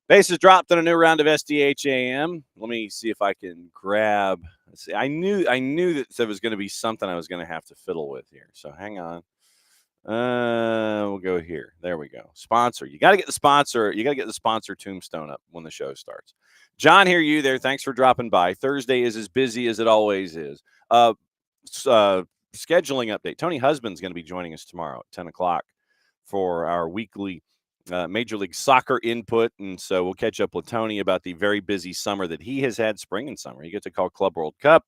Bases dropped in a new round of SDH AM. Let me see if I can grab. Let's see. I knew that there was going to be something I was going to have to fiddle with here. So hang on. We'll go here. There we go. Sponsor. You got to get the sponsor. You got to get the sponsor tombstone up when the show starts. John, hear you there. Thanks for dropping by. Thursday is as busy as it always is. Scheduling update. Tony Husband's going to be joining us tomorrow at 10 o'clock for our weekly Major League Soccer input. And so we'll catch up with Tony about the very busy summer that he has had, spring and summer. You get to call Club World Cup.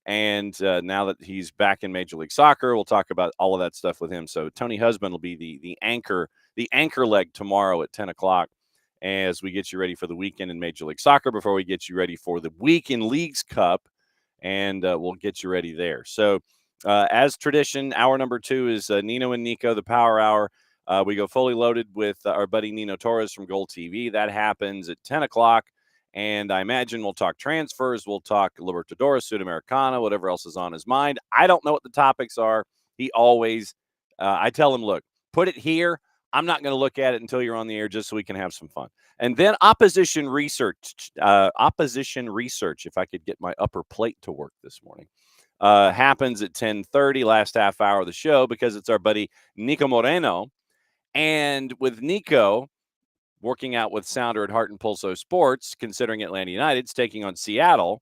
And now that he's back in Major League Soccer, we'll talk about all of that stuff with him. So Tony Husband will be the anchor leg tomorrow at 10 o'clock as we get you ready for the weekend in Major League Soccer before we get you ready for the week in Leagues Cup. And we'll get you ready there. So as tradition, hour number 2 is Nino and Niko, the Power Hour. We go fully loaded with our buddy Nino Torres from GOLTV. That happens at 10 o'clock. And I imagine we'll talk transfers. We'll talk Libertadores, Sudamericana, whatever else is on his mind. I don't know what the topics are. He always, I tell him, look, put it here. I'm not going to look at it until you're on the air just so we can have some fun. And then opposition research, if I could get my upper plate to work this morning, happens at 10:30, last half hour of the show, because it's our buddy Niko Moreno. And with Niko working out with Sounder at Heart and Pulso Sports, considering Atlanta United's taking on Seattle,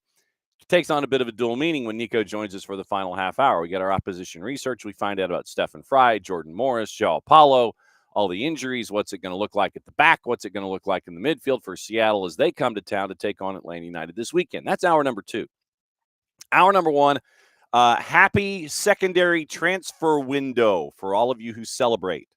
it takes on a bit of a dual meaning when Niko joins us for the final half hour. We get our opposition research. We find out about Stephen Fry, Jordan Morris, Joao Paulo, all the injuries. What's it going to look like at the back? What's it going to look like in the midfield for Seattle as they come to town to take on Atlanta United this weekend? That's hour number 2. Hour number 1, happy secondary transfer window for all of you who celebrate.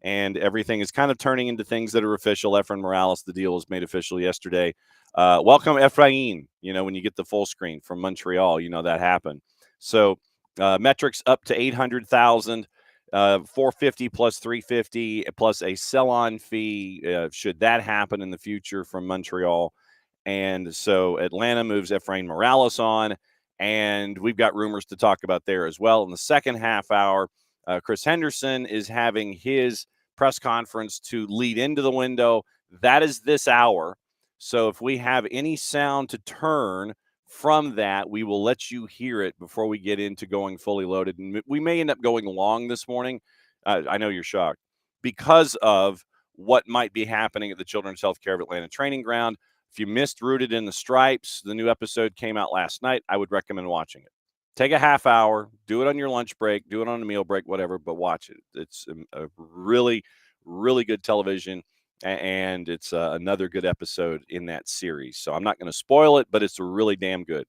And everything is kind of turning into things that are official. Efrain Morales, the deal was made official yesterday. Welcome, Efrain. You know, when you get the full screen from Montreal, you know that happened. So metrics up to 800,000, 450 plus 350 plus a sell-on fee should that happen in the future from Montreal. And so Atlanta moves Efrain Morales on, and we've got rumors to talk about there as well. In the second half hour, Chris Henderson is having his press conference to lead into the window. That is this hour. So if we have any sound to turn from that, we will let you hear it before we get into going fully loaded. And we may end up going long this morning. I know you're shocked because of what might be happening at the Children's Healthcare of Atlanta training ground. If you missed Rooted in the Stripes, the new episode came out last night. I would recommend watching it. Take a half hour, do it on your lunch break, do it on a meal break, whatever, but watch it. It's a really, really good television, and it's another good episode in that series. So I'm not going to spoil it, but it's really damn good.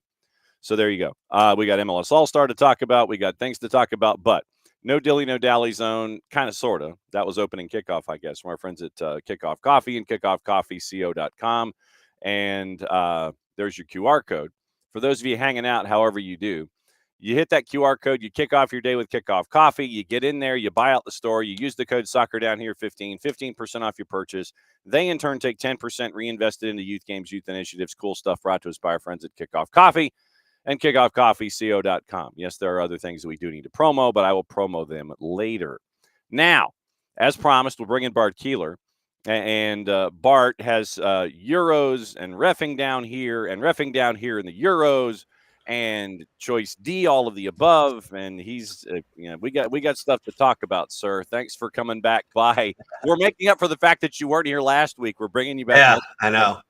So there you go. We got MLS All-Star to talk about. We got things to talk about, but no dilly, no dally zone, kind of, sort of. That was opening kickoff, I guess, from our friends at Kickoff Coffee and kickoffcoffeeco.com. And there's your QR code. For those of you hanging out, however you do, you hit that QR code, you kick off your day with Kickoff Coffee, you get in there, you buy out the store, you use the code SoccerDownHere15, 15% off your purchase. They, in turn, take 10% reinvested into youth games, youth initiatives, cool stuff brought to us by our friends at Kickoff Coffee and kickoffcoffeeco.com. Yes, there are other things that we do need to promo, but I will promo them later. Now, as promised, we'll bring in Bart Keeler. And Bart has Euros and reffing down here and reffing down here in the Euros and choice D, all of the above. And he's, we got stuff to talk about, sir. Thanks for coming back by. We're making up for the fact that you weren't here last week. We're bringing you back. Yeah, I know.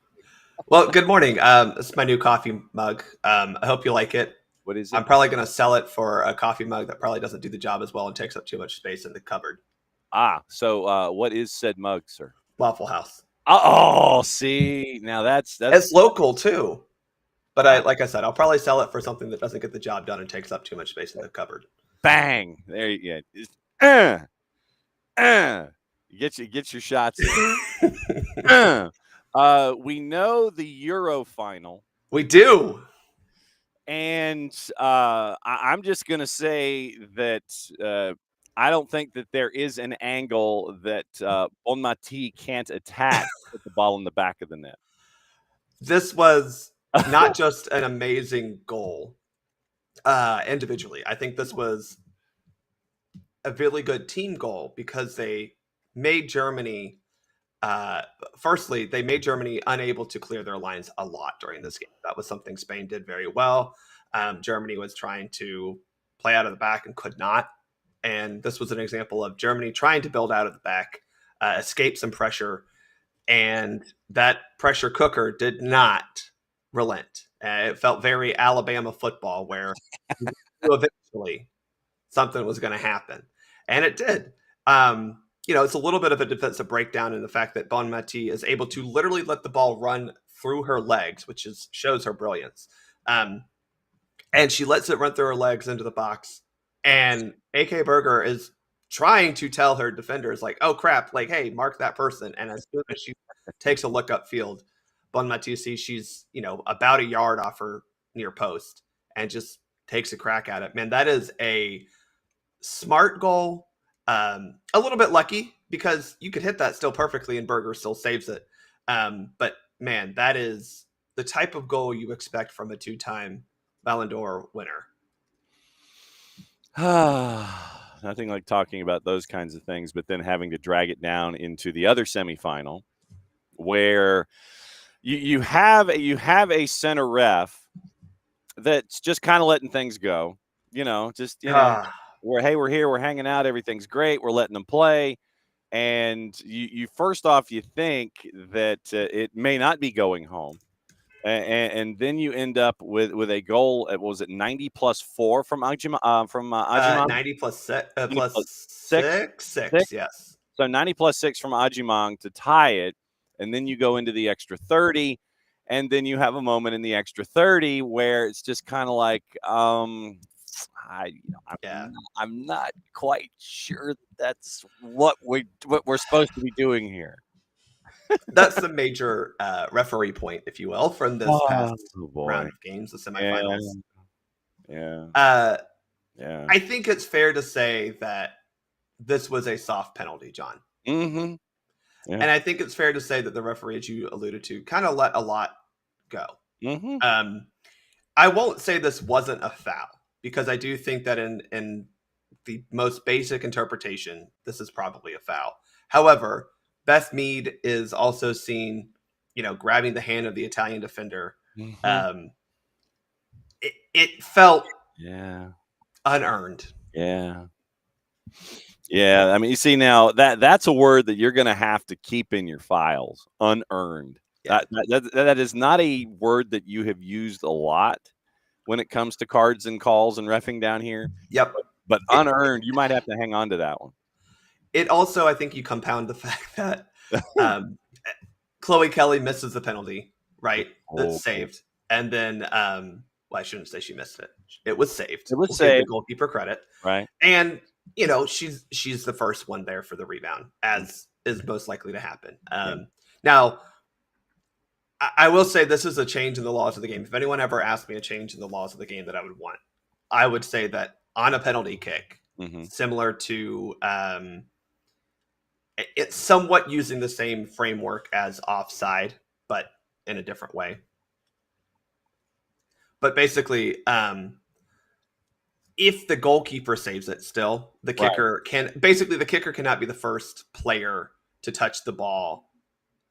Well, good morning. This is my new coffee mug. I hope you like it. What is it? I'm probably going to sell it for a coffee mug that probably doesn't do the job as well and takes up too much space in the cupboard. So what is said mug, sir? Waffle House. Oh, see, now that's it's local too. But like I said, I'll probably sell it for something that doesn't get the job done and takes up too much space in the cupboard. Bang! There you go. Get your shots in. We know the Euro final. We do. And I'm just going to say that I don't think that there is an angle that Bonmati can't attack with the ball in the back of the net. This was not just an amazing goal individually. I think this was a really good team goal because they made Germany firstly, they made Germany unable to clear their lines a lot during this game. That was something Spain did very well. Germany was trying to play out of the back and could not. And this was an example of Germany trying to build out of the back, escape some pressure, and that pressure cooker did not relent. It felt very Alabama football, where eventually something was going to happen, and it did. It's a little bit of a defensive breakdown in the fact that Bonmati is able to literally let the ball run through her legs, which shows her brilliance. And she lets it run through her legs into the box, and AK Berger is trying to tell her defenders, like, oh crap, like, hey, mark that person. And as soon as she takes a look upfield, Bonmati sees she's about a yard off her near post and just takes a crack at it. Man, that is a smart goal. A little bit lucky, because you could hit that still perfectly and Berger still saves it. But man, that is the type of goal you expect from a two-time Ballon d'Or winner. Nothing like talking about those kinds of things, but then having to drag it down into the other semifinal, where you have a center ref that's just kind of letting things go. We're here, we're hanging out, everything's great, we're letting them play, and you first off, you think that it may not be going home. And then you end up with a goal. Was it 90+4 from Ajimang? 90 plus 6, 6, yes. So 90+6 from Ajimang to tie it, and then you go into the extra 30, and then you have a moment in the extra 30 where it's just kind of like, I'm not quite sure that's what we're supposed to be doing here. That's the major referee point, if you will, from this past round of games, the semifinals. Yeah. I think it's fair to say that this was a soft penalty, John. Mm-hmm. Yeah. And I think it's fair to say that the referee, as you alluded to, kind of let a lot go. Mm-hmm. I won't say this wasn't a foul, because I do think that in the most basic interpretation, this is probably a foul. However, Beth Mead is also seen, grabbing the hand of the Italian defender. Mm-hmm. It felt unearned. Yeah. I mean, you see, now that's a word that you're going to have to keep in your files. Unearned. Yeah. That is not a word that you have used a lot when it comes to cards and calls and reffing down here. Yep. But unearned, you might have to hang on to that one. It also, I think, you compound the fact that Chloe Kelly misses the penalty, right? That's saved. And then, I shouldn't say she missed it. It was saved. It was saved. Give the goalkeeper credit. Right. And, she's the first one there for the rebound, as is most likely to happen. Now, I will say this is a change in the laws of the game. If anyone ever asked me a change in the laws of the game that I would want, I would say that on a penalty kick, similar to it's somewhat using the same framework as offside, but in a different way. But basically, if the goalkeeper saves it still, the kicker the kicker cannot be the first player to touch the ball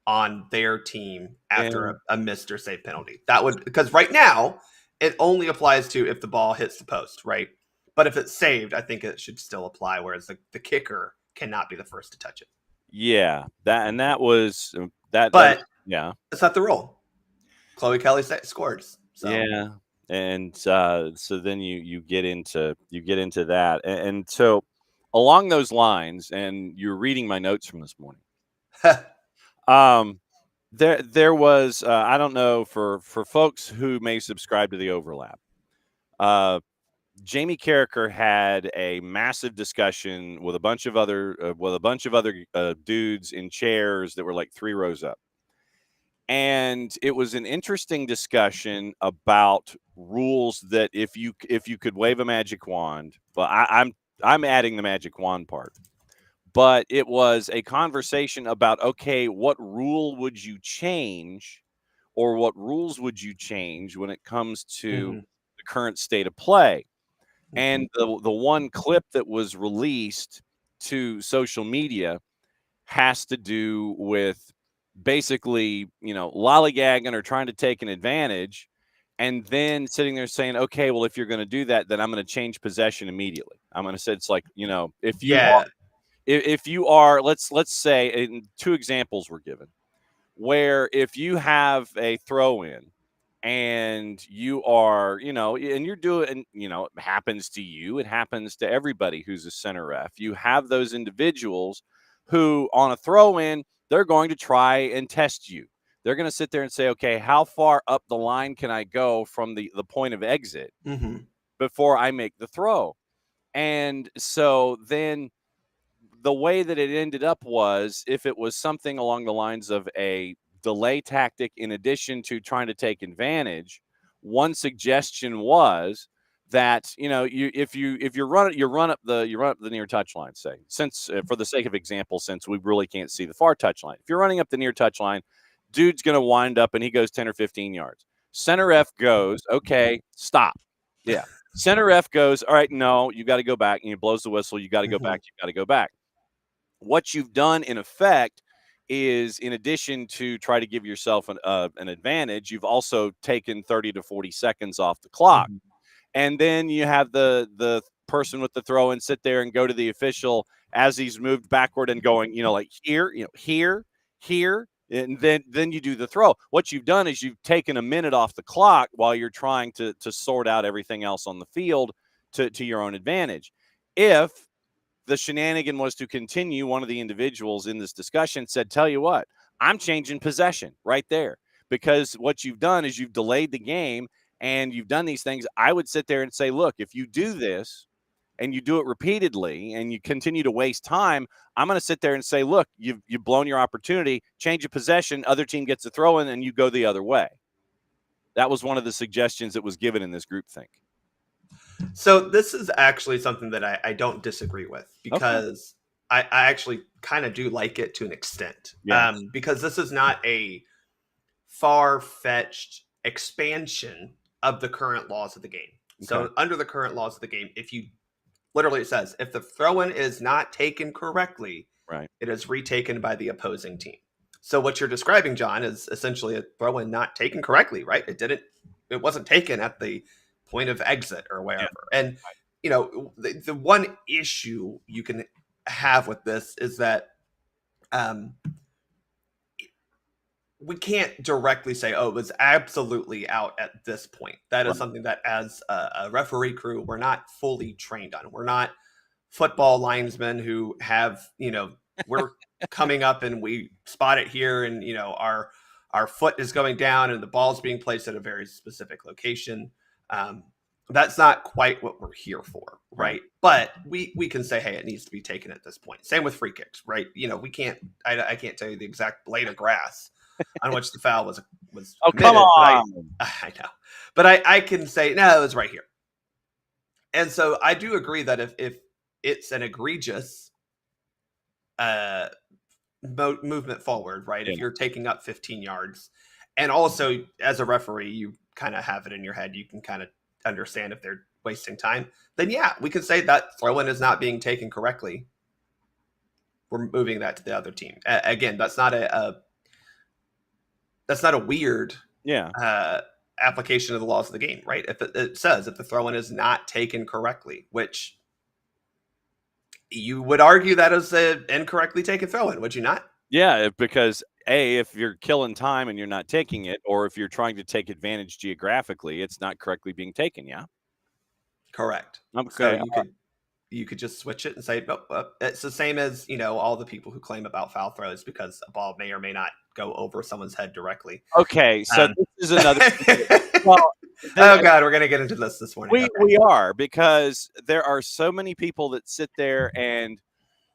on their team after a missed or saved penalty. That would, because right now it only applies to if the ball hits the post, right? But if it's saved, I think it should still apply, whereas the kicker cannot be the first to touch it. Yeah, that was that. But it's not the rule. Chloe Kelly scored. So. Yeah, and so then you get into that, and so along those lines, and you're reading my notes from this morning. There was I don't know, for folks who may subscribe to the overlap. Jamie Carragher had a massive discussion with a bunch of other dudes in chairs that were like 3 rows up, and it was an interesting discussion about rules that if you could wave a magic wand. Well, I'm adding the magic wand part. But it was a conversation about, okay, what rule would you change, or what rules would you change when it comes to the current state of play? And the one clip that was released to social media has to do with basically, lollygagging or trying to take an advantage, and then sitting there saying, okay, well, if you're going to do that, then I'm going to change possession immediately. I'm going to say, it's like, if you are, let's say, in 2 examples were given, where if you have a throw in and you are, and you're doing, it happens to you, it happens to everybody who's a center ref. You have those individuals who on a throw in, they're going to try and test you. They're going to sit there and say, okay, how far up the line can I go from the point of exit before I make the throw? And so then the way that it ended up was, if it was something along the lines of a delay tactic in addition to trying to take advantage, one suggestion was that, if you run up the near touchline, say, since for the sake of example, since we really can't see the far touchline, if you're running up the near touchline, dude's going to wind up and he goes 10 or 15 yards. Center ref goes, okay, stop. Yeah. Center ref goes, all right, no, you got to go back, and he blows the whistle. You got to go back. You got to go back. What you've done, in effect, is, in addition to try to give yourself an advantage, you've also taken 30 to 40 seconds off the clock. And then you have the person with the throw and sit there and go to the official as he's moved backward and going, like here, here, and then you do the throw. What you've done is you've taken a minute off the clock while you're trying to sort out everything else on the field to your own advantage. If the shenanigan was to continue, one of the individuals in this discussion said, tell you what, I'm changing possession right there, because what you've done is you've delayed the game and you've done these things. I would sit there and say, look, if you do this and you do it repeatedly and you continue to waste time, I'm going to sit there and say, look, you've blown your opportunity, change of possession, other team gets a throw in, and you go the other way. That was one of the suggestions that was given in this groupthink. So this is actually something that I don't disagree with, because I actually kind of do like it to an extent. Yes. Because this is not a far-fetched expansion of the current laws of the game. Okay. So under the current laws of the game, if you literally, it says, if the throw-in is not taken correctly, right, it is retaken by the opposing team. So what you're describing, John, is essentially a throw-in not taken correctly, right? It wasn't taken at the point of exit or wherever. Yeah. And, the one issue you can have with this is that we can't directly say, oh, it was absolutely out at this point. That is something that, as a referee crew, we're not fully trained on. We're not football linesmen who have, we're coming up and we spot it here, and, our foot is going down and the ball's being placed at a very specific location. That's not quite what we're here for, right? But we can say, hey, it needs to be taken at this point. Same with free kicks, right? We can't. I can't tell you the exact blade of grass on which the foul was. Oh, committed, come on! I know, but I can say no, it was right here. And so I do agree that if it's an egregious movement forward, right? Yeah. If you're taking up 15 yards, and also as a referee, you kind of have it in your head, you can kind of understand if they're wasting time, then yeah, we can say that throw-in is not being taken correctly. We're moving that to the other team. Again, that's not a weird application of the laws of the game, right? If it says if the throw-in is not taken correctly, which you would argue that is an incorrectly taken throw-in, would you not? Yeah, because if you're killing time and you're not taking it, or if you're trying to take advantage geographically, it's not correctly being taken. Yeah, correct. Okay, so you could just switch it and say, it's the same as all the people who claim about foul throws because a ball may or may not go over someone's head directly. Okay, so this is another. Well, oh God, we're gonna get into this morning. We are, because there are so many people that sit there and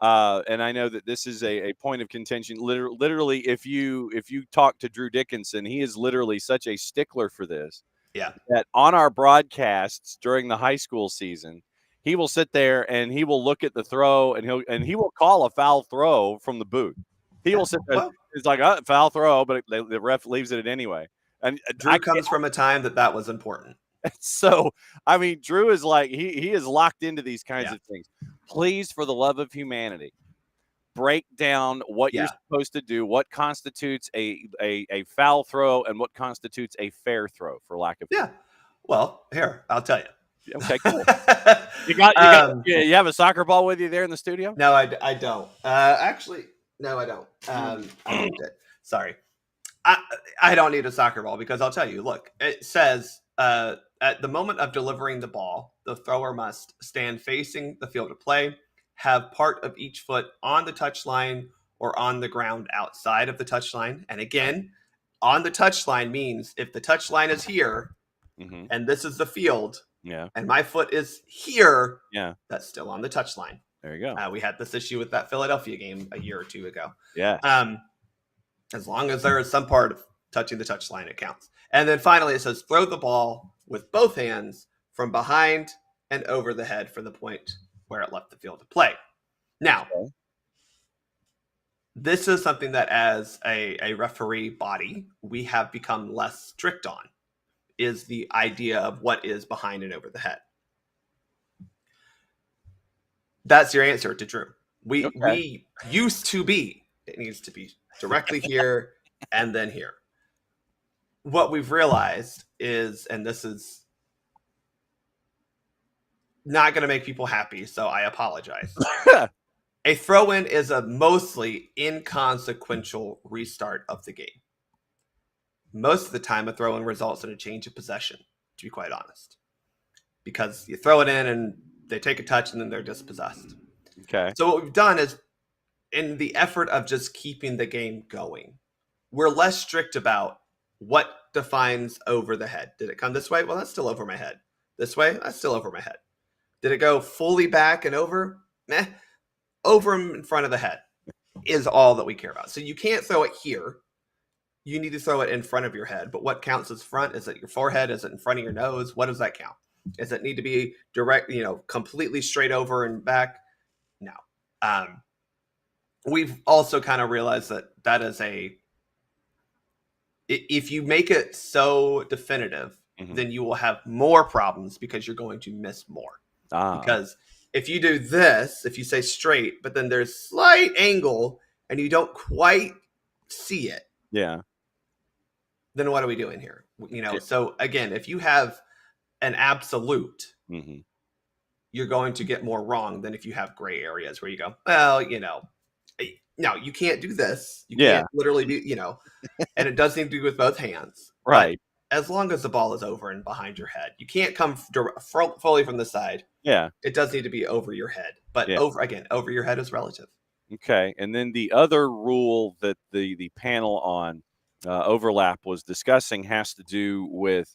I know that this is a point of contention. Literally, if you talk to Drew Dickinson, he is literally such a stickler for this. Yeah. That on our broadcasts during the high school season, he will sit there and he will look at the throw and he will call a foul throw from the booth. He will sit there. It's like foul throw, but the ref leaves it anyway. And Drew comes from a time that was important. So, I mean, Drew is like, he is locked into these kinds of things. Please, for the love of humanity, break down what you're supposed to do, what constitutes a foul throw, and what constitutes a fair throw, for lack of. Yeah. Well, here, I'll tell you. Okay, cool. You have a soccer ball with you there in the studio? No, I don't. Actually, no, I don't. I moved it. Sorry. I don't need a soccer ball because I'll tell you, look, it says at the moment of delivering the ball, the thrower must stand facing the field of play, have part of each foot on the touchline or on the ground outside of the touchline. And again, on the touchline means if the touchline is here and this is the field, and my foot is here, that's still on the touchline. There you go. We had this issue with that Philadelphia game a year or two ago. Yeah. As long as there is some part of touching the touchline, it counts. And then finally, it says throw the ball with both hands from behind and over the head from the point where it left the field to play. Now, this is something that as a referee body, we have become less strict on, is the idea of what is behind and over the head. That's your answer to Drew. We used to be, it needs to be directly here and then here. What we've realized is, and this is not going to make people happy, so I apologize. A throw-in is a mostly inconsequential restart of the game. Most of the time, a throw-in results in a change of possession, to be quite honest. Because you throw it in and they take a touch and then they're dispossessed. Okay. So what we've done is, in the effort of just keeping the game going, we're less strict about what defines over the head. Did it come this way? Well, that's still over my head. This way? That's still over my head. Did it go fully back and over? Meh. Over in front of the head is all that we care about. So you can't throw it here. You need to throw it in front of your head. But what counts as front? Is it your forehead? Is it in front of your nose? What does that count? Does it need to be direct, completely straight over and back? No. We've also kind of realized that is if you make it so definitive, then you will have more problems because you're going to miss more. Because if you do this, if you say straight, but then there's slight angle and you don't quite see it. Yeah. Then what are we doing here? So again, if you have an absolute, you're going to get more wrong than if you have gray areas where you go, well, no, you can't do this. You can't literally do, and it does need to do with both hands. Right. But as long as the ball is over and behind your head, you can't come fully from the side. Yeah. It does need to be over your head, but over your head is relative. Okay. And then the other rule that the panel on overlap was discussing has to do with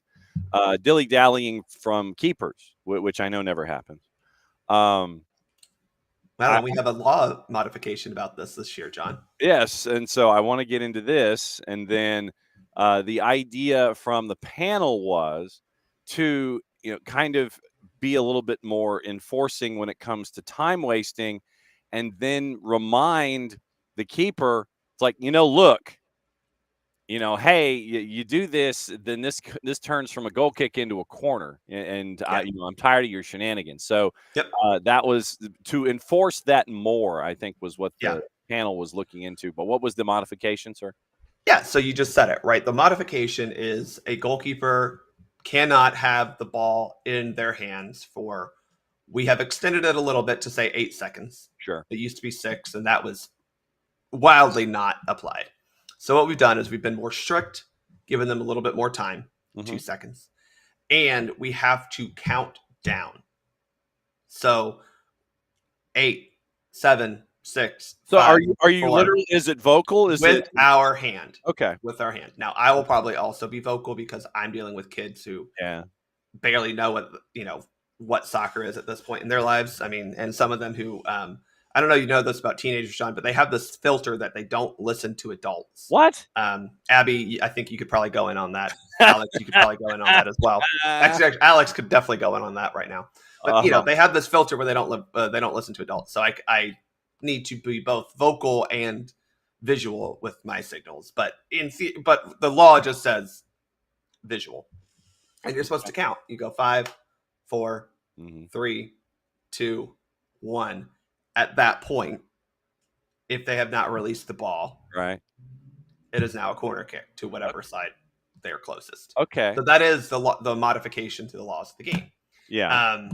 dilly-dallying from keepers, which I know never happens. Well, we have a law modification about this year, John. Yes, and so I want to get into this, and then the idea from the panel was to kind of be a little bit more enforcing when it comes to time wasting, and then remind the keeper, it's like, look, hey, you do this, then this turns from a goal kick into a corner, and I'm tired of your shenanigans. So that was to enforce that more, I think, was what the panel was looking into. But what was the modification, sir? Yeah, so you just said it, right? The modification is a goalkeeper cannot have the ball in their hands we have extended it a little bit to say 8 seconds. Sure. It used to be 6, and that was wildly not applied. So what we've done is we've been more strict, given them a little bit more time, 2 seconds, and we have to count down. So 8, 7, 6. So 5, are you 4, literally? Is it vocal? With our hand? Okay. With our hand. Now I will probably also be vocal because I'm dealing with kids who barely know what soccer is at this point in their lives. I mean, and some of them who I don't know this about teenagers, John, but they have this filter that they don't listen to adults. What? Abby, I think you could probably go in on that. Alex, you could probably go in on that as well. Actually, Alex could definitely go in on that right now. But they have this filter where they don't listen to adults. So I need to be both vocal and visual with my signals. But but the law just says visual, and you're supposed to count. You go 5, 4, 3, 2, 1. At that point, if they have not released the ball, Right. it is now a corner kick to whatever side they are closest. Okay. So that is the modification to the laws of the game. Yeah.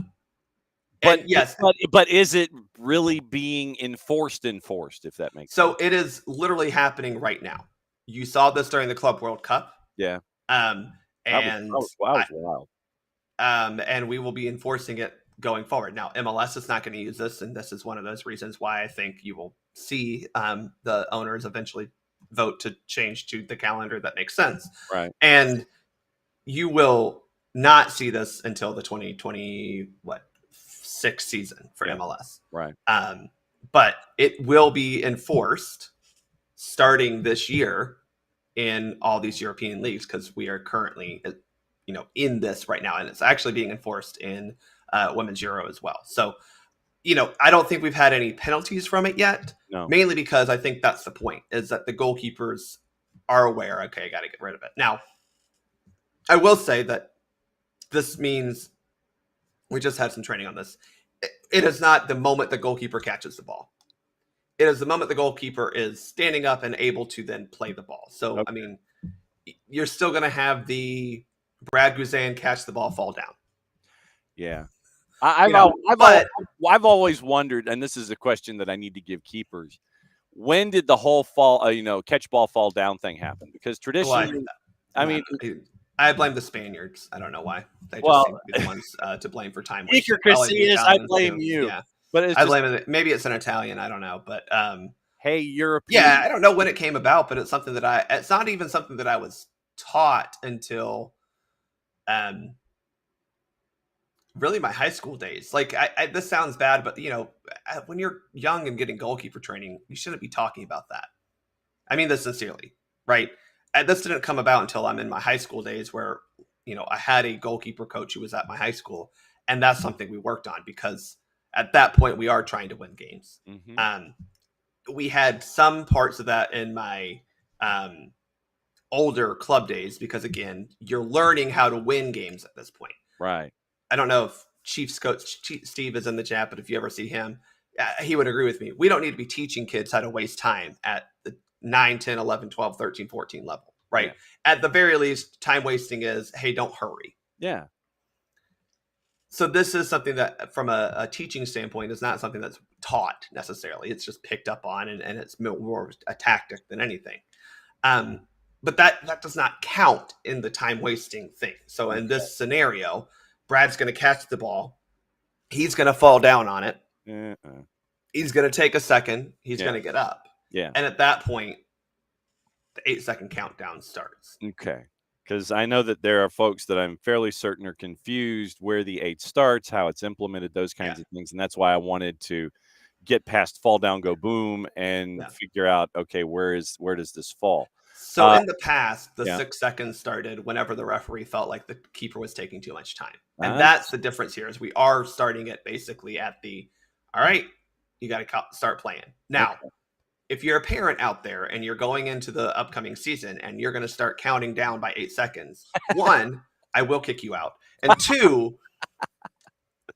And yes, but is it really being enforced, if that makes sense? so it is literally happening right now. You saw this during the Club World Cup. Yeah. And That was wild. and we will be enforcing it going forward. Now, MLS is not going to use this, and this is one of those reasons why I think you will see the owners eventually vote to change to the calendar that makes sense. Right. And you will not see this until the 2026 season for MLS. Right. But it will be enforced starting this year in all these European leagues, because we are currently, in this right now, and it's actually being enforced in Women's Euro as well. So, I don't think we've had any penalties from it yet. No. Mainly because I think that's the point, is that the goalkeepers are aware. Okay, I got to get rid of it. Now, I will say that this means we just had some training on this. It is not the moment the goalkeeper catches the ball. It is the moment the goalkeeper is standing up and able to then play the ball. So, okay. I mean, you're still going to have the Brad Guzan catch the ball, fall down. Yeah. I've always wondered, and this is a question that I need to give keepers. When did the whole catch ball fall down thing happen? Because traditionally, I blame the Spaniards. I don't know why. They just seem to be the ones to blame for time. I blame you. Yeah. But I blame it. Maybe it's an Italian. I don't know. But hey, European. Yeah, I don't know when it came about, but it's something that it's not even something that I was taught until really my high school days. Like, this sounds bad, but when you're young and getting goalkeeper training, you shouldn't be talking about that. I mean this sincerely, right? This didn't come about until I'm in my high school days, where I had a goalkeeper coach who was at my high school, and that's something we worked on, because at that point we are trying to win games. Mm-hmm. We had some parts of that in my older club days, because again, you're learning how to win games at this point. Right. I don't know if Chiefs coach Steve is in the chat, but if you ever see him, he would agree with me. We don't need to be teaching kids how to waste time at the 9, 10, 11, 12, 13, 14 level, right? Yeah. At the very least, time wasting is, hey, don't hurry. Yeah. So this is something that, from a teaching standpoint, is not something that's taught necessarily. It's just picked up on, and it's more a tactic than anything. But that does not count in the time wasting thing. So in this scenario, Brad's going to catch the ball. He's going to fall down on it. He's going to take a second. He's going to get up. Yeah. And at that point, the 8-second countdown starts. Okay. Because I know that there are folks that I'm fairly certain are confused where the 8 starts, how it's implemented, those kinds of things. And that's why I wanted to get past fall down, go boom, and figure out, okay, where does this fall? So in the past, the 6 seconds started whenever the referee felt like the keeper was taking too much time. And that's the difference here, is we are starting it basically at all right, you got to start playing. Now, if you're a parent out there and you're going into the upcoming season and you're going to start counting down by 8 seconds, 1, I will kick you out. And 2,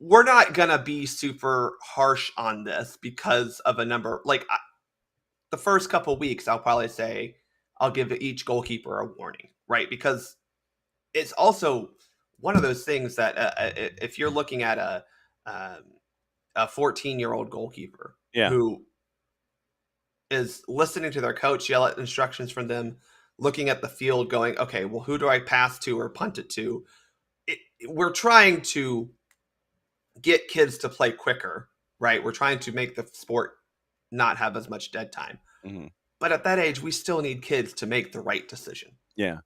we're not going to be super harsh on this because of a number. Like, the first couple of weeks, I'll probably say, I'll give each goalkeeper a warning, right? Because it's also one of those things that if you're looking at a 14-year-old goalkeeper who is listening to their coach yell at instructions from them, looking at the field going, okay, well, who do I pass to or punt it to? We're trying to get kids to play quicker, right? We're trying to make the sport not have as much dead time. Mm-hmm. But at that age, we still need kids to make the right decision. Yeah.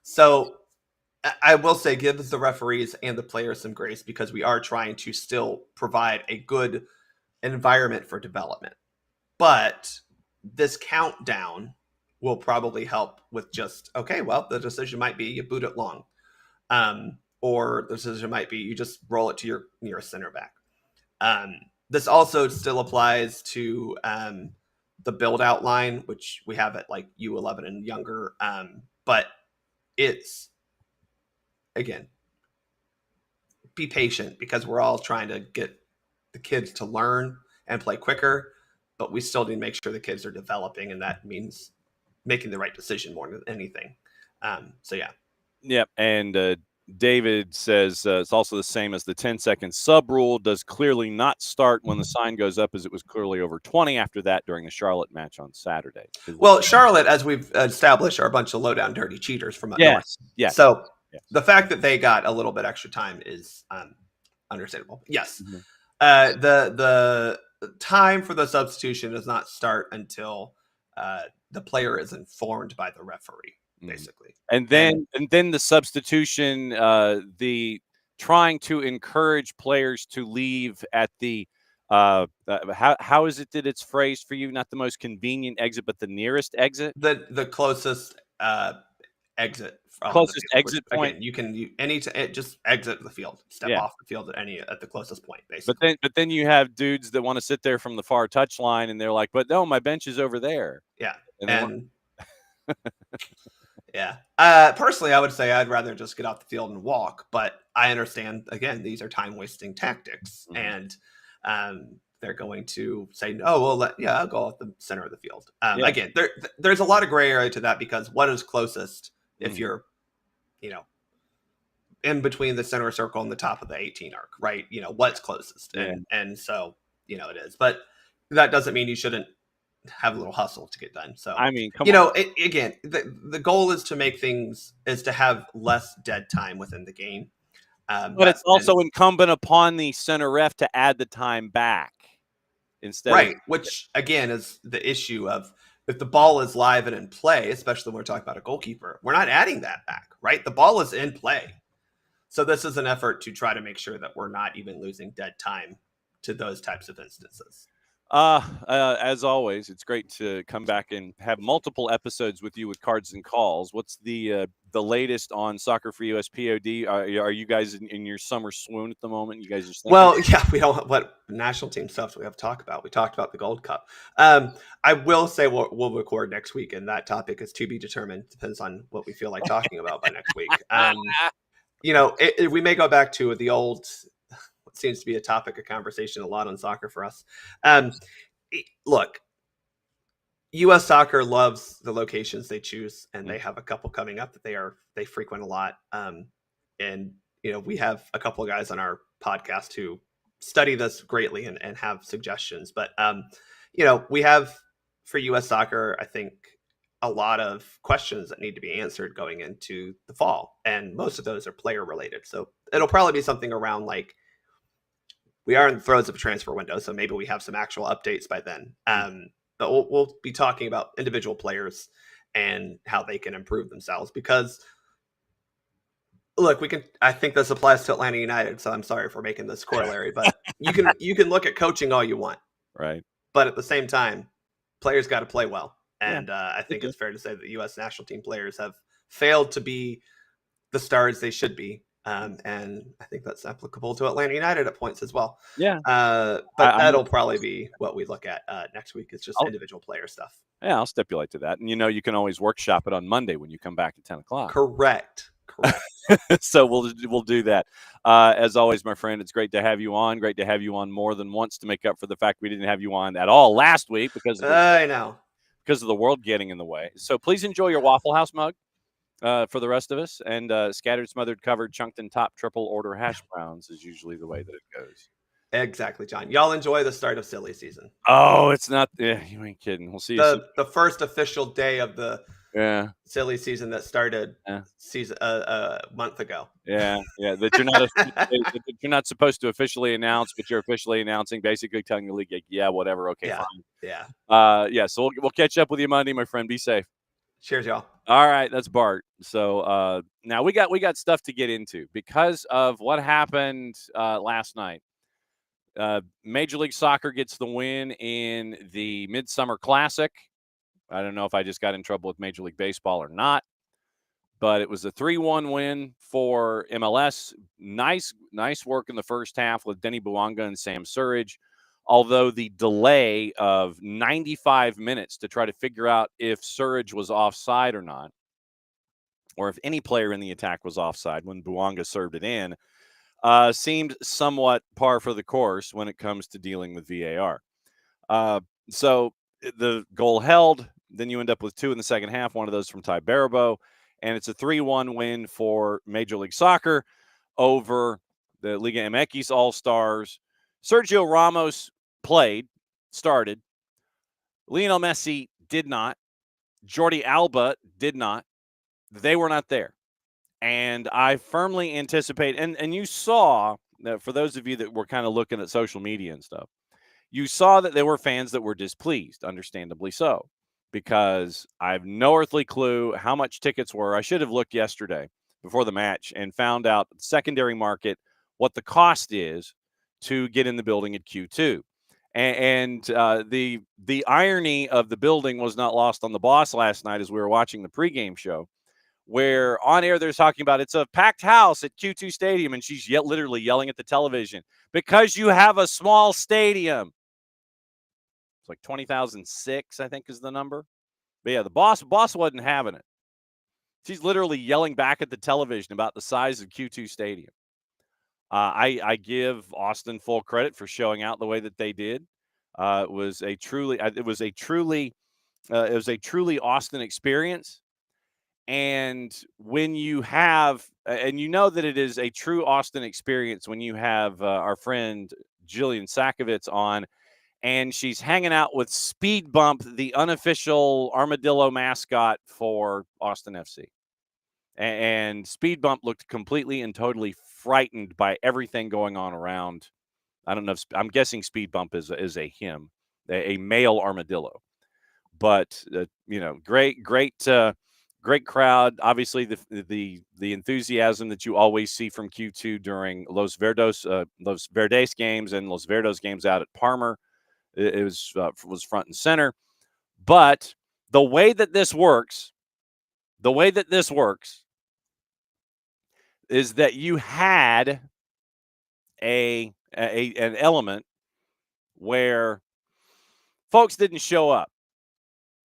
So I will say, give the referees and the players some grace, because we are trying to still provide a good environment for development. But this countdown will probably help with just, okay, well, the decision might be you boot it long. Or the decision might be you just roll it to your nearest center back. This also still applies to the build-out line, which we have at like U11 and younger. But it's, again, be patient, because we're all trying to get the kids to learn and play quicker. but we still need to make sure the kids are developing, and that means making the right decision more than anything. So yeah. Yep. And David says it's also the same as the 10-second sub rule does clearly not start when the sign goes up, as it was clearly over 20 after that during the Charlotte match on Saturday. Well, Charlotte, as we've established, are a bunch of low-down dirty cheaters from up north. Yes. So the fact that they got a little bit extra time is understandable. Yes. Mm-hmm. The time for the substitution does not start until the player is informed by the referee, basically. And then the substitution, the trying to encourage players to leave at the how is it that it's phrased for you? Not the most convenient exit, but the nearest exit. The closest exit. Closest exit point. Again, just exit the field, step off the field at the closest point, basically. But then you have dudes that want to sit there from the far touch line, and they're like, "But no, my bench is over there." Yeah, and yeah. Personally, I would say I'd rather just get off the field and walk, but I understand, again, these are time-wasting tactics, and they're going to say, oh, well, I'll go off the center of the field. Again, there's a lot of gray area to that, because what is closest if you're, in between the center circle and the top of the 18 arc, right? What's closest. And so, it is. But that doesn't mean you shouldn't have a little hustle to get done. So, I mean, come on. Again, the goal is to have less dead time within the game. But it's also incumbent upon the center ref to add the time back instead. Right, which, again, is the issue of if the ball is live and in play, especially when we're talking about a goalkeeper, we're not adding that back, right? The ball is in play. So this is an effort to try to make sure that we're not even losing dead time to those types of instances. As always, it's great to come back and have multiple episodes with you with Cards and Calls. What's the latest on Soccer for USPOD? Are you guys in your summer swoon at the moment? You guys just we don't. What national team stuff do we have to talk about? We talked about the Gold Cup. I will say we'll record next week, and that topic is to be determined. Depends on what we feel like talking about by next week. We may go back to the old. Seems to be a topic of conversation a lot on Soccer for Us. Look, U.S. Soccer loves the locations they choose, and they have a couple coming up that they frequent a lot. And we have a couple of guys on our podcast who study this greatly and have suggestions. But we have for U.S. Soccer, I think, a lot of questions that need to be answered going into the fall, and most of those are player related. So it'll probably be something around like. We are in the throes of a transfer window, so maybe we have some actual updates by then. But we'll be talking about individual players and how they can improve themselves. Because, look, I think this applies to Atlanta United, so I'm sorry for making this corollary, but you can look at coaching all you want, right? But at the same time, players got to play well, and I think it's fair to say that U.S. national team players have failed to be the stars they should be. And I think that's applicable to Atlanta United at points as well. Yeah. But that'll probably be what we look at next week. It's just individual player stuff. Yeah, I'll stipulate to that. And, you can always workshop it on Monday when you come back at 10 o'clock. Correct. So we'll do that. As always, my friend, it's great to have you on. Great to have you on more than once to make up for the fact we didn't have you on at all last week because of the world getting in the way. So please enjoy your Waffle House mug. For the rest of us, and scattered, smothered, covered, chunked, and top triple order hash browns is usually the way that it goes. Exactly, John. Y'all enjoy the start of silly season. Oh, it's not. Yeah, you ain't kidding. We'll see you. The first official day of the silly season that started a month ago. Yeah. That you're not supposed to officially announce, but you're officially announcing, basically telling the league, whatever, okay, fine. Yeah. So we'll catch up with you Monday, my friend. Be safe. Cheers, y'all. All right, that's Bart. So now we got stuff to get into because of what happened last night. Major League Soccer gets the win in the Midsummer Classic. I don't know if I just got in trouble with Major League Baseball or not, but it was a 3-1 win for MLS. Nice work in the first half with Denny Bouanga and Sam Surridge. Although the delay of 95 minutes to try to figure out if Surridge was offside or not, or if any player in the attack was offside when Bouanga served it in, seemed somewhat par for the course when it comes to dealing with VAR. So the goal held. Then you end up with 2 in the second half, one of those from Ty Barabo. And it's a 3-1 win for Major League Soccer over the Liga MX All-Stars. Sergio Ramos started. Lionel Messi did not. Jordi Alba did not. They were not there. And I firmly anticipate, and you saw, for those of you that were kind of looking at social media and stuff, you saw that there were fans that were displeased, understandably so, because I have no earthly clue how much tickets were. I should have looked yesterday before the match and found out the secondary market, what the cost is to get in the building at Q2. And the irony of the building was not lost on the boss last night as we were watching the pregame show, where on air they're talking about it's a packed house at Q2 Stadium, and she's literally yelling at the television, because you have a small stadium. It's like 20,006, I think is the number. But yeah, the boss wasn't having it. She's literally yelling back at the television about the size of Q2 Stadium. I give Austin full credit for showing out the way that they did. It was a truly Austin experience. And when you have, and you know that it is a true Austin experience when you have our friend Jillian Sakovitz on, and she's hanging out with Speed Bump, the unofficial armadillo mascot for Austin FC. And Speed Bump looked completely and totally frightened by everything going on around. I don't know if, I'm guessing Speed Bump is a him, a male armadillo. But great crowd. Obviously, the enthusiasm that you always see from Q2 during Los Verdes games and Los Verdes games out at Parmer. It was front and center. But the way that this works is that you had an element where folks didn't show up.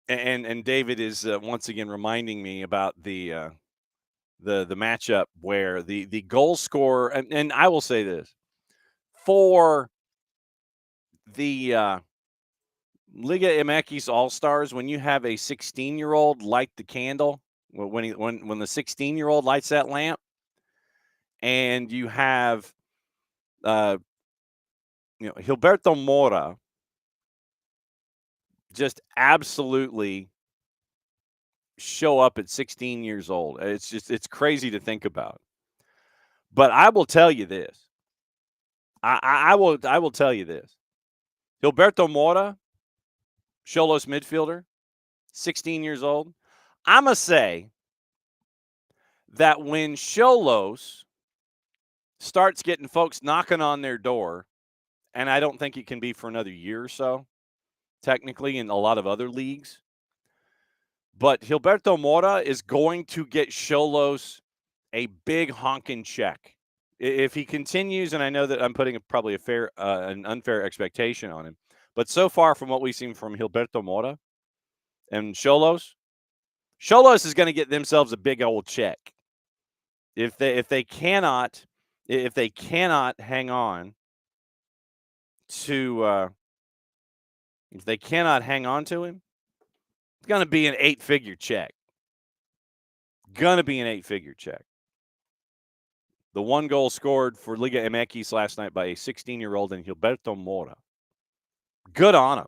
And David is once again reminding me about the matchup where the goal scorer, and I will say this, for the Liga MX All-Stars, when you have a 16-year-old light the candle, when the 16-year-old lights that lamp, and you have Gilberto Mora just absolutely show up at 16 years old. It's crazy to think about. But I will tell you this. I will tell you this. Gilberto Mora, Xolos midfielder, 16 years old. I'm going to say that when Xolos starts getting folks knocking on their door, and I don't think it can be for another year or so, technically, in a lot of other leagues, but Gilberto Mora is going to get Xolos a big honking check. If he continues, and I know that I'm putting probably an unfair expectation on him, but so far from what we've seen from Gilberto Mora and Xolos is going to get themselves a big old check. If they cannot hang on to him, it's going to be an 8-figure check. The one goal scored for Liga MX last night by a 16-year-old and Gilberto Mora. Good on him.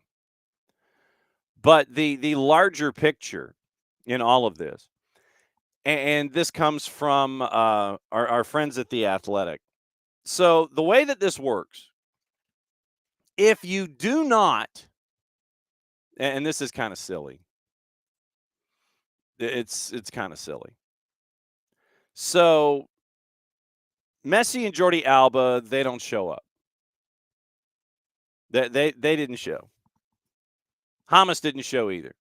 But the larger picture in all of this, and this comes from our friends at The Athletic. So the way that this works, if you do not, and this is kind of silly. It's kind of silly. So Messi and Jordi Alba, they don't show up. They didn't show. Hamas didn't show either.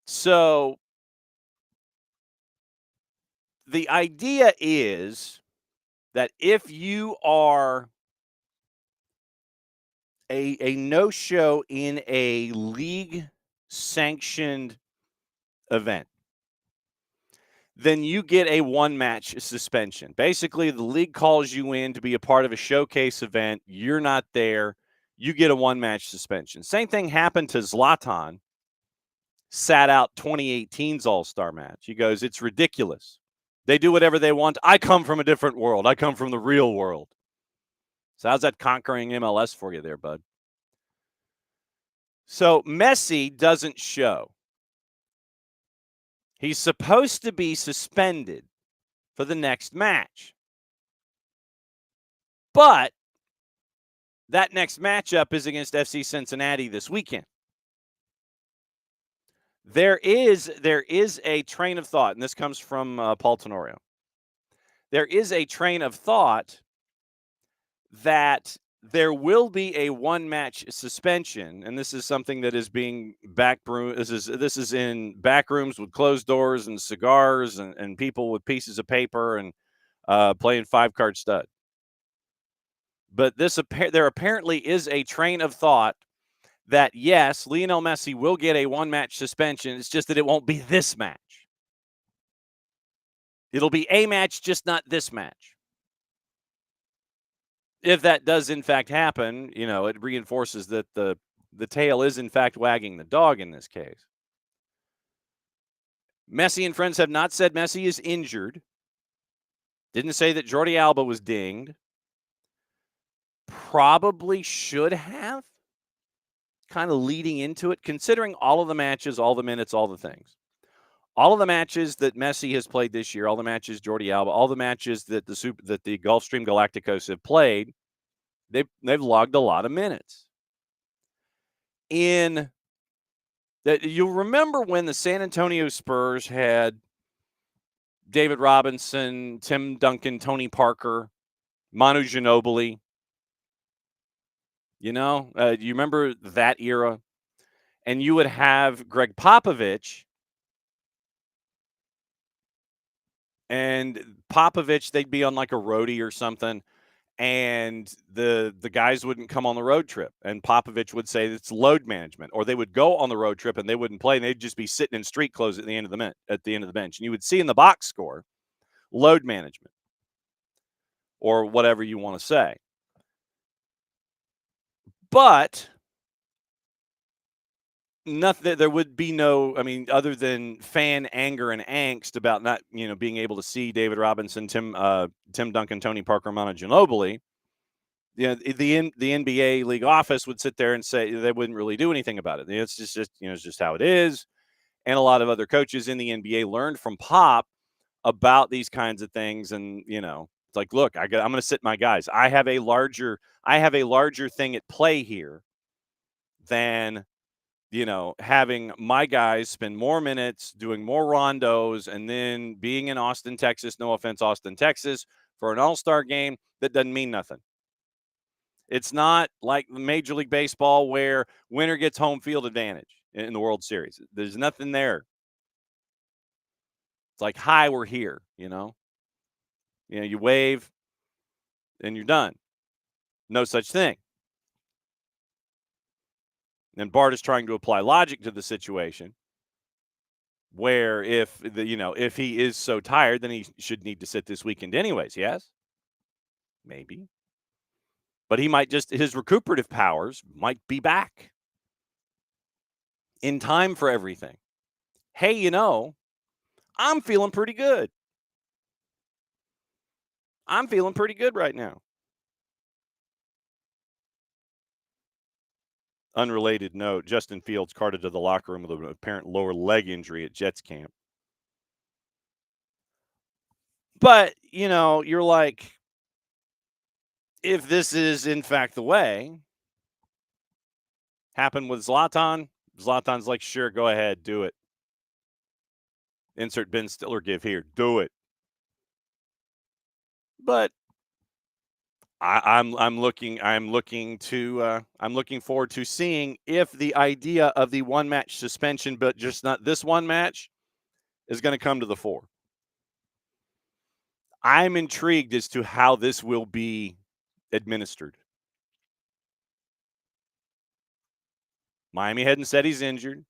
So the idea is that if you are a no-show in a league-sanctioned event, then you get a one-match suspension. Basically, the league calls you in to be a part of a showcase event. You're not there. you get a one-match suspension. Same thing happened to Zlatan. Sat out 2018's All-Star match. He goes, it's ridiculous. They do whatever they want. I come from a different world. I come from the real world. So how's that conquering MLS for you there, bud? So Messi doesn't show. He's supposed to be suspended for the next match. But that next matchup is against FC Cincinnati this weekend. There is a train of thought, and this comes from Paul Tenorio. There is a train of thought that there will be a one-match suspension, and this is something that is being this is in back rooms with closed doors and cigars and people with pieces of paper and playing five-card stud. But there apparently is a train of thought that, yes, Lionel Messi will get a one-match suspension. It's just that it won't be this match. It'll be a match, just not this match. If that does, in fact, happen, it reinforces that the tail is, in fact, wagging the dog in this case. Messi and friends have not said Messi is injured. Didn't say that Jordi Alba was dinged. Probably should have. Kind of leading into it, considering all of the matches, all the minutes, all the things. All of the matches that Messi has played this year, all the matches Jordi Alba, all the matches that the Gulfstream Galacticos have played, they've logged a lot of minutes. You'll remember when the San Antonio Spurs had David Robinson, Tim Duncan, Tony Parker, Manu Ginobili. You remember that era? And you would have Greg Popovich. And Popovich, they'd be on like a roadie or something. And the guys wouldn't come on the road trip. And Popovich would say it's load management. Or they would go on the road trip and they wouldn't play. And they'd just be sitting in street clothes at the end of the bench. And you would see in the box score, load management. Or whatever you want to say. But nothing. There would be no. Other than fan anger and angst about not, being able to see David Robinson, Tim Duncan, Tony Parker, Manu Ginobili. The NBA league office would sit there and say they wouldn't really do anything about it. It's just how it is. And a lot of other coaches in the NBA learned from Pop about these kinds of things, and it's like, look, I'm going to sit my guys. I have a larger thing at play here than, having my guys spend more minutes doing more rondos and then being in Austin, Texas. No offense, Austin, Texas, for an All-Star game that doesn't mean nothing. It's not like Major League Baseball where winner gets home field advantage in the World Series. There's nothing there. It's like, hi, we're here, you wave and you're done. No such thing. And Bart is trying to apply logic to the situation where if he is so tired, then he should need to sit this weekend anyways. Yes, maybe. But he might his recuperative powers might be back in time for everything. Hey, I'm feeling pretty good. I'm feeling pretty good right now. Unrelated note, Justin Fields carted to the locker room with an apparent lower leg injury at Jets camp. But, you're like, if this is in fact the way, happened with Zlatan, Zlatan's like, sure, go ahead, do it. Insert Ben Stiller gif here, do it. But I'm looking forward to seeing if the idea of the one match suspension, but just not this one match, is going to come to the fore. I'm intrigued as to how this will be administered. Miami hadn't said he's injured.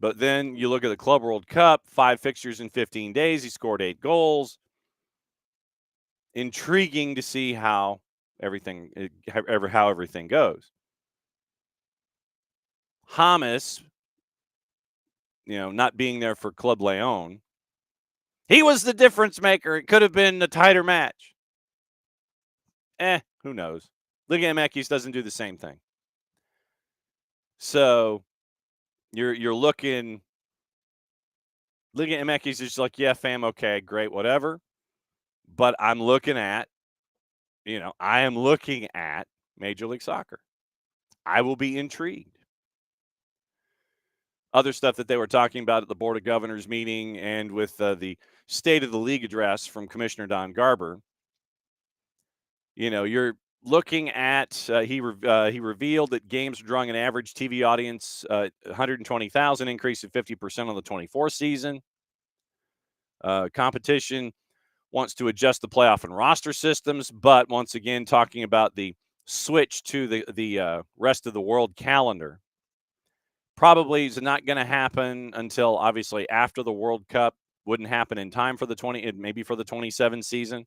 But then you look at the Club World Cup, 5 fixtures in 15 days. He scored 8 goals. Intriguing to see how how everything goes. Hamas, not being there for Club Leon, he was the difference maker. It could have been a tighter match. Who knows? Liga MX doesn't do the same thing. So you're looking. Liga MX is just like, yeah, fam, okay, great, whatever. But I am looking at Major League Soccer. I will be intrigued. Other stuff that they were talking about at the Board of Governors meeting and with the State of the League address from Commissioner Don Garber, you're looking at, he revealed that games are drawing an average TV audience, 120,000, increase of 50% on the 24 season. Competition wants to adjust the playoff and roster systems, but once again, talking about the switch to the rest of the world calendar. Probably is not going to happen until obviously after the World Cup. Wouldn't happen in time for maybe for the 27 season.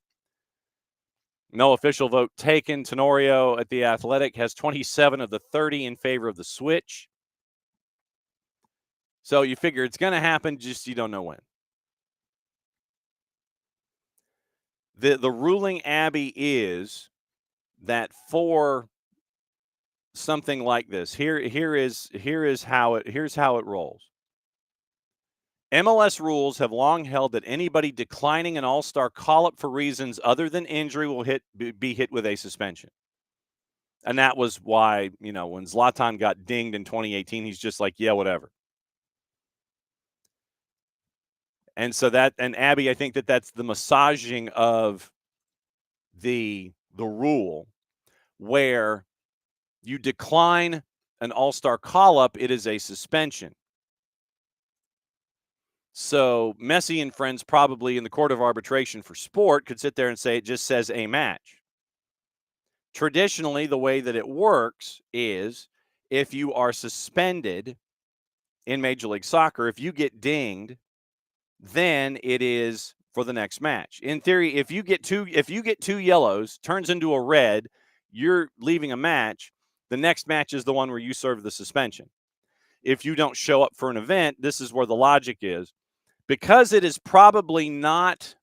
No official vote taken. Tenorio at the Athletic has 27 of the 30 in favor of the switch. So you figure it's going to happen, just you don't know when. The ruling, Abby, is that for something like this, here's how it rolls. MLS rules have long held that anybody declining an All-Star call-up for reasons other than injury will be hit with a suspension. And that was why, when Zlatan got dinged in 2018, he's just like, yeah, whatever. And so and Abby, I think that's the massaging of the rule where you decline an All-Star call-up, it is a suspension. So Messi and friends probably in the Court of Arbitration for Sport could sit there and say it just says a match. Traditionally, the way that it works is if you are suspended in Major League Soccer, if you get dinged, then it is for the next match. In theory, if you get two yellows, turns into a red, you're leaving a match. The next match is the one where you serve the suspension. If you don't show up for an event, this is where the logic is. Because it is probably not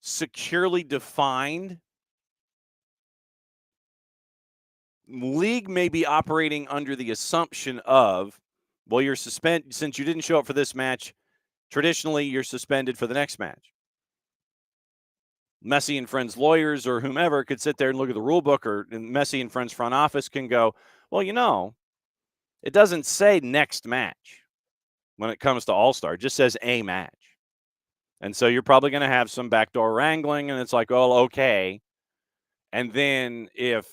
securely defined, league may be operating under the assumption of, well, you're suspended since you didn't show up for this match. Traditionally, you're suspended for the next match. Messi and friends lawyers or whomever could sit there and look at the rule book, or Messi and friends front office can go, well, it doesn't say next match when it comes to All-Star. It just says a match. And so you're probably going to have some backdoor wrangling, and it's like, oh, okay. And then if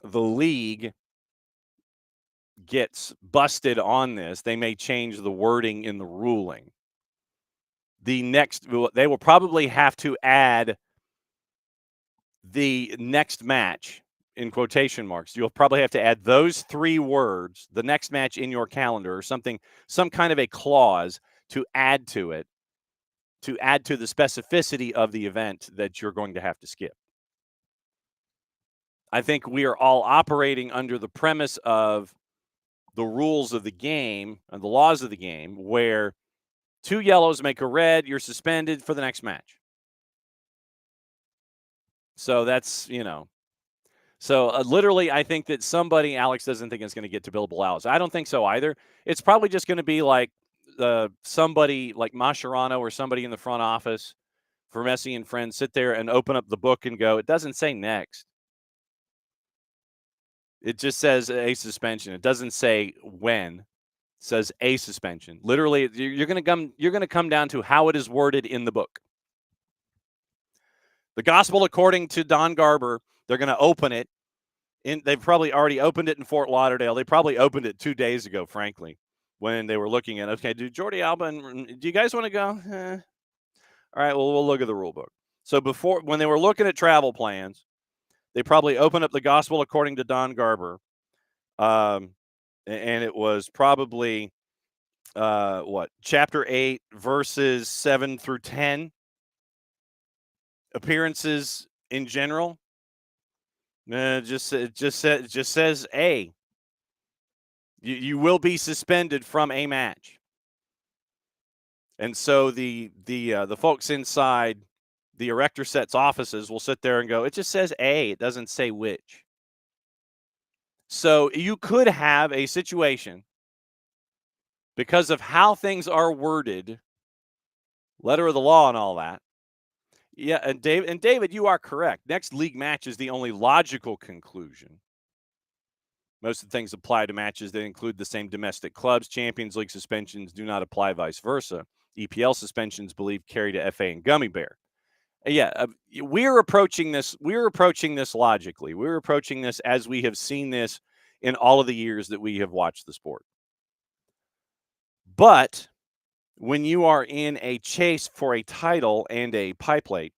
the league gets busted on this, they may change the wording in the ruling. They will probably have to add the next match in quotation marks. You'll probably have to add those three words, the next match in your calendar, or something, some kind of a clause to add to it, to add to the specificity of the event that you're going to have to skip. I think we are all operating under the premise of the rules of the game and the laws of the game, where two yellows make a red, you're suspended for the next match. So that's, So literally, I think that Alex doesn't think it's going to get to billable hours. I don't think so either. It's probably just going to be like somebody like Mascherano or somebody in the front office for Messi and friends sit there and open up the book and go, it doesn't say next. It just says a suspension. It doesn't say when. It says a suspension. Literally, you're going to come down to how it is worded in the book. The gospel according to Don Garber, they're going to open it. They've probably already opened it in Fort Lauderdale. They probably opened it 2 days ago, frankly, when they were looking at, okay, do Jordi Alba and do you guys want to go? All right, well, we'll look at the rule book. So when they were looking at travel plans, they probably opened up the gospel according to Don Garber. And it was probably, chapter 8, verses 7 through 10. Appearances in general. It just says A. You will be suspended from a match. And so the folks inside the erector set's offices will sit there and go, it just says A. It doesn't say which. So you could have a situation because of how things are worded, letter of the law and all that. Yeah, and David, you are correct. Next league match is the only logical conclusion. Most of the things apply to matches that include the same domestic clubs. Champions League suspensions do not apply, vice versa. EPL suspensions believed carry to FA and Gummy Bear. Yeah, we're approaching this. We're approaching this logically. We're approaching this as we have seen this in all of the years that we have watched the sport. But when you are in a chase for a title and a pie plate,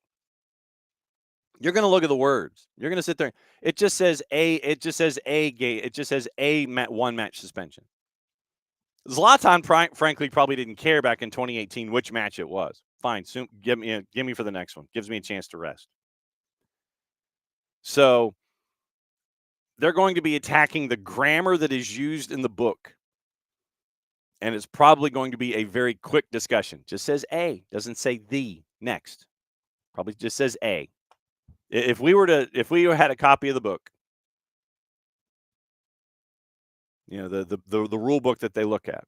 you're going to look at the words. You're going to sit there. It just says a. It just says a game. It just says a one match suspension. Zlatan, frankly, probably didn't care back in 2018 which match it was. Fine, soon give me for the next one. Gives me a chance to rest. So they're going to be attacking the grammar that is used in the book, and it's probably going to be a very quick discussion. Just says A, doesn't say the next. Probably just says A. If we had a copy of the book, you know, the rule book that they look at.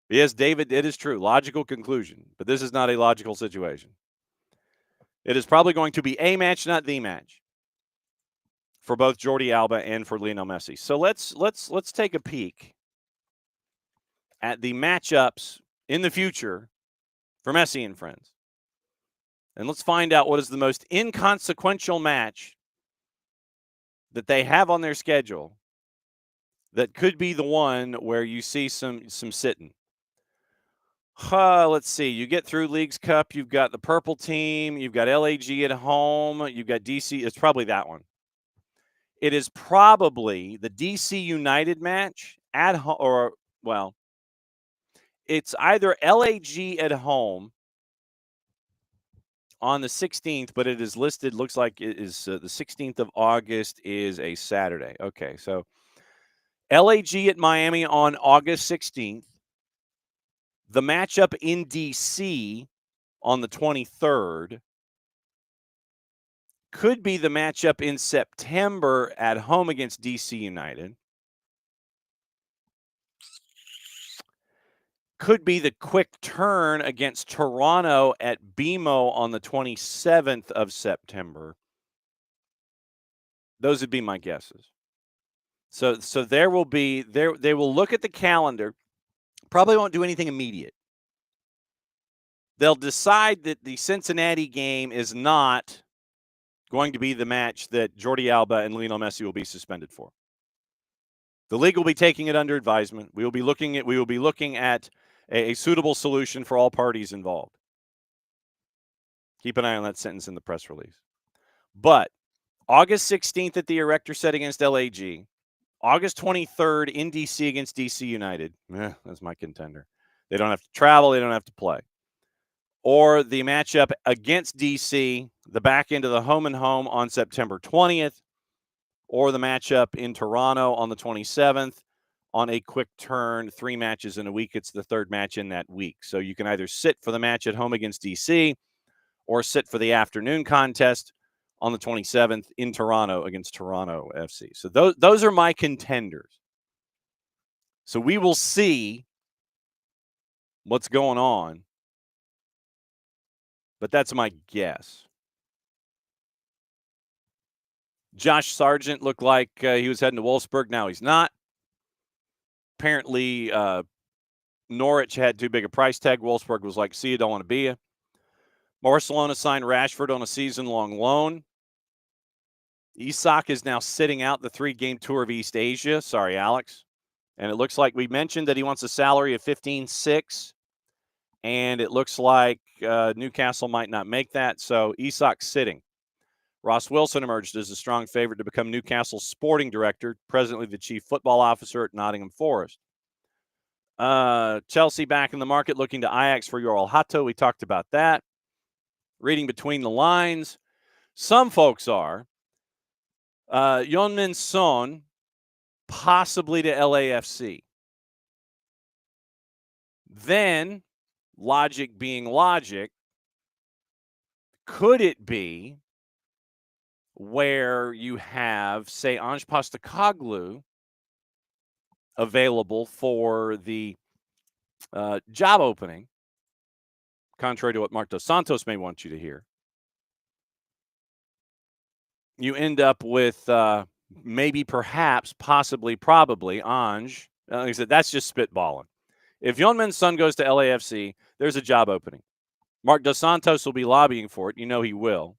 Yes, David, it is true. Logical conclusion, but this is not a logical situation. It is probably going to be a match, not the match, for both Jordi Alba and for Lionel Messi. So let's take a peek at the matchups in the future for Messi and friends. And let's find out what is the most inconsequential match that they have on their schedule that could be the one where you see some sitting. Let's see. You get through Leagues Cup. You've got the purple team. You've got LAG at home. You've got DC. It's probably that one. It is probably the DC United match at home, or, well, it's either LAG at home on the 16th, but it is listed, looks like it is the 16th of August is a Saturday. Okay, so LAG at Miami on August 16th. The matchup in DC on the 23rd could be the matchup in September at home against DC United. Could be the quick turn against Toronto at BMO on the 27th of September. Those would be my guesses. So there will be they will look at the calendar. Probably won't do anything immediate. They'll decide that the Cincinnati game is not going to be the match that Jordi Alba and Lionel Messi will be suspended for. The league will be taking it under advisement. We will be looking at a suitable solution for all parties involved. Keep an eye on that sentence in the press release. But August 16th at the Erector set against LAG. August 23rd in DC against DC United. That's my contender. They don't have to travel. They don't have to play. Or the matchup against DC, the back end of the home and home on September 20th. Or the matchup in Toronto on the 27th on a quick turn, 3 matches in a week. It's the third match in that week. So you can either sit for the match at home against DC or sit for the afternoon contest on the 27th in Toronto against Toronto FC. So those are my contenders. So we will see what's going on. But that's my guess. Josh Sargent looked like he was heading to Wolfsburg. Now he's not. Apparently, Norwich had too big a price tag. Wolfsburg was like, see you, don't want to be you. Barcelona signed Rashford on a season-long loan. Isak is now sitting out the 3-game tour of East Asia. Sorry, Alex. And it looks like we mentioned that he wants a salary of $15.6. And it looks like Newcastle might not make that. So Isak's sitting. Ross Wilson emerged as a strong favorite to become Newcastle's sporting director, presently the chief football officer at Nottingham Forest. Chelsea back in the market looking to Ajax for Yoel Hato. We talked about that. Reading between the lines, some folks are Yeon-min Son, possibly to LAFC. Then, logic being logic, could it be where you have, say, Ange Postecoglou available for the job opening, contrary to what Marc Dos Santos may want you to hear? You end up with maybe, perhaps, possibly, probably Ange. Like I said, that's just spitballing. If Yeon-min Son goes to LAFC, there's a job opening. Marc Dos Santos will be lobbying for it. You know he will.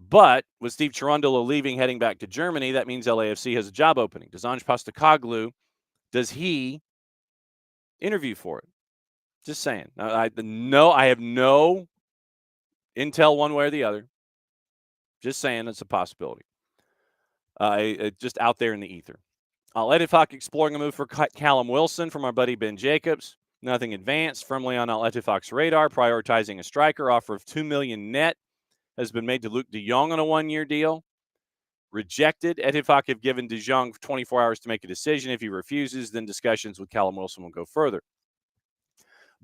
But with Steve Cherundolo leaving, heading back to Germany, that means LAFC has a job opening. Does Ange Postecoglou, does he interview for it? Just saying. I have no intel one way or the other. Just saying it's a possibility. Just out there in the ether. Al-Ettifaq exploring a move for Callum Wilson from our buddy Ben Jacobs. Nothing advanced. Firmly on Al-Ettifaq's radar, prioritizing a striker. Offer of $2 million net has been made to Luke de Jong on a one-year deal. Rejected. Ettifaq have given de Jong 24 hours to make a decision. If he refuses, then discussions with Callum Wilson will go further.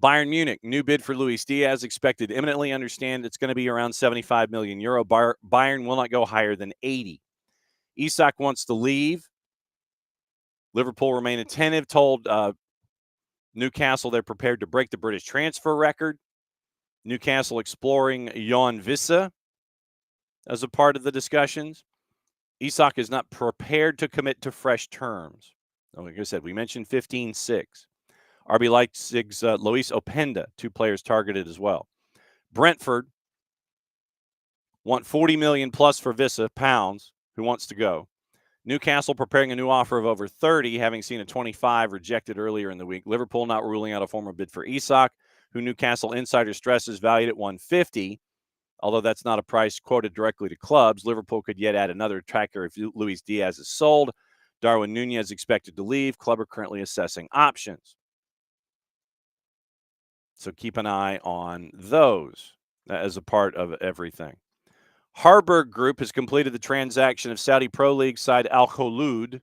Bayern Munich, new bid for Luis Diaz expected imminently. Understand it's going to be around 75 million euro. Bayern will not go higher than 80. Isak wants to leave. Liverpool remain attentive, told Newcastle they're prepared to break the British transfer record. Newcastle exploring Jon Vissa as a part of the discussions. Isak is not prepared to commit to fresh terms. Like I said, we mentioned 15-6. RB Leipzig's Luis Openda, 2 players targeted as well. Brentford want 40 million plus for Vissa, pounds, who wants to go. Newcastle preparing a new offer of over 30, having seen a 25 rejected earlier in the week. Liverpool not ruling out a former bid for Isak, who Newcastle insider stress is valued at 150. Although that's not a price quoted directly to clubs, Liverpool could yet add another attacker if Luis Diaz is sold. Darwin Nunez expected to leave. Club are currently assessing options. So keep an eye on those as a part of everything. Harburg Group has completed the transaction of Saudi Pro League side Al-ATLUTD,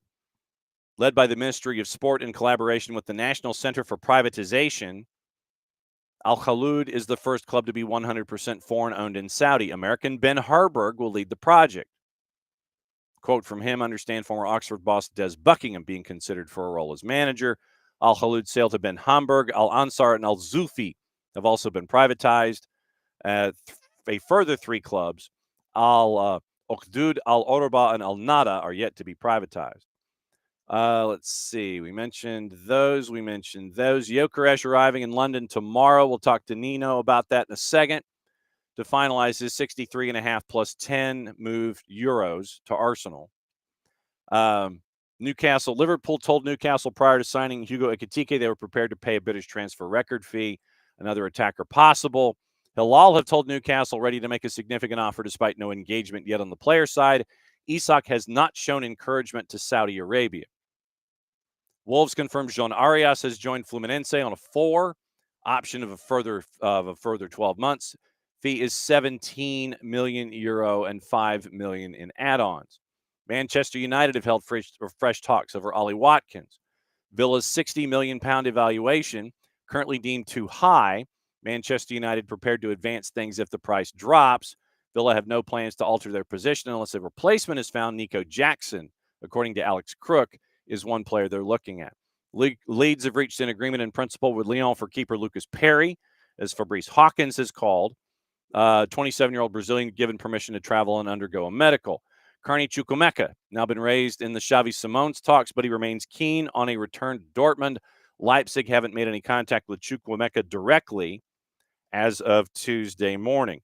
led by the Ministry of Sport in collaboration with the National Center for Privatization. Al-ATLUTD is the first club to be 100% foreign-owned in Saudi. American Ben Harburg will lead the project. Quote from him, understand former Oxford boss Des Buckingham being considered for a role as manager. Al-ATLUTD sale to Ben Hamburg, Al-Ansar, and Al-Zulfi have also been privatized. A further 3 clubs, Al-Ukhdud, Al-Orba, and Al-Nada, are yet to be privatized. Let's see. We mentioned those. Gyökeres arriving in London tomorrow. We'll talk to Nino about that in a second to finalize his 63.5 plus 10 moved euros to Arsenal. Liverpool told Newcastle prior to signing Hugo Ekitike they were prepared to pay a British transfer record fee. Another attacker possible. Hilal have told Newcastle ready to make a significant offer despite no engagement yet on the player side. Isak has not shown encouragement to Saudi Arabia. Wolves confirmed João Arias has joined Fluminense on a 4 option of a further 12 months. Fee is 17 million euro and 5 million in add-ons. Manchester United have held fresh talks over Ollie Watkins. Villa's 60 million pound evaluation, currently deemed too high. Manchester United prepared to advance things if the price drops. Villa have no plans to alter their position unless a replacement is found. Niko Jackson, according to Alex Crook, is one player they're looking at. Leeds have reached an agreement in principle with Lyon for keeper Lucas Perry, as Fabrice Hawkins has called. 27-year-old Brazilian given permission to travel and undergo a medical. Carney Chukwuemeka, now been raised in the Xavi Simons talks, but he remains keen on a return to Dortmund. Leipzig haven't made any contact with Chukwuemeka directly as of Tuesday morning.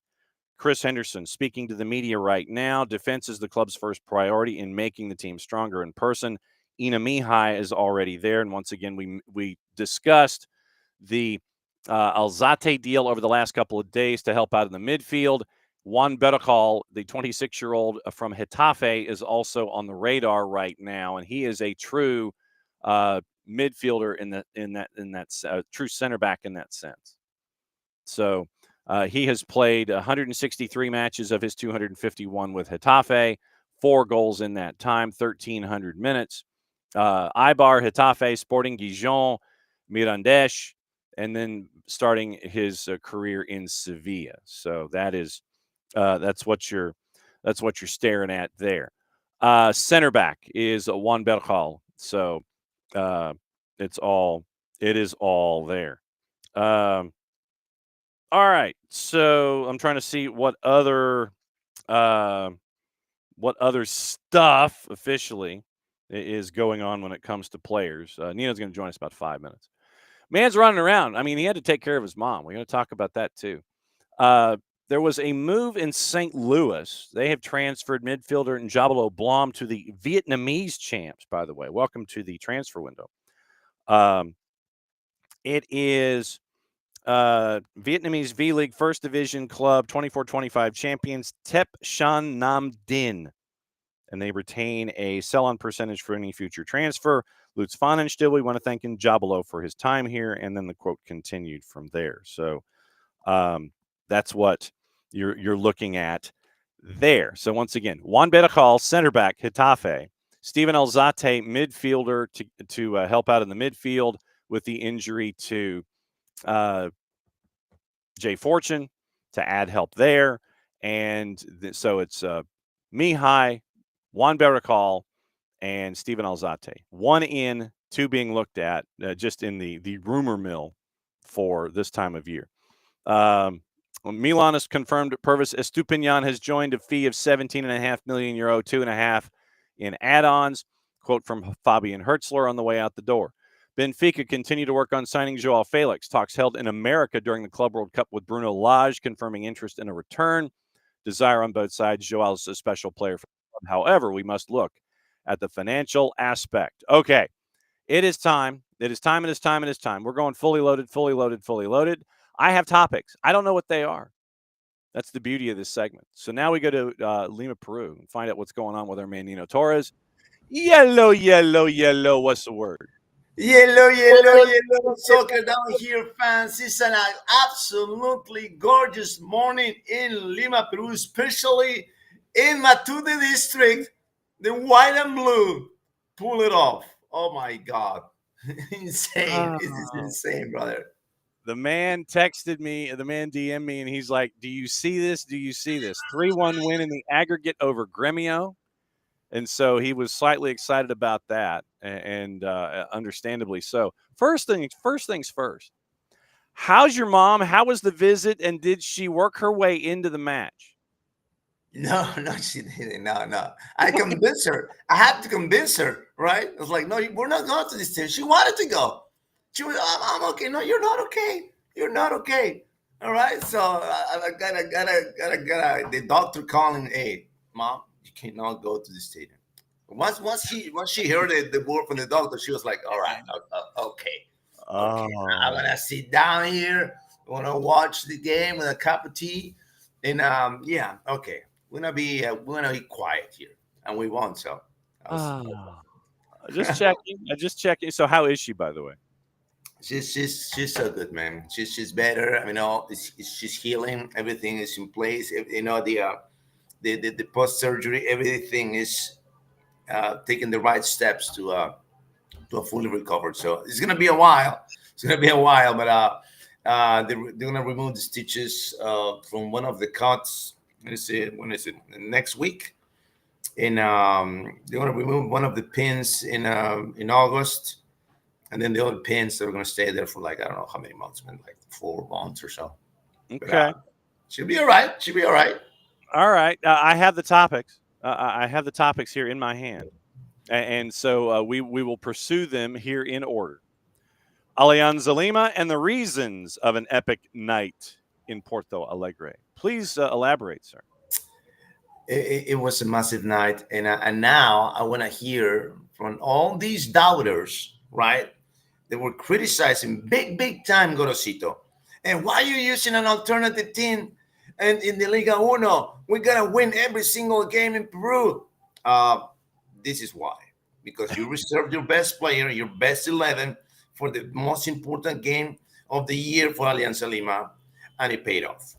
Chris Henderson speaking to the media right now. Defense is the club's first priority in making the team stronger in person. Ina Mihai is already there. And once again, we discussed the Alzate deal over the last couple of days to help out in the midfield. Juan Berrocal, the 26-year-old from Getafe, is also on the radar right now, and he is a true midfielder in that true center back in that sense. So he has played 163 matches of his 251 with Getafe, 4 goals in that time, 1,300 minutes. Ibar, Getafe, Sporting Gijon, Mirandesh, and then starting his career in Sevilla. So that's what you're staring at there. Center back is Juan Berjal. So it is all there. All right. So I'm trying to see what other stuff officially is going on when it comes to players. Nino's going to join us about 5 minutes. Man's running around. I mean, he had to take care of his mom. We're going to talk about that too. There was a move in St. Louis. They have transferred midfielder Njabolo Blom to the Vietnamese champs, by the way. Welcome to the transfer window. It is Vietnamese V-League First Division Club 24-25 champions Tep Shan Nam Din. And they retain a sell-on percentage for any future transfer. Lutz Pfannenstiel, we want to thank Njabolo for his time here. And then the quote continued from there. So that's what you're looking at there. So once again, Juan Berjal, center back, Getafe. Steven Alzate, midfielder, to help out in the midfield with the injury to Jay Fortune, to add help there. And so it's Mihai, Juan Berjal, and Steven Alzate. 1 in, 2 being looked at just in the rumor mill for this time of year. Milan has confirmed Pervis Estupinian has joined a fee of €17.5 million, 2.5 in add-ons. Quote from Fabian Hertzler on the way out the door. Benfica continue to work on signing Joao Felix. Talks held in America during the Club World Cup with Bruno Lage, confirming interest in a return. Desire on both sides. Joao's a special player for the club. However, we must look at the financial aspect. Okay, it is time. It is time. We're going fully loaded. I have topics. I don't know what they are. That's the beauty of this segment. So now we go to Lima, Peru, and find out what's going on with our man Nino Torres. Yellow. What's the word? Yellow, soccer down here, fans. It's an absolutely gorgeous morning in Lima, Peru, especially in Matute district. The white and blue pull it off. Oh my God. Insane. This is insane, brother. The man texted me, the man DM'd me, and he's like, do you see this? 3-1 win in the aggregate over Gremio. And so he was slightly excited about that, and understandably so. First things first. How's your mom? How was the visit? And did she work her way into the match? No, she didn't. No. I convinced her. I had to convince her, right? I was like, no, we're not going to this team. She wanted to go. She was, I'm okay. No, you're not okay. You're not okay. All right. So I got the doctor calling, hey, Mom, you cannot go to the stadium. Once she heard the word from the doctor, she was like, all right, okay. I'm gonna sit down here. I'm gonna watch the game with a cup of tea, and okay. We're gonna be quiet here, and we won't. So, just checking. So, how is she, by the way? She's so good, man. She's better. I mean, she's healing. Everything is in place. The post surgery, everything is taking the right steps to fully recover. So it's gonna be a while. But they're gonna remove the stitches from one of the cuts. Let's see, when is it? Next week. And they're gonna remove one of the pins in August, and then the other pins are gonna stay there for like I don't know how many months, man, like 4 months or so. Okay, but, she'll be all right. All right, I have the topics. I have the topics here in my hand, and so we will pursue them here in order. Alianza Lima and the reasons of an epic night in Porto Alegre. Please elaborate, sir. It was a massive night, and now I want to hear from all these doubters, right? They were criticizing big time Gorosito. And why are you using an alternative team? And in the Liga Uno, we got to win every single game in Peru. This is why. Because you reserved your best player, your best 11 for the most important game of the year for Alianza Lima, and it paid off.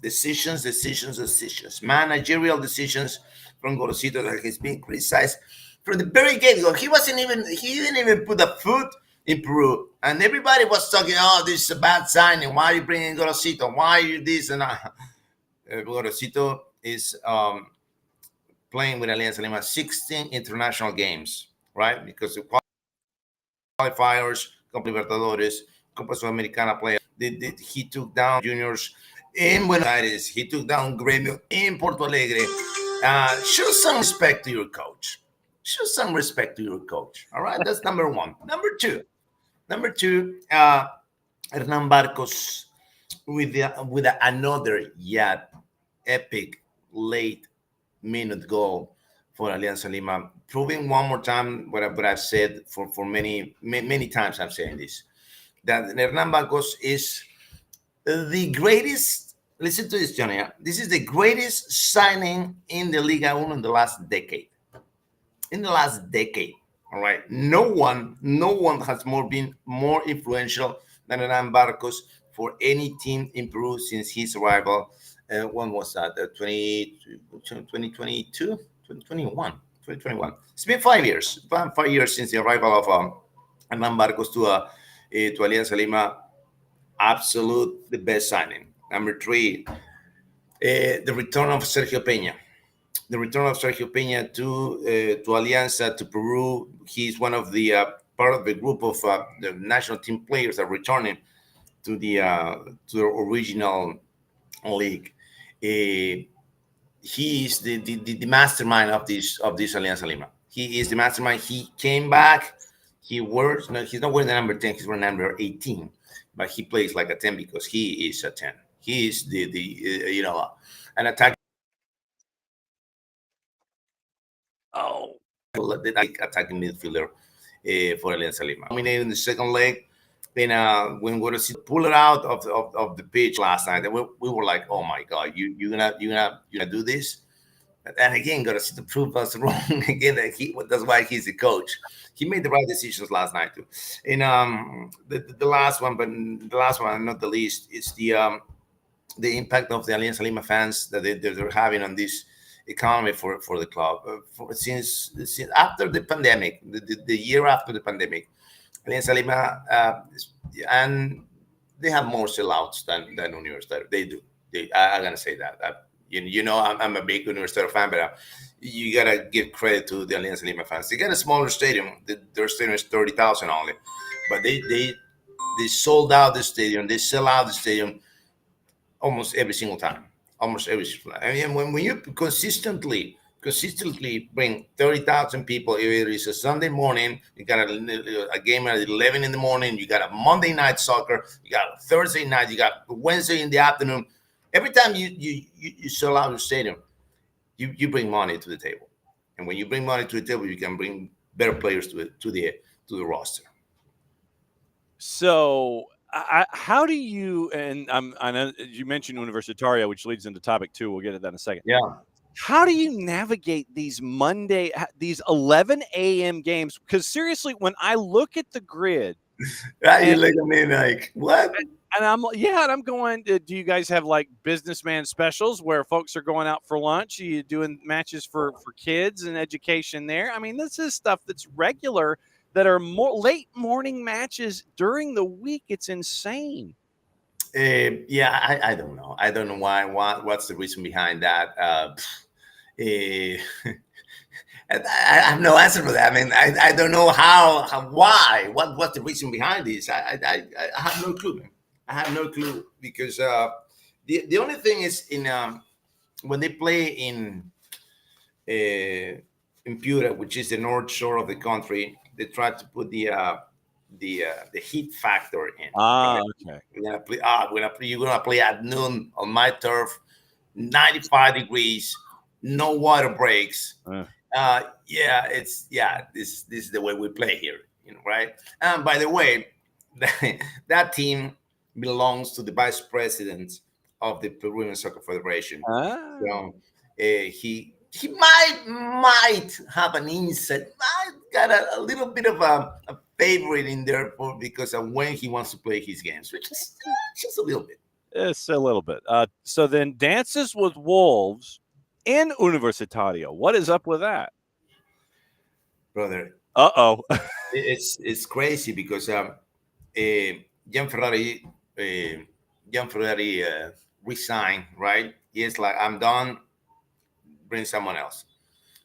Decisions. Managerial decisions from Gorosito that has been criticized from the very get-go. He didn't even put a foot in Peru. And everybody was talking, oh, this is a bad signing. Why are you bringing Gorosito? Why are you this and that? Gorosito is playing with Alianza Lima 16 international games, right? Because the qualifiers, Copa Libertadores, Copa Sudamericana player, he took down juniors in Buenos Aires. He took down Gremio in Porto Alegre. Show some respect to your coach. All right, that's number one. Number two, Hernan Barcos with another yet epic late minute goal for Alianza Lima, proving one more time what I've said for many times. I'm saying this, that Hernan Barcos is the greatest. Listen to this, Johnny. This is the greatest signing in the Liga 1 in the last decade. All right. No one has been more influential than Hernan Barcos for any team in Peru since his arrival. When was that? 2022? 2021? It's been 5 years. 5 years since the arrival of Hernan Barcos to Alianza Lima. Absolute the best signing. Number three, the return of Sergio Peña. To Alianza, to Peru. He's one of the part of the group of the national team players that are returning to the original league. He is the mastermind of this Alianza Lima. He is the mastermind. He came back. He's not wearing the number 10. He's wearing number 18, but he plays like a 10 because he is a 10. He is an attack. Attacking midfielder for Alianza Lima. Dominating the second leg. Then when we pull it out of the pitch last night, and we were like, "Oh my God, you're gonna do this?" And again, Gorosito proved us wrong again. That's why he's the coach. He made the right decisions last night too. And the last one, not the least, is the impact of the Alianza Lima fans that they're having on this economy for the club. Since after the pandemic, the year after the pandemic, Alianza Lima, and they have more sellouts than Universitario. They do. I'm gonna say that. I'm a big Universitario fan, but you gotta give credit to the Alianza Lima fans. They got a smaller stadium. Their stadium is 30,000 only, but they sold out the stadium. They sell out the stadium almost every single time. I mean, when you consistently bring 30,000 people, if it is a Sunday morning, you got a game at 11 in the morning, you got a Monday night soccer, you got a Thursday night, you got Wednesday in the afternoon. Every time you sell out your stadium, you bring money to the table, and when you bring money to the table, you can bring better players to the roster. So, how do you? And I know you mentioned Universitario, which leads into topic 2. We'll get to that in a second. Yeah. How do you navigate these 11 a.m. games? Because seriously, when I look at the grid, you look at me like, what? And I'm going, do you guys have like businessman specials where folks are going out for lunch? Are you doing matches for kids and education there? I mean, this is stuff that's regular, that are more late morning matches during the week. It's insane. I don't know. I don't know why. What's the reason behind that? I have no answer for that. I mean, I don't know why. What's the reason behind this? I have no clue, man. I have no clue, because the only thing is when they play in Piura, which is the north shore of the country, they try to put the heat factor in. Okay. You're gonna play at noon on my turf, 95 degrees, no water breaks. This is the way we play here, right? And by the way, that team belongs to the vice president of the Peruvian Soccer Federation. So he might have an insight. Got a little bit of a favorite in there because of when he wants to play his games, which is just a little bit. It's a little bit. So then Dances with Wolves in Universitario. What is up with that? Brother? Uh-oh. It's crazy because Jan Ferrari resigned, right? He's like, I'm done. Bring someone else.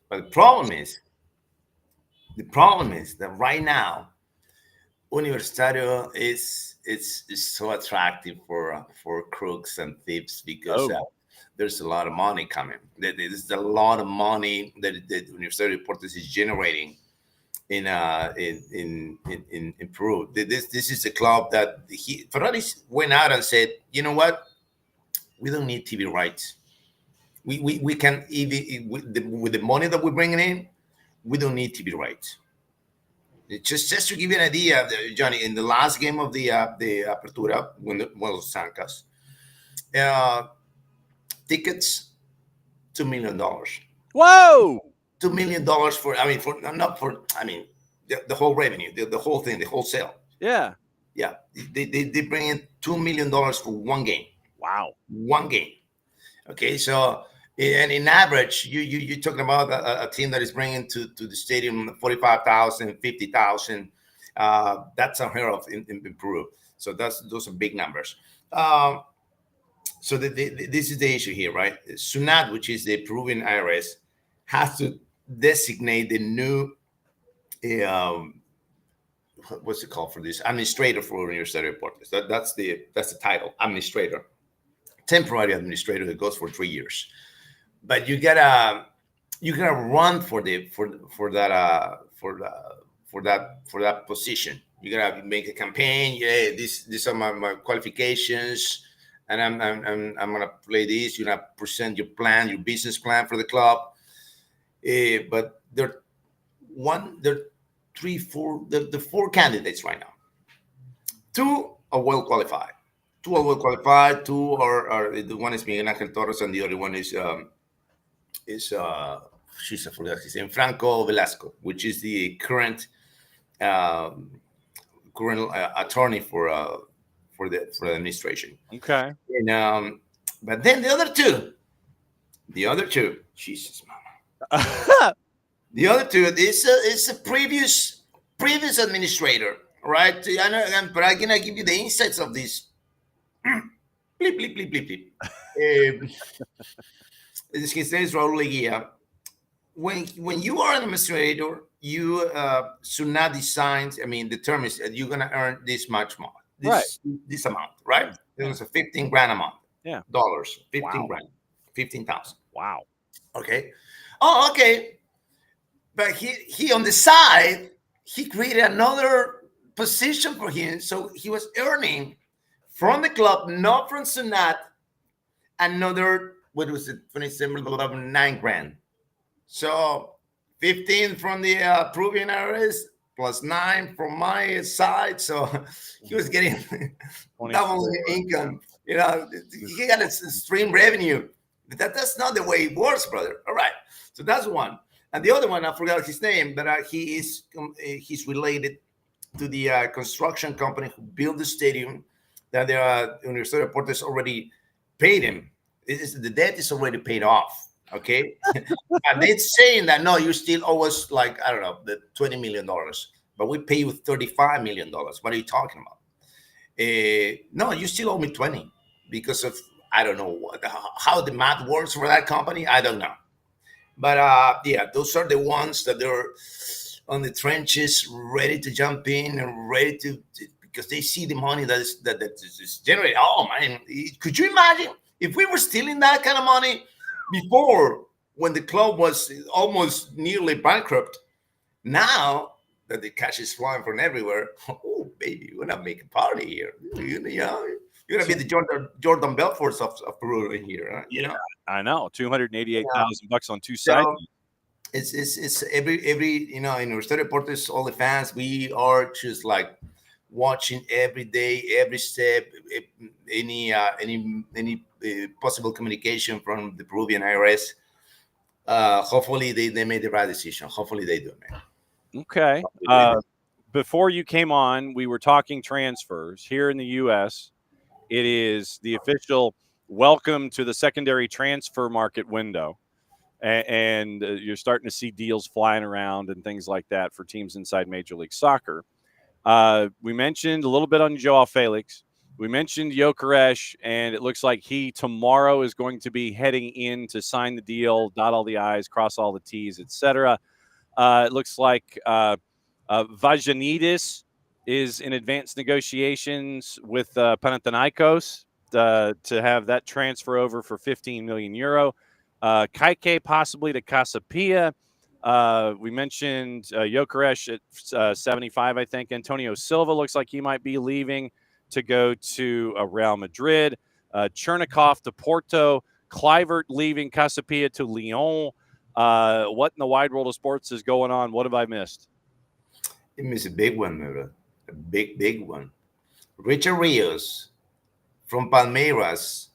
But the problem is that right now, Universitario is so attractive for crooks and thieves because there's a lot of money coming. There's a lot of money that Universitario Deportes is generating in Peru. This is a club that Ferrari went out and said, you know what, we don't need TV rights. We can even with the money that we're bringing in, we don't need TV rights. Just to give you an idea, Johnny, in the last game of the Apertura, when Los Sancas, tickets, $2 million. Whoa! $2 million the whole revenue, the whole thing, the whole sale. Yeah. Yeah. They bring in $2 million for one game. Wow. One game. Okay. So, and in average, you're talking about a team that is bringing to the stadium 45,000, 50,000. That's unheard of in Peru. So those are big numbers. So this is the issue here, right? SUNAT, which is the Peruvian IRS, has to designate the new what's it called for this administrator for Universitario Deportes. That's the title, administrator, temporary administrator that goes for 3 years. But you gotta run for that position. You gotta make a campaign. Yeah, these are my qualifications, and I'm gonna play this. You're gonna present your plan, your business plan for the club. But there are four candidates right now. Two are well qualified. Two are the one is Miguel Ángel Torres, and the other one is she's a forgot his name, Franco Velasco, which is the current attorney for the administration. Okay. And but then the other two, Jesus, mama. The other two is a previous administrator, right? But I'm gonna give you the insights of this. Bleep, bleep, bleep, bleep, bleep. His name is Raul Leguia. When you are an administrator, you SUNAT designs. I mean, the term is you're gonna earn this much more, this amount, right? It was a 15 grand amount. Yeah. Dollars, 15 grand, 15,000. Wow. Okay. Oh, okay. But he on the side, he created another position for him, so he was earning from the club, not from SUNAT, another, what was it, 9 grand. So 15 from the Peruvian IRS plus 9 from my side. So he was getting double income. You know, he got a stream revenue. That's not the way it works, brother. All right. So that's one. And the other one, I forgot his name, but he's related to the construction company who built the stadium that the Universitario Deportes already paid him. The debt is already paid off. Okay. And they're saying that, no, you still owe us like, I don't know, the $20 million, but we pay you $35 million. What are you talking about? No, you still owe me 20 because of, I don't know how the math works for that company. I don't know. But yeah, those are the ones that they're on the trenches, ready to jump in and ready to because they see the money that is generated. Oh man, could you imagine if we were stealing that kind of money before, when the club was almost nearly bankrupt? Now that the cash is flowing from everywhere, oh baby, we're gonna make a party here. You know, you're gonna be the Jordan Belforts of Peru in here, right? You know. I know, $288,000 on two sides. It's every you know, in Universitario Deportes, all the fans, we are just like watching every day, every step, any possible communication from the Peruvian IRS. Hopefully they made the right decision. Hopefully they do, man. Okay. Before you came on, we were talking transfers here in the U.S. It is the official welcome to the secondary transfer market window. And you're starting to see deals flying around and things like that for teams inside Major League Soccer. We mentioned a little bit on Joao Felix. We mentioned Gyökeres, and it looks like he tomorrow is going to be heading in to sign the deal, dot all the I's, cross all the T's, etc. It looks like Vagianidis is in advanced negotiations with Panathinaikos to have that transfer over for 15 million euro. Kaike possibly to Casapia. We mentioned Gyökeres at 75, I think. Antonio Silva looks like he might be leaving to go to Real Madrid. Chernikov to Porto. Kluivert leaving Casapia to Lyon. What in the wide world of sports is going on? What have I missed? You missed a big one, Mura. A big one. Richard Rios from Palmeiras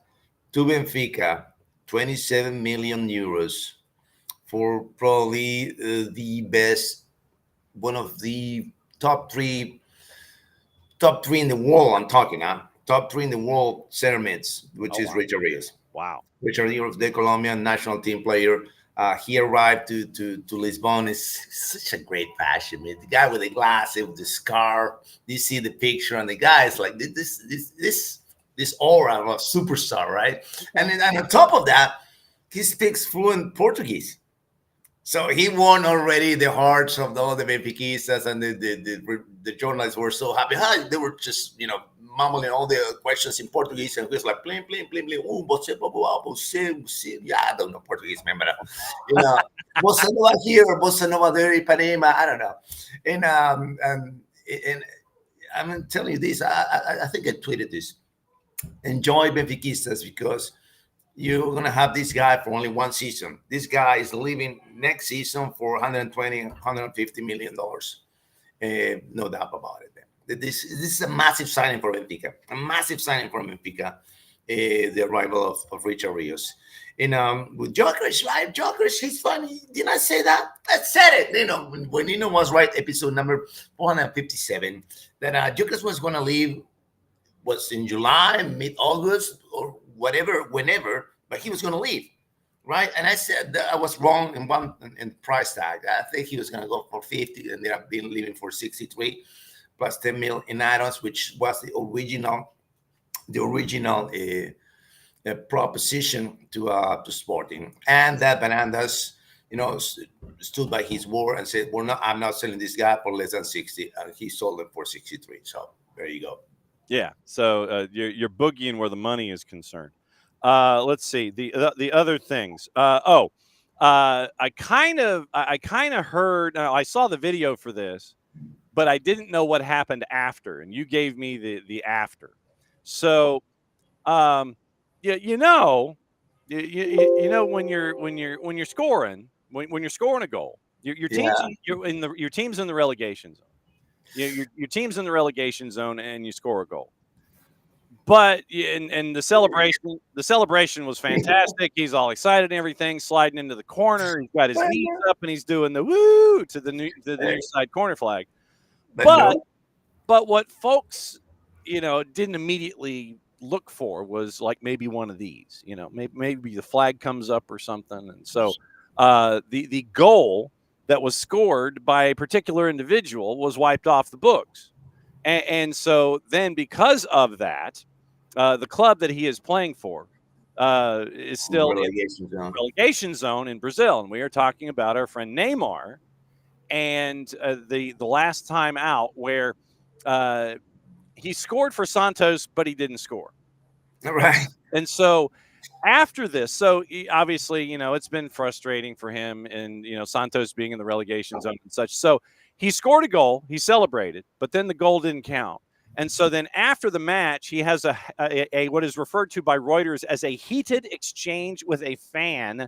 to Benfica, 27 million euros for probably the best, one of the top three in the world. I'm talking, top three in the world center mids, which is Richard Rios. Wow. Richard Rios, the Colombian national team player. He arrived to Lisbon. It's such a great fashion, man. The guy with the glasses, with the scar. You see the picture, and the guy is like this aura of a superstar, right? And then on top of that, he speaks fluent Portuguese. So he won already the hearts of all the Benfiquistas, and the journalists were so happy. They were just, mumbling all the questions in Portuguese, and he was like, plim. Você, yeah, I don't know Portuguese, man, but, Bossa Nova here, Bossa Nova there, Ipanema, I don't know. And I'm telling you this, I think I tweeted this. Enjoy Benfiquistas, because you're going to have this guy for only one season. This guy is leaving next season for $120, $150 million. No doubt about it. This is a massive signing for Benfica. The arrival of Richard Rios. And with Gyökeres, right? Gyökeres, he's funny. Did I say that? I said it. When Nino was right, episode number 457, that Gyökeres was going to leave, was in July, mid-August, or whatever, whenever, but he was going to leave, right? And I said that I was wrong in price tag. I think he was going to go for 50, and ended up leaving for 63, plus 10 mil in add-ons, which was the original proposition to Sporting. And that Banandas, stood by his word and said, I'm not selling this guy for less than 60, and he sold it for 63. So there you go. Yeah, so you're boogieing where the money is concerned. Let's see the other things. I kind of heard. I saw the video for this, but I didn't know what happened after, and you gave me the after. So, when you're scoring a goal, your team's in the relegation zone. Your team's in the relegation zone, and you score a goal. But and the celebration was fantastic. He's all excited and everything, sliding into the corner. He's got his knees up, and he's doing the woo to the near side corner flag. But what folks, didn't immediately look for was like maybe one of these. Maybe the flag comes up or something. And so the goal that was scored by a particular individual was wiped off the books. And so then because of that, the club that he is playing for is still in the relegation zone in Brazil. And we are talking about our friend Neymar and the last time out where he scored for Santos, but he didn't score. Right. And so after this, so obviously, it's been frustrating for him and, Santos being in the relegation zone and such. So he scored a goal, he celebrated, but then the goal didn't count. And so then after the match, he has a what is referred to by Reuters as a heated exchange with a fan.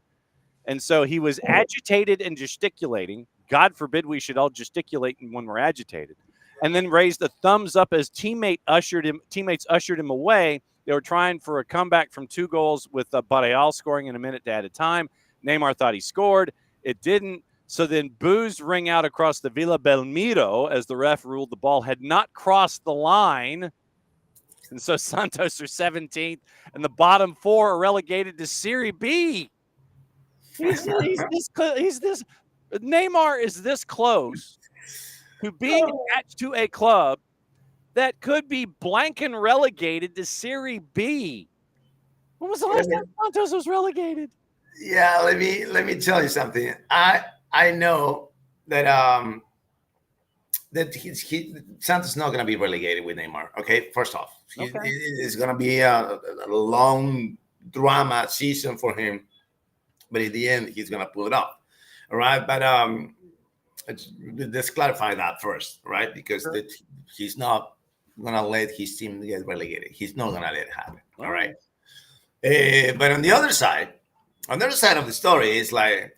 And so he was agitated and gesticulating. God forbid we should all gesticulate when we're agitated. And then raised a thumbs up as teammates ushered him away. They were trying for a comeback from 2 goals with Barreal scoring in a minute at a time. Neymar thought he scored. It didn't. So then boos ring out across the Villa Belmiro as the ref ruled the ball had not crossed the line. And so Santos are 17th, and the bottom 4 are relegated to Serie B. He's this Neymar is this close to being attached to a club that could be blank and relegated to Serie B. When was the last time Santos was relegated? Yeah, let me tell you something. I know that that Santos is not going to be relegated with Neymar. Okay, first off, it's going to be a long drama season for him, but in the end, he's going to pull it off. All right, but let's clarify that first, right? Because he's not going to let his team get relegated. He's not going to let it happen. All right. But on the other side of the story is like,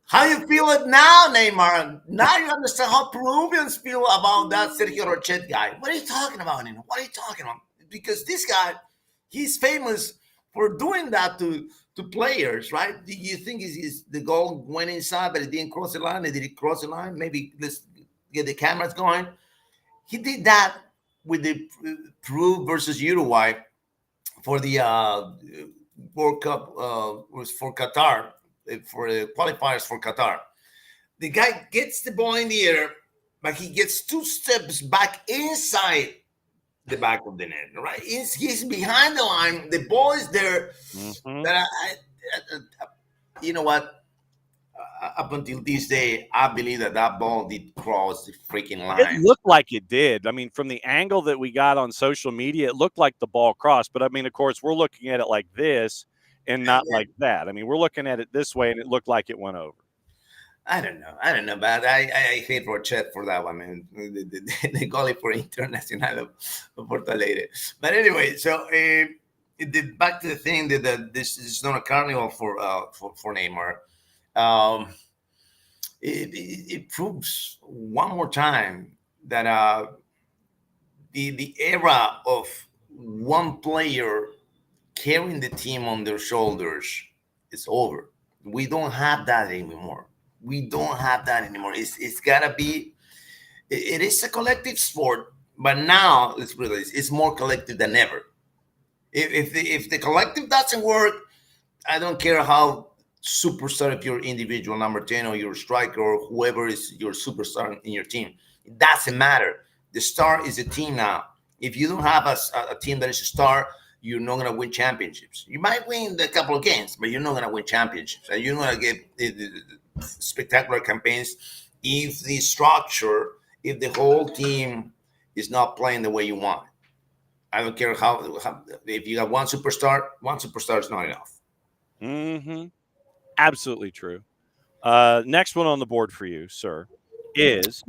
how you feel it now, Neymar? Now you understand how Peruvians feel about that Sergio Rochet guy. What are you talking about, Nino? What are you talking about? Because this guy, he's famous for doing that to players, right? Do you think the goal went inside, but it didn't cross the line? Did it cross the line? Maybe let's get the cameras going. He did that with the Peru versus Uruguay for the World Cup, was for Qatar. For the qualifiers for Qatar. The guy gets the ball in the air, but he gets 2 steps back inside the back of the net, right? He's behind the line. The ball is there. But you know what? Up until this day, I believe that ball did cross the freaking line. It looked like it did. I mean, from the angle that we got on social media, it looked like the ball crossed. But, I mean, of course, we're looking at it like this. And not like that. I mean, we're looking at it this way, and it looked like it went over. I don't know, but I hate Rochet for that one, man. The goalie for Internacional of Porto Alegre. But anyway, so back to the thing that this is not a carnival for Neymar. It proves one more time that the era of one player carrying the team on their shoulders is over. We don't have that anymore. It's gotta be. It is a collective sport, but now let's put it this: it's more collective than ever. If the collective doesn't work, I don't care how superstar, if you're individual number 10 or your striker or whoever is your superstar in your team, it doesn't matter. The star is a team now. If you don't have a team that is a star, you're not going to win championships. You might win a couple of games, but you're not going to win championships. And you're not going to get spectacular campaigns if the structure, if the whole team is not playing the way you want. I don't care how if you have one superstar is not enough. Absolutely true. Next one on the board for you, sir, is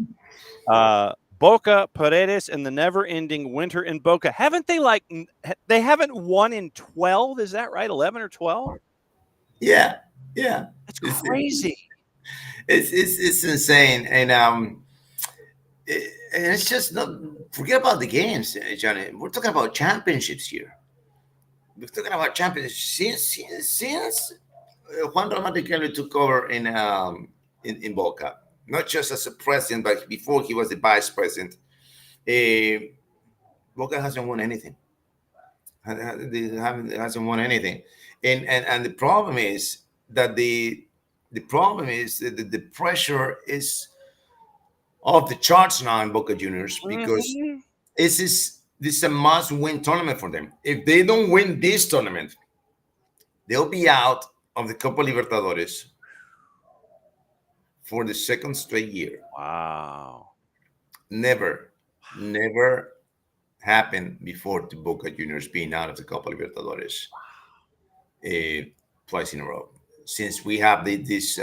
Boca, Paredes, and the never-ending winter in Boca. They haven't won in 12? Is that right? 11 or 12? Yeah. That's crazy. It's insane, and it's just not. Forget about the games, Johnny. We're talking about championships here. We're talking about championships since Juan Román Keeler took over in Boca. Not just as a president, but before he was the vice president. Boca hasn't won anything. Hasn't won anything, and the problem is that the pressure is off the charts now in Boca Juniors because this is a must-win tournament for them. If they don't win this tournament, they'll be out of the Copa Libertadores for the second straight year. Wow. Never happened before to Boca Juniors being out of the Copa Libertadores twice in a row. Since we have this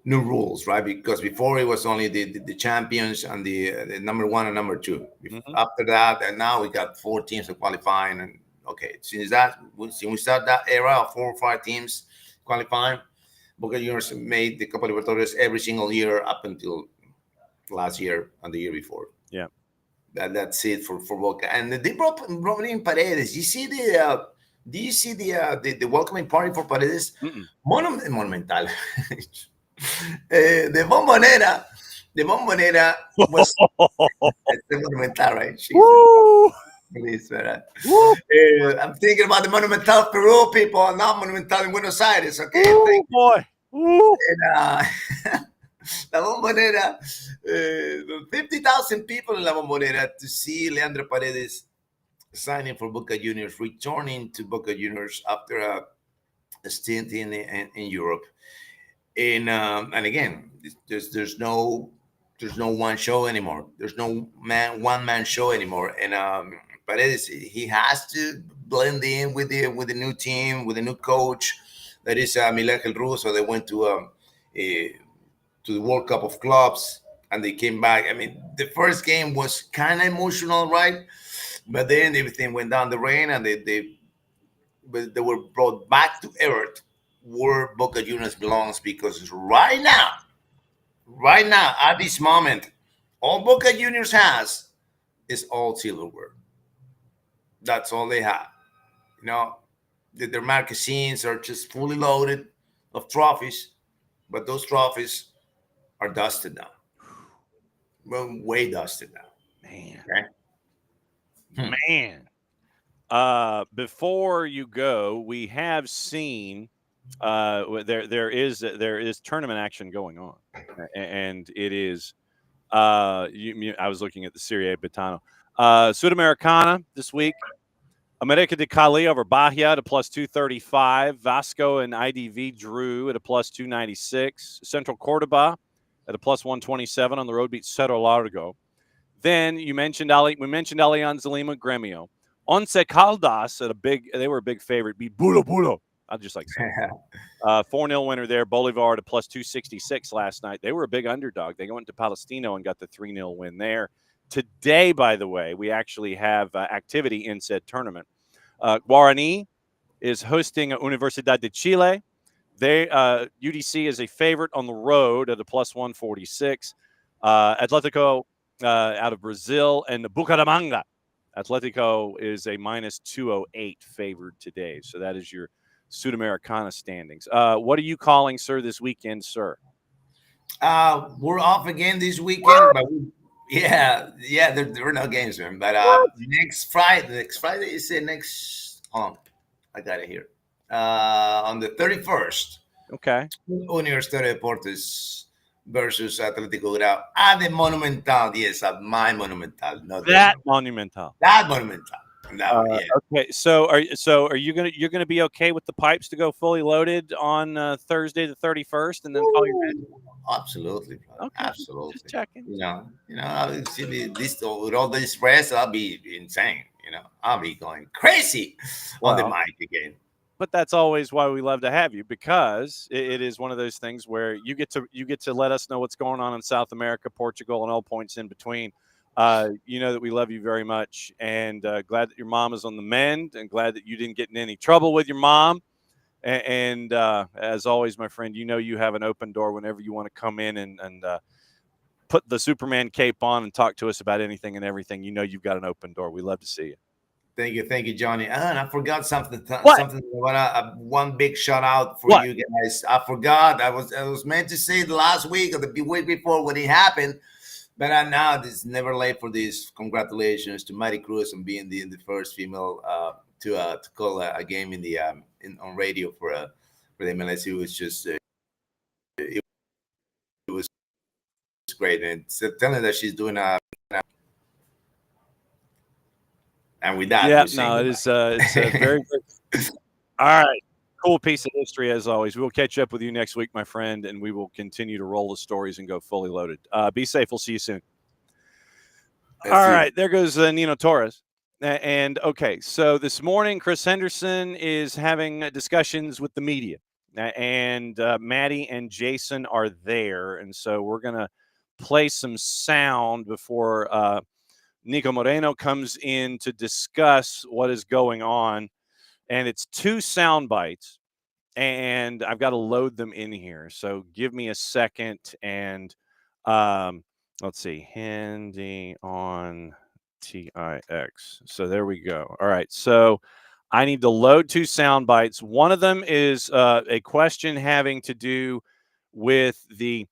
new rules, right? Because before it was only the champions and the number 1 and number 2. After that, and now we got 4 teams qualifying. And okay, since we start that era of 4 or 5 teams qualifying, Boca Juniors made the Copa Libertadores every single year up until last year and the year before. Yeah, that's it for Boca. And they brought in Paredes. Do you see the welcoming party for Paredes? Monumental. The Bombonera The Bombonera was the Monumental, right? Woo! I'm thinking about the Monumental Peru people, not Monumental in Buenos Aires. Okay, Woo, boy. Woo. and, La Bombonera, 50,000 people in La Bombonera to see Leandro Paredes signing for Boca Juniors, returning to Boca Juniors after a stint in Europe. And again, there's no one show anymore. There's no one man show anymore. And Paredes, he has to blend in with the new team, with the new coach. That is Miguel Russo. They went to the World Cup of Clubs, and they came back. I mean, the first game was kind of emotional, right? But then everything went down the drain, and they were brought back to earth where Boca Juniors belongs, because right now, at this moment, all Boca Juniors has is all silverware. That's all they have. You know, their magazines are just fully loaded of trophies, but those trophies are dusted now. Well, way dusted now. Man. Okay? Man. Before you go, we have seen there is tournament action going on, and it is I was looking at the Serie A Betano. Sudamericana this week. America de Cali over Bahia at a plus 235. Vasco and IDV drew at a plus 296. Central Cordoba at a plus 127 on the road beat Cerro Largo. Then we mentioned Alianza Lima Gremio. Once Caldas they were a big favorite, beat Bulo Bulo. I just like 4-0 winner there. Bolivar at a plus 266 last night. They were a big underdog. They went to Palestino and got the 3-0 win there. Today, by the way, we actually have activity in said tournament. Guarani is hosting Universidad de Chile. UDC is a favorite on the road at a plus 146. Atletico out of Brazil, and the Bucaramanga. Atletico is a minus 208 favored today. So that is your Sudamericana standings. What are you calling, sir, this weekend, sir? We're off again this weekend, but there are no games, man. But next Friday is the next. I got it here. On the 31st. Okay. Universitario de Deportes versus Atlético Grau at the Monumental. Yes, at my Monumental. Not that Monumental. That Monumental. No, yeah. Okay, so are you gonna be okay with the pipes to go fully loaded on Thursday the 31st, and then call your match? Absolutely, brother. Okay, absolutely. Just checking. You know, with all this rest, I'll be insane. You know, I'll be going crazy on the mic again. But that's always why we love to have you, because it is one of those things where you get to let us know what's going on in South America, Portugal, and all points in between. You know that we love you very much, and glad that your mom is on the mend, and glad that you didn't get in any trouble with your mom. And as always, my friend, you know you have an open door whenever you want to come in and put the Superman cape on and talk to us about anything and everything. You know you've got an open door. We love to see you. Thank you, Johnny. And I forgot something. What? One big shout out for you guys. I forgot. I was meant to say it last week or the week before when it happened. But now it's never late for this. Congratulations to Mari Cruz on being the first female to call a game on radio for the MLS. It was just it was great, and telling that she's doing and with that, it's a very good. All right. Cool piece of history as always. We'll catch up with you next week, my friend, and we will continue to roll the stories and go fully loaded. Be safe. We'll see you soon. All right. There goes Nino Torres. And okay, so this morning, Chris Henderson is having discussions with the media, and Maddie and Jason are there. And so we're going to play some sound before Niko Moreno comes in to discuss what is going on. And it's 2 sound bites, and I've got to load them in here. So give me a second, and let's see. Handy on TIX. So there we go. All right. So I need to load 2 sound bites. One of them is a question having to do with the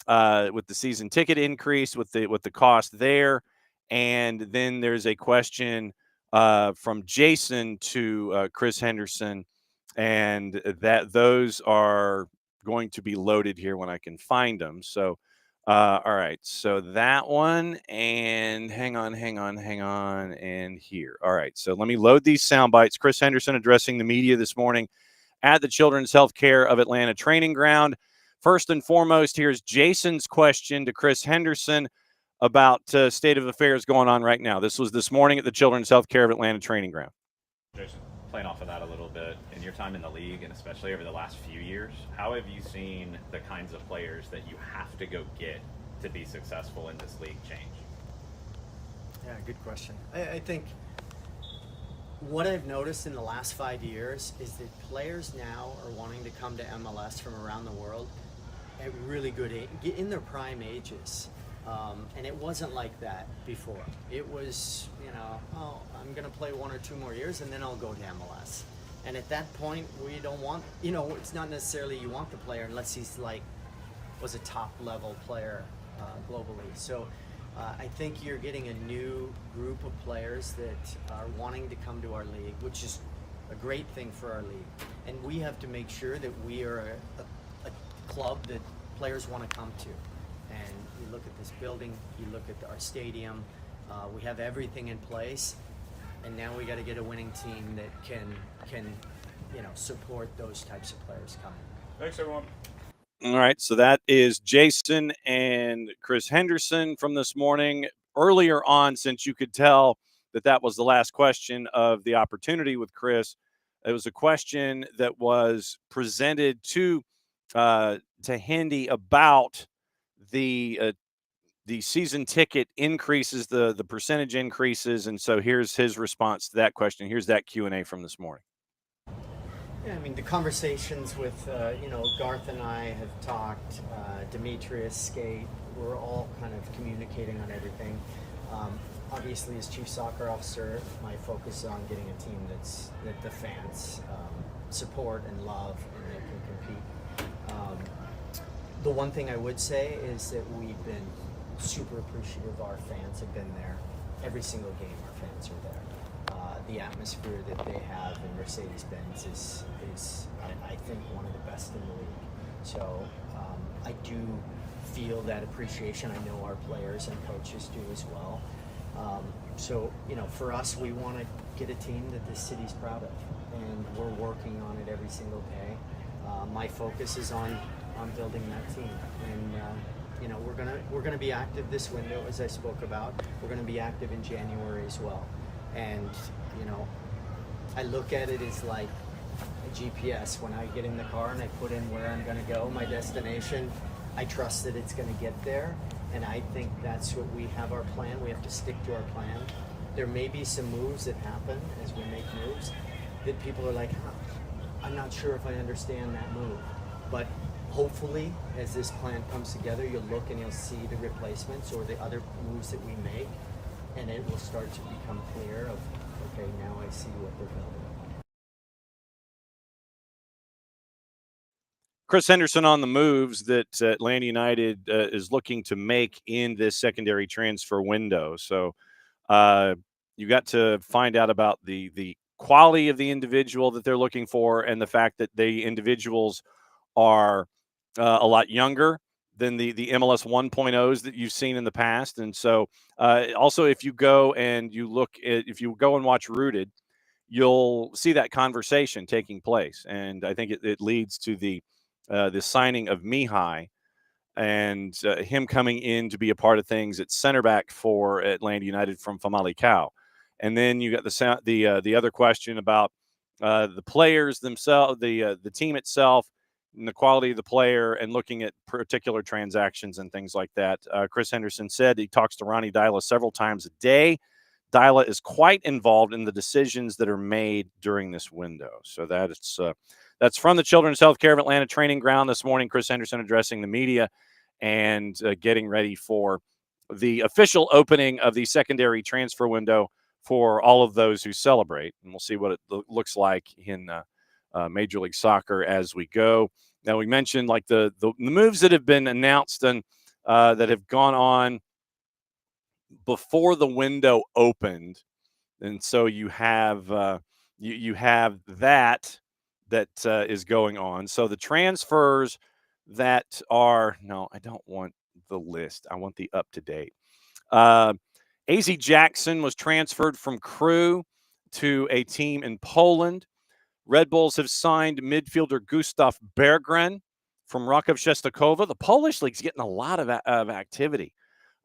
with the season ticket increase, with the cost there. And then there's a question from Jason to Chris Henderson, and those are going to be loaded here when I can find them. So, all right. So that one, and hang on, and here. All right. So let me load these sound bites. Chris Henderson addressing the media this morning at the Children's Healthcare of Atlanta training ground. First and foremost, here's Jason's question to Chris Henderson about state of affairs going on right now. This was this morning at the Children's Healthcare of Atlanta training ground. Jason, playing off of that a little bit, in your time in the league, and especially over the last few years, how have you seen the kinds of players that you have to go get to be successful in this league change? Yeah, good question. I think what I've noticed in the last 5 years is that players now are wanting to come to MLS from around the world at really good age, in their prime ages. And it wasn't like that before. It was, oh, I'm going to play 1 or 2 more years and then I'll go to MLS. And at that point, we don't want, it's not necessarily you want the player unless he's was a top level player globally. So I think you're getting a new group of players that are wanting to come to our league, which is a great thing for our league. And we have to make sure that we are a club that players want to come to. And you look at this building, you look at our stadium, we have everything in place, and now we got to get a winning team that can support those types of players coming. Thanks, everyone. All right, so that is Jason and Chris Henderson from this morning. Earlier on, since you could tell that was the last question of the opportunity with Chris, it was a question that was presented to Hendy about the season ticket increases, the percentage increases, and so here's his response to that question. Here's that Q&A from this morning. Yeah, I mean, the conversations with, Garth and I have talked, Demetrius, Skate, we're all kind of communicating on everything. Obviously, as Chief Soccer Officer, my focus is on getting a team that the fans support and love and that can compete. The one thing I would say is that we've been super appreciative. Our fans have been there. Every single game, our fans are there. The atmosphere that they have in Mercedes-Benz is I think, one of the best in the league. So I do feel that appreciation. I know our players and coaches do as well. So, for us, we want to get a team that this city's proud of, and we're working on it every single day. My focus is on building that team, and we're gonna be active this window, as I spoke about. We're gonna be active in January as well, and I look at it as like a GPS. When I get in the car and I put in where I'm gonna go, my destination, I trust that it's gonna get there, and I think that's what we have our plan. We have to stick to our plan. There may be some moves that happen as we make moves that people are like, I'm not sure if I understand that move, but hopefully, as this plan comes together, you'll look and you'll see the replacements or the other moves that we make, and it will start to become clear of, okay, now I see what they're building. Chris Henderson on the moves that Atlanta United is looking to make in this secondary transfer window. So you got to find out about the quality of the individual that they're looking for, and the fact that the individuals are a lot younger than the MLS 1.0s that you've seen in the past. And so also, if you go and watch Rooted, you'll see that conversation taking place. And I think it leads to the signing of Mihai and him coming in to be a part of things at center back for Atlanta United from Famalicão. And then you got the other question about the players themselves, the team itself, and the quality of the player, and looking at particular transactions and things like that. Chris Henderson said he talks to Ronnie Dyla several times a day. Dyla is quite involved in the decisions that are made during this window. So that's from the Children's Healthcare of Atlanta training ground this morning. Chris Henderson addressing the media and getting ready for the official opening of the secondary transfer window for all of those who celebrate. And we'll see what it looks like in Major League Soccer as we go. Now, we mentioned like the moves that have been announced and that have gone on before the window opened. And so you have you have that is going on. So the transfers that are, no, I don't want the list. I want the up to date. AZ Jackson was transferred from Crew to a team in Poland. Red Bulls have signed midfielder Gustav Berggren from Raków Częstochowa. The Polish league's getting a lot of activity.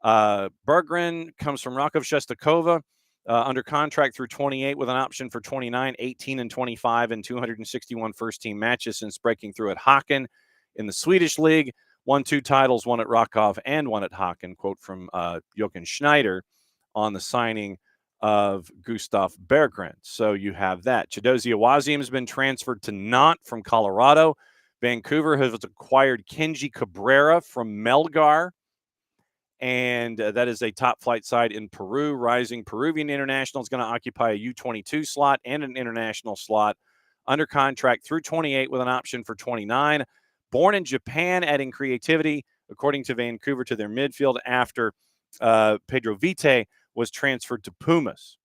Berggren comes from Raków Częstochowa, under contract through 28 with an option for 29, 18 and 25 and 261 first-team matches since breaking through at Häcken in the Swedish league. Won 2 titles, one at Raków and one at Häcken. Quote from Jochen Schneider on the signing of Gustav Berggren. So you have that. Chidozie Awaziem has been transferred to Nantes from Colorado. Vancouver has acquired Kenji Cabrera from Melgar, and that is a top flight side in Peru. Rising Peruvian international is going to occupy a U22 slot and an international slot, under contract through 28 with an option for 29. Born in Japan, adding creativity, according to Vancouver, to their midfield after Pedro Vite was transferred to Pumas.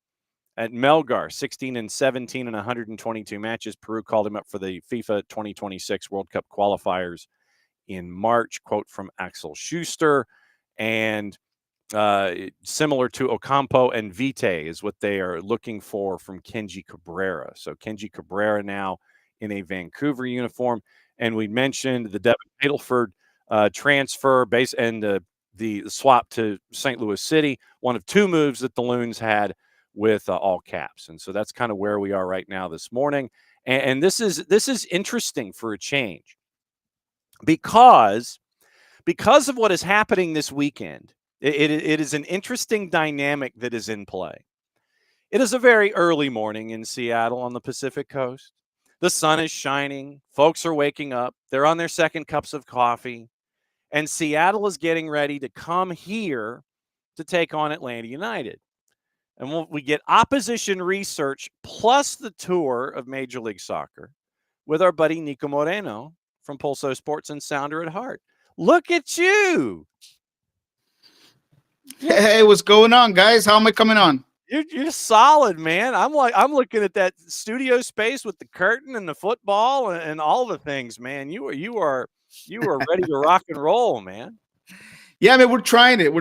At Melgar, 16 and 17 and 122 matches. Peru called him up for the FIFA 2026 World Cup qualifiers in March. Quote from Axel Schuster. And similar to Ocampo and Vite is what they are looking for from Kenji Cabrera. So Kenji Cabrera now in a Vancouver uniform. And we mentioned the Devin Padelford transfer base and the swap to St. Louis City, one of 2 moves that the Loons had with all caps. And so that's kind of where we are right now this morning. And this is interesting for a change because of what is happening this weekend. It is an interesting dynamic that is in play. It is a very early morning in Seattle on the Pacific Coast. The sun is shining. Folks are waking up. They're on their second cups of coffee. And Seattle is getting ready to come here to take on Atlanta United. And we get opposition research plus the tour of Major League Soccer with our buddy Niko Moreno from Pulso Sports and Sounder at Heart. Look at you. Hey, what's going on, guys? How am I coming on? You're solid, man. I'm looking at that studio space with the curtain and the football and all the things, man. You are ready to rock and roll, man. Yeah, I mean, we're trying it.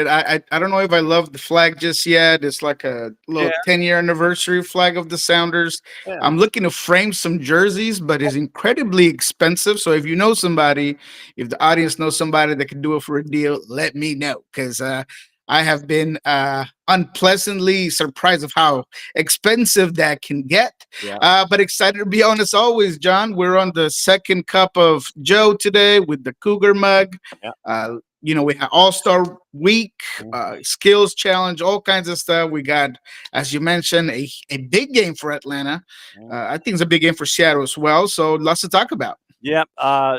I don't know if I love the flag just yet. It's like a little 10-year anniversary flag of the Sounders. Yeah. I'm looking to frame some jerseys, but it's incredibly expensive. So if you know somebody, if the audience knows somebody that can do it for a deal, let me know, because I have been unpleasantly surprised of how expensive that can get. Yeah. But excited to be on as always, John. We're on the second cup of Joe today with the Cougar mug. Yeah. We had All-Star Week, skills challenge, all kinds of stuff. We got, as you mentioned, a big game for Atlanta. I think it's a big game for Seattle as well. So lots to talk about. Yep.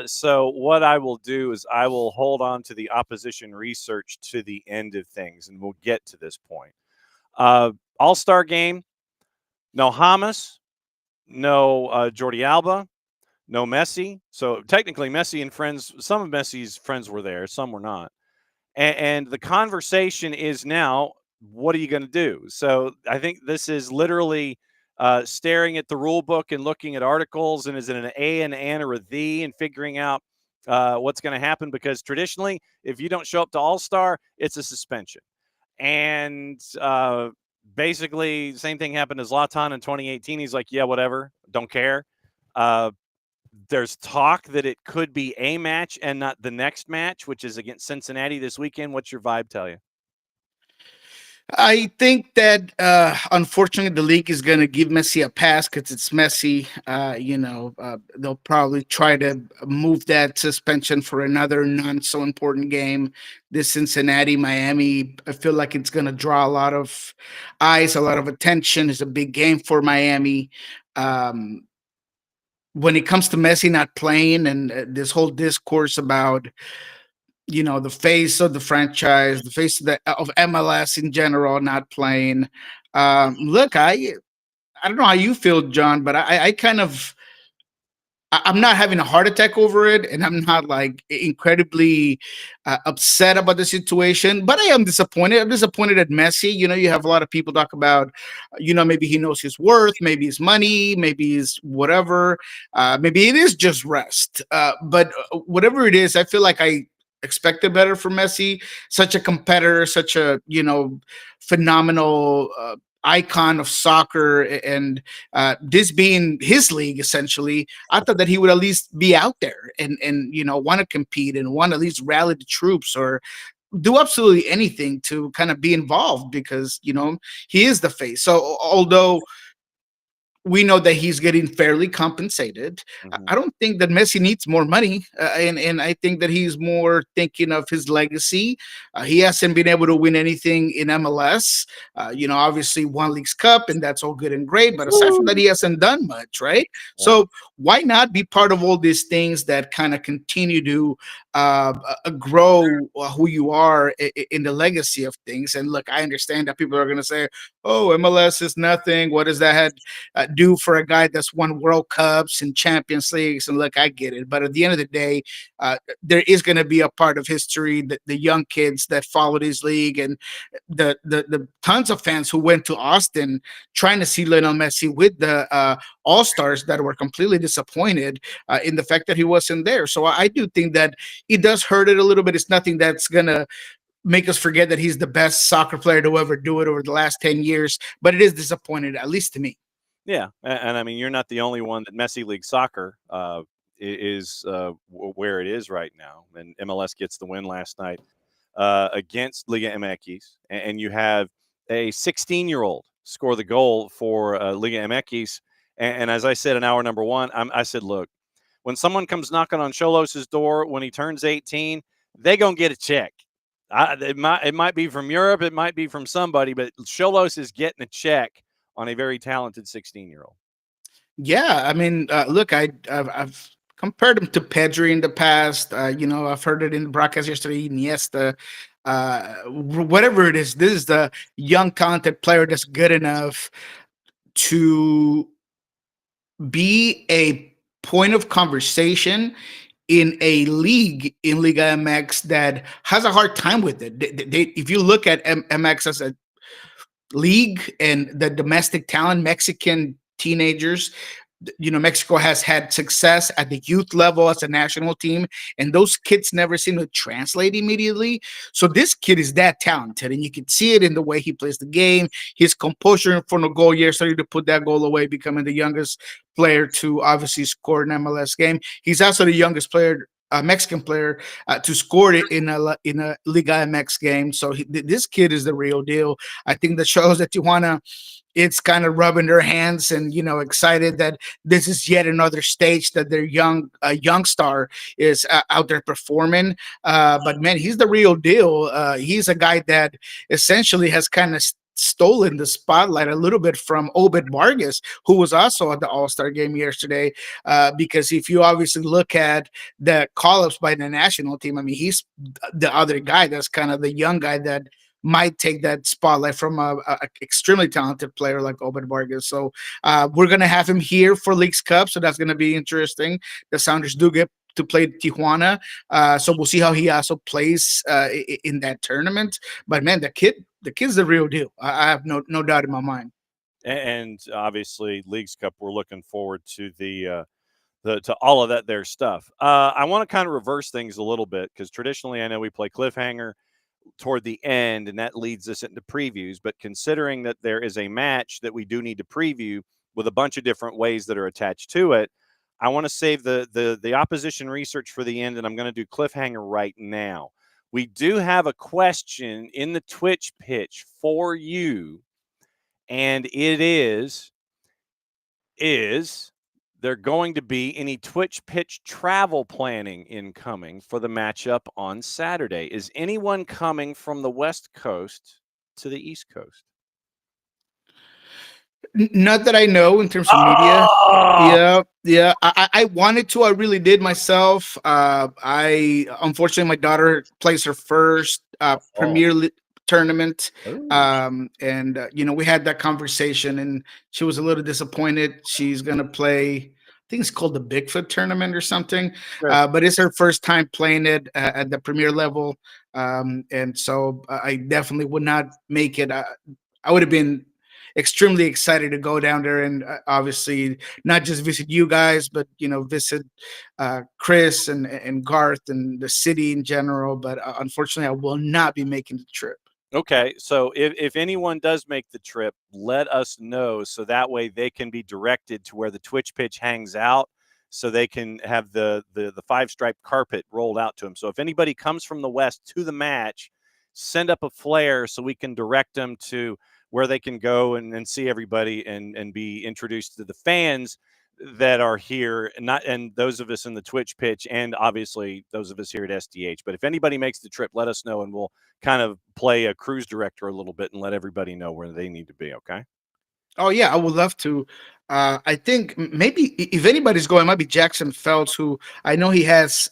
So what I will do is I will hold on to the opposition research to the end of things, and we'll get to this point. All-Star game, no James, no Jordi Alba, no Messi. So technically Messi and friends, some of Messi's friends were there, some were not. And the conversation is now, what are you going to do? So I think this is literally staring at the rule book and looking at articles, and is it an A, an N, or a the, and figuring out what's going to happen, because traditionally, if you don't show up to All-Star, it's a suspension. And basically, same thing happened to Zlatan in 2018. He's like, yeah, whatever, don't care. There's talk that it could be a match and not the next match, which is against Cincinnati this weekend. What's your vibe tell you? I think that, unfortunately, the league is going to give Messi a pass because it's Messi. They'll probably try to move that suspension for another non-so-important game. This Cincinnati-Miami, I feel like it's going to draw a lot of eyes, a lot of attention. It's a big game for Miami. When it comes to Messi not playing and this whole discourse about the face of the franchise, the face of MLS in general not playing. Look, I don't know how you feel, John, but I kind of I'm not having a heart attack over it, and I'm not like incredibly upset about the situation, but I am disappointed. I'm disappointed at Messi. You have a lot of people talk about, maybe he knows his worth, maybe his money, maybe his whatever, maybe it is just rest. But whatever it is, I feel like I expected better from Messi. Such a competitor, such a phenomenal icon of soccer, and this being his league essentially, I thought that he would at least be out there and want to compete and want to at least rally the troops or do absolutely anything to kind of be involved, because he is the face. So although we know that he's getting fairly compensated, I don't think that Messi needs more money, and I think that he's more thinking of his legacy. He hasn't been able to win anything in MLS. Obviously won Leagues Cup, and that's all good and great. But aside from that, he hasn't done much, right? Yeah. So why not be part of all these things that kind of continue to grow who you are in the legacy of things? And look, I understand that people are going to say, "Oh, MLS is nothing. What does that do for a guy that's won World Cups and Champions Leagues?" And look, I get it, but at the end of the day, there is going to be a part of history that the young kids that followed his league, and the tons of fans who went to Austin trying to see Lionel Messi with the All-Stars that were completely disappointed in the fact that he wasn't there. So I do think that it does hurt it a little bit. It's nothing that's gonna make us forget that he's the best soccer player to ever do it over the last 10 years, but it is disappointing, at least to me. Yeah, and I mean, you're not the only one that Messi League Soccer is where it is right now. And MLS gets the win last night against Liga MX, and you have a 16-year-old score the goal for Liga MX. And as I said in hour number one, I said, look, when someone comes knocking on Xolos' door when he turns 18, they gonna get a check. It might be from Europe, it might be from somebody, but Xolos is getting a check on a very talented 16-year-old. Yeah, I mean, look, I've compared him to Pedri in the past. I've heard it in the broadcast yesterday, Iniesta, whatever it is. This is the young, talented player that's good enough to be a point of conversation in a league in Liga MX that has a hard time with it. If you look at MX as a league and the domestic talent, Mexican teenagers, Mexico has had success at the youth level as a national team, and those kids never seem to translate immediately. So this kid is that talented, and you can see it in the way he plays the game, his composure in front of goal yesterday to put that goal away, becoming the youngest player to obviously score an MLS game. He's also the youngest player, Mexican player, to score it in a Liga MX game. So this kid is the real deal. I think that shows that Tijuana, it's kind of rubbing their hands and excited that this is yet another stage that their young star is out there performing. But man, he's the real deal. He's a guy that essentially has kind of stolen the spotlight a little bit from Obed Vargas, who was also at the All-Star game yesterday. Because if you obviously look at the call-ups by the national team, I mean, he's the other guy that's kind of the young guy that might take that spotlight from a extremely talented player like Obed Vargas. So we're going to have him here for Leagues Cup, so that's going to be interesting. The Sounders do get to play Tijuana, so we'll see how he also plays in that tournament. But man, the kid's the real deal. I have no doubt in my mind. And obviously, Leagues Cup, we're looking forward to to all of that there stuff. I want to kind of reverse things a little bit, because traditionally I know we play cliffhanger toward the end, and that leads us into previews. But considering that there is a match that we do need to preview with a bunch of different ways that are attached to it, I want to save the opposition research for the end, and I'm going to do cliffhanger right now. We do have a question in the Twitch pitch for you, and it is there going to be any Twitch pitch travel planning incoming for the matchup on Saturday? Is anyone coming from the West Coast to the East Coast? Not that I know in terms of media. Yeah. I wanted to. I really did myself. Unfortunately, my daughter plays her first Premier tournament, and we had that conversation, and she was a little disappointed. She's gonna play think it's called the Bigfoot tournament or something. Sure. But it's her first time playing it at the premier level. And so I definitely would not make it. I would have been extremely excited to go down there and obviously not just visit you guys, but visit Chris and Garth and the city in general. But unfortunately, I will not be making the trip. Okay, so if anyone does make the trip, let us know so that way they can be directed to where the Twitch pitch hangs out, so they can have the 5-stripe carpet rolled out to them. So if anybody comes from the west to the match, send up a flare so we can direct them to where they can go and see everybody and be introduced to the fans that are here, and those of us in the Twitch pitch, and obviously those of us here at SDH. But if anybody makes the trip, let us know, and we'll kind of play a cruise director a little bit and let everybody know where they need to be. Okay. Oh yeah, I would love to. I think maybe if anybody's going, it might be Jackson Phelps, who I know he has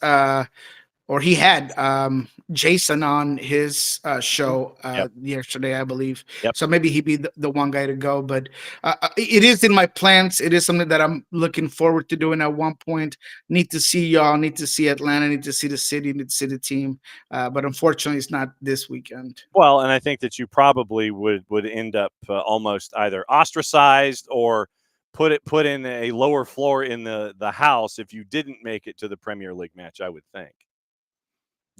or he had Jason on his show yesterday, I believe. Yep. So maybe he'd be the one guy to go. But it is in my plans. It is something that I'm looking forward to doing at one point. Need to see y'all. Need to see Atlanta. Need to see the city. Need to see the team. But unfortunately, it's not this weekend. Well, and I think that you probably would end up almost either ostracized or put in a lower floor in the house if you didn't make it to the Premier League match. I would think.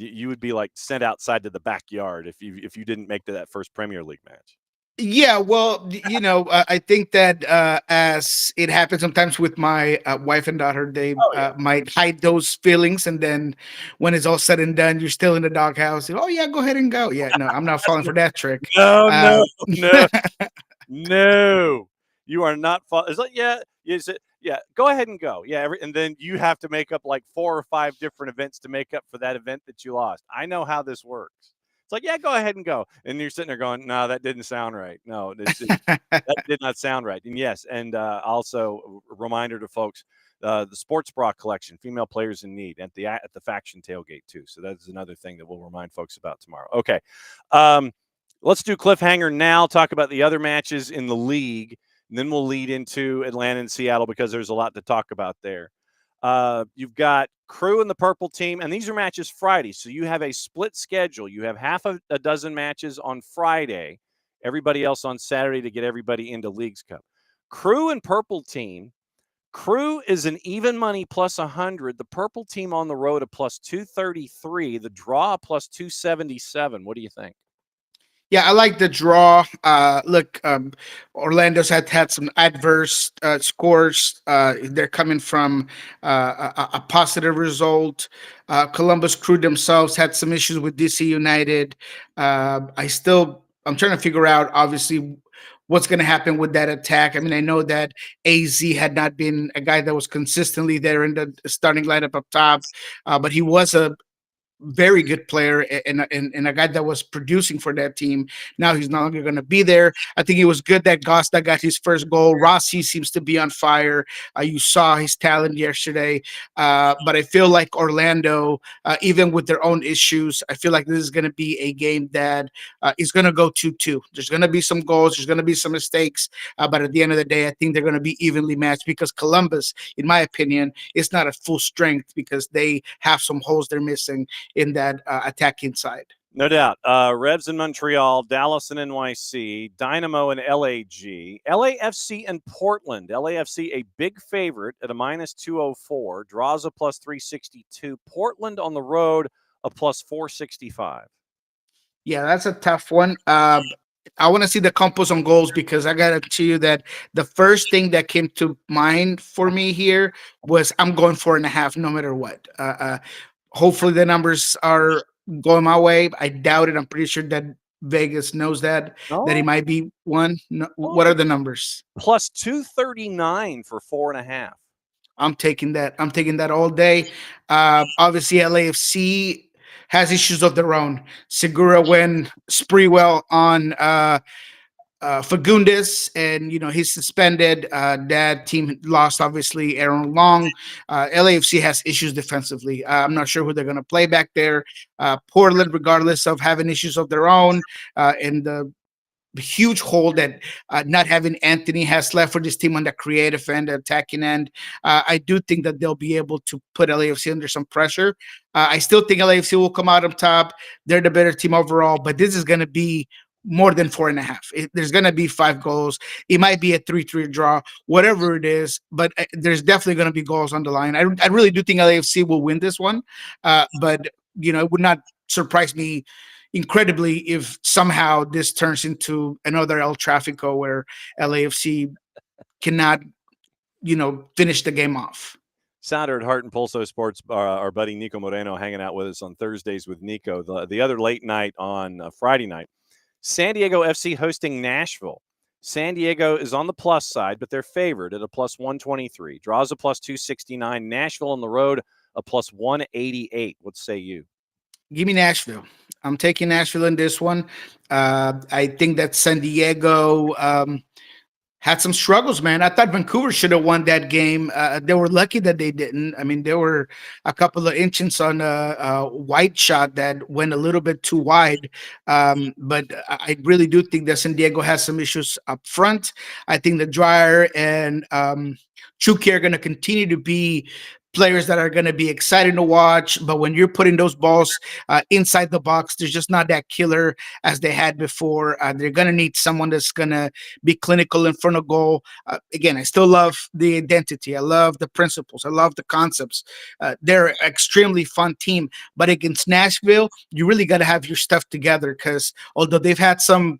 You would be like sent outside to the backyard if you didn't make to that first Premier League match. Yeah, well, I think that as it happens sometimes with my wife and daughter, they might hide those feelings, and then when it's all said and done, you're still in the doghouse. Oh yeah, go ahead and go. Yeah, no, I'm not falling for that trick. No, no, you are not. It's like yeah, go ahead and go. Yeah, and then you have to make up like 4 or 5 different events to make up for that event that you lost. I know how this works. It's like, yeah, go ahead and go. And you're sitting there going, no, that didn't sound right. No, that did not sound right. And yes, and also a reminder to folks, the sports bra collection, female players in need, at the faction tailgate too. So that's another thing that we'll remind folks about tomorrow. Okay, let's do cliffhanger now. Talk about the other matches in the league. And then we'll lead into Atlanta and Seattle because there's a lot to talk about there. You've got Crew and the Purple Team, and these are matches Friday. So you have a split schedule. You have half a dozen matches on Friday, everybody else on Saturday to get everybody into Leagues Cup. Crew and Purple Team. Crew is an even money plus 100. The Purple Team on the road a plus 233. The draw plus 277. What do you think? Yeah, I like the draw. Look, Orlando's had some adverse scores. They're coming from a positive result. Columbus Crew themselves had some issues with DC United. I'm trying to figure out, obviously, what's going to happen with that attack. I mean, I know that AZ had not been a guy that was consistently there in the starting lineup up top, but he was a very good player and a guy that was producing for that team. Now he's no longer going to be there. I think it was good that Costa got his first goal. Rossi seems to be on fire. You saw his talent yesterday. But I feel like Orlando, even with their own issues, I feel like this is going to be a game that is going to go 2-2. There's going to be some goals. There's going to be some mistakes. But at the end of the day, I think they're going to be evenly matched because Columbus, in my opinion, is not at full strength because they have some holes they're missing in that attacking side. No doubt. Revs in Montreal, Dallas and NYC, Dynamo and LAG, LAFC and Portland. LAFC a big favorite at a minus 204, draws a plus 362. Portland on the road a plus 465. Yeah, that's a tough one. I want to see the Campos on goals because I got to tell you that the first thing that came to mind for me here was I'm going 4.5 no matter what. Hopefully the numbers are going my way. I doubt it. I'm pretty sure that Vegas knows that he might be one. No, what are the numbers? Plus 239 for 4.5. I'm taking that. I'm taking that all day. Obviously, LAFC has issues of their own. Segura went Spreewell on Fagundes, and he's suspended. That team lost, obviously, Aaron Long. LAFC has issues defensively. I'm not sure who they're going to play back there. Portland, regardless of having issues of their own, and the huge hole that not having Anthony has left for this team on the creative end, the attacking end. I do think that they'll be able to put LAFC under some pressure. I still think LAFC will come out on top. They're the better team overall, but this is going to be more than 4.5. There's going to be 5 goals. It might be a 3-3 draw, whatever it is, but there's definitely going to be goals on the line. I really do think LAFC will win this one, but it would not surprise me incredibly if somehow this turns into another El Tráfico where LAFC cannot, finish the game off. Sounder at Heart and Pulso Sports, our buddy Niko Moreno hanging out with us on Thursdays with Niko. The other late night on Friday night, San Diego FC hosting Nashville. San Diego is on the plus side, but they're favored at a plus 123. Draws a plus 269. Nashville on the road, a plus 188. What say you? Give me Nashville. I'm taking Nashville in this one. I think that San Diego had some struggles, man. I thought Vancouver should have won that game. They were lucky that they didn't. I mean, there were a couple of inches on a wide shot that went a little bit too wide. But I really do think that San Diego has some issues up front. I think that Dreyer and Chucky are going to continue to be players that are going to be exciting to watch, but when you're putting those balls inside the box, there's just not that killer as they had before. They're going to need someone that's going to be clinical in front of goal. Again, I still love the identity. I love the principles. I love the concepts. They're an extremely fun team, but against Nashville, you really got to have your stuff together because although they've had some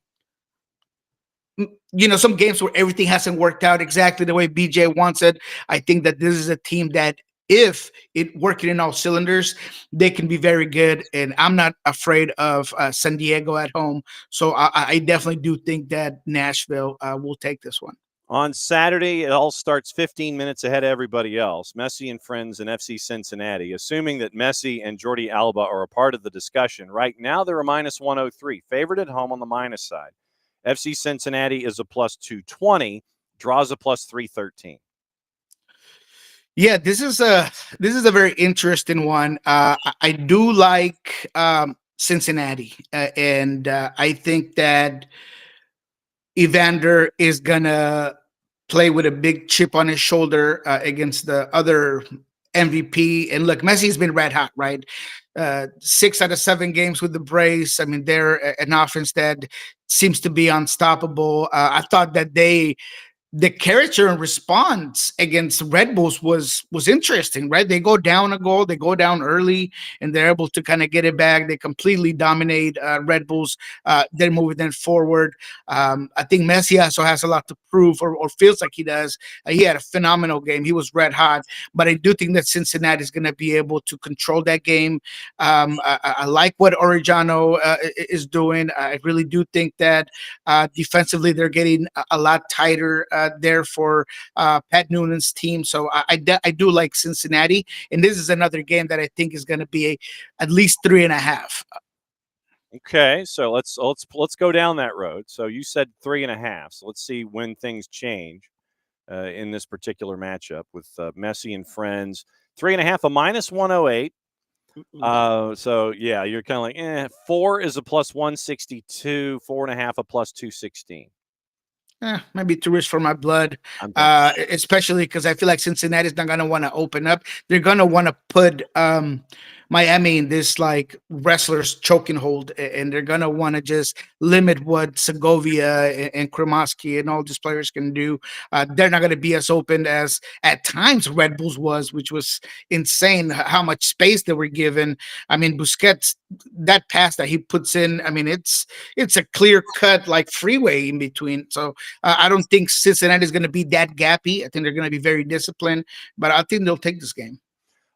games where everything hasn't worked out exactly the way BJ wants it, I think that this is a team that if it working in all cylinders, they can be very good. And I'm not afraid of San Diego at home. So I definitely do think that Nashville will take this one. On Saturday, it all starts 15 minutes ahead of everybody else. Messi and friends and FC Cincinnati. Assuming that Messi and Jordi Alba are a part of the discussion, right now they're a minus 103. Favored at home on the minus side. FC Cincinnati is a plus 220. Draws a plus 313. Yeah, this is a very interesting one. I do like Cincinnati, and I think that Evander is gonna play with a big chip on his shoulder against the other MVP. And look, Messi's been red hot, right? 6 out of 7 games with the brace. I mean, they're an offense that seems to be unstoppable. I thought that the character and response against Red Bulls was interesting, right? They go down a goal, they go down early, and they're able to kind of get it back. They completely dominate Red Bulls. They're moving them forward. I think Messi also has a lot to prove, or feels like he does. He had a phenomenal game. He was red hot, but I do think that Cincinnati is going to be able to control that game. I like what Orellano is doing. I really do think that defensively they're getting a lot tighter there for Pat Noonan's team. So I do like Cincinnati, and this is another game that I think is going to be at least 3.5. Okay, so let's go down that road. So you said 3.5. So let's see when things change in this particular matchup with Messi and friends. 3.5, a minus 108. So yeah, you're kind of like 4 is a plus 162, 4.5 a plus 216. Maybe too rich for my blood, especially because I feel like Cincinnati's not going to want to open up. They're going to want to put Miami in this like wrestler's choking hold, and they're going to want to just limit what Segovia and Kremoski and all these players can do. They're not going to be as open as at times Red Bulls was, which was insane how much space they were given. I mean, Busquets, that pass that he puts in, I mean, it's a clear cut like freeway in between. So I don't think Cincinnati is going to be that gappy. I think they're going to be very disciplined, but I think they'll take this game.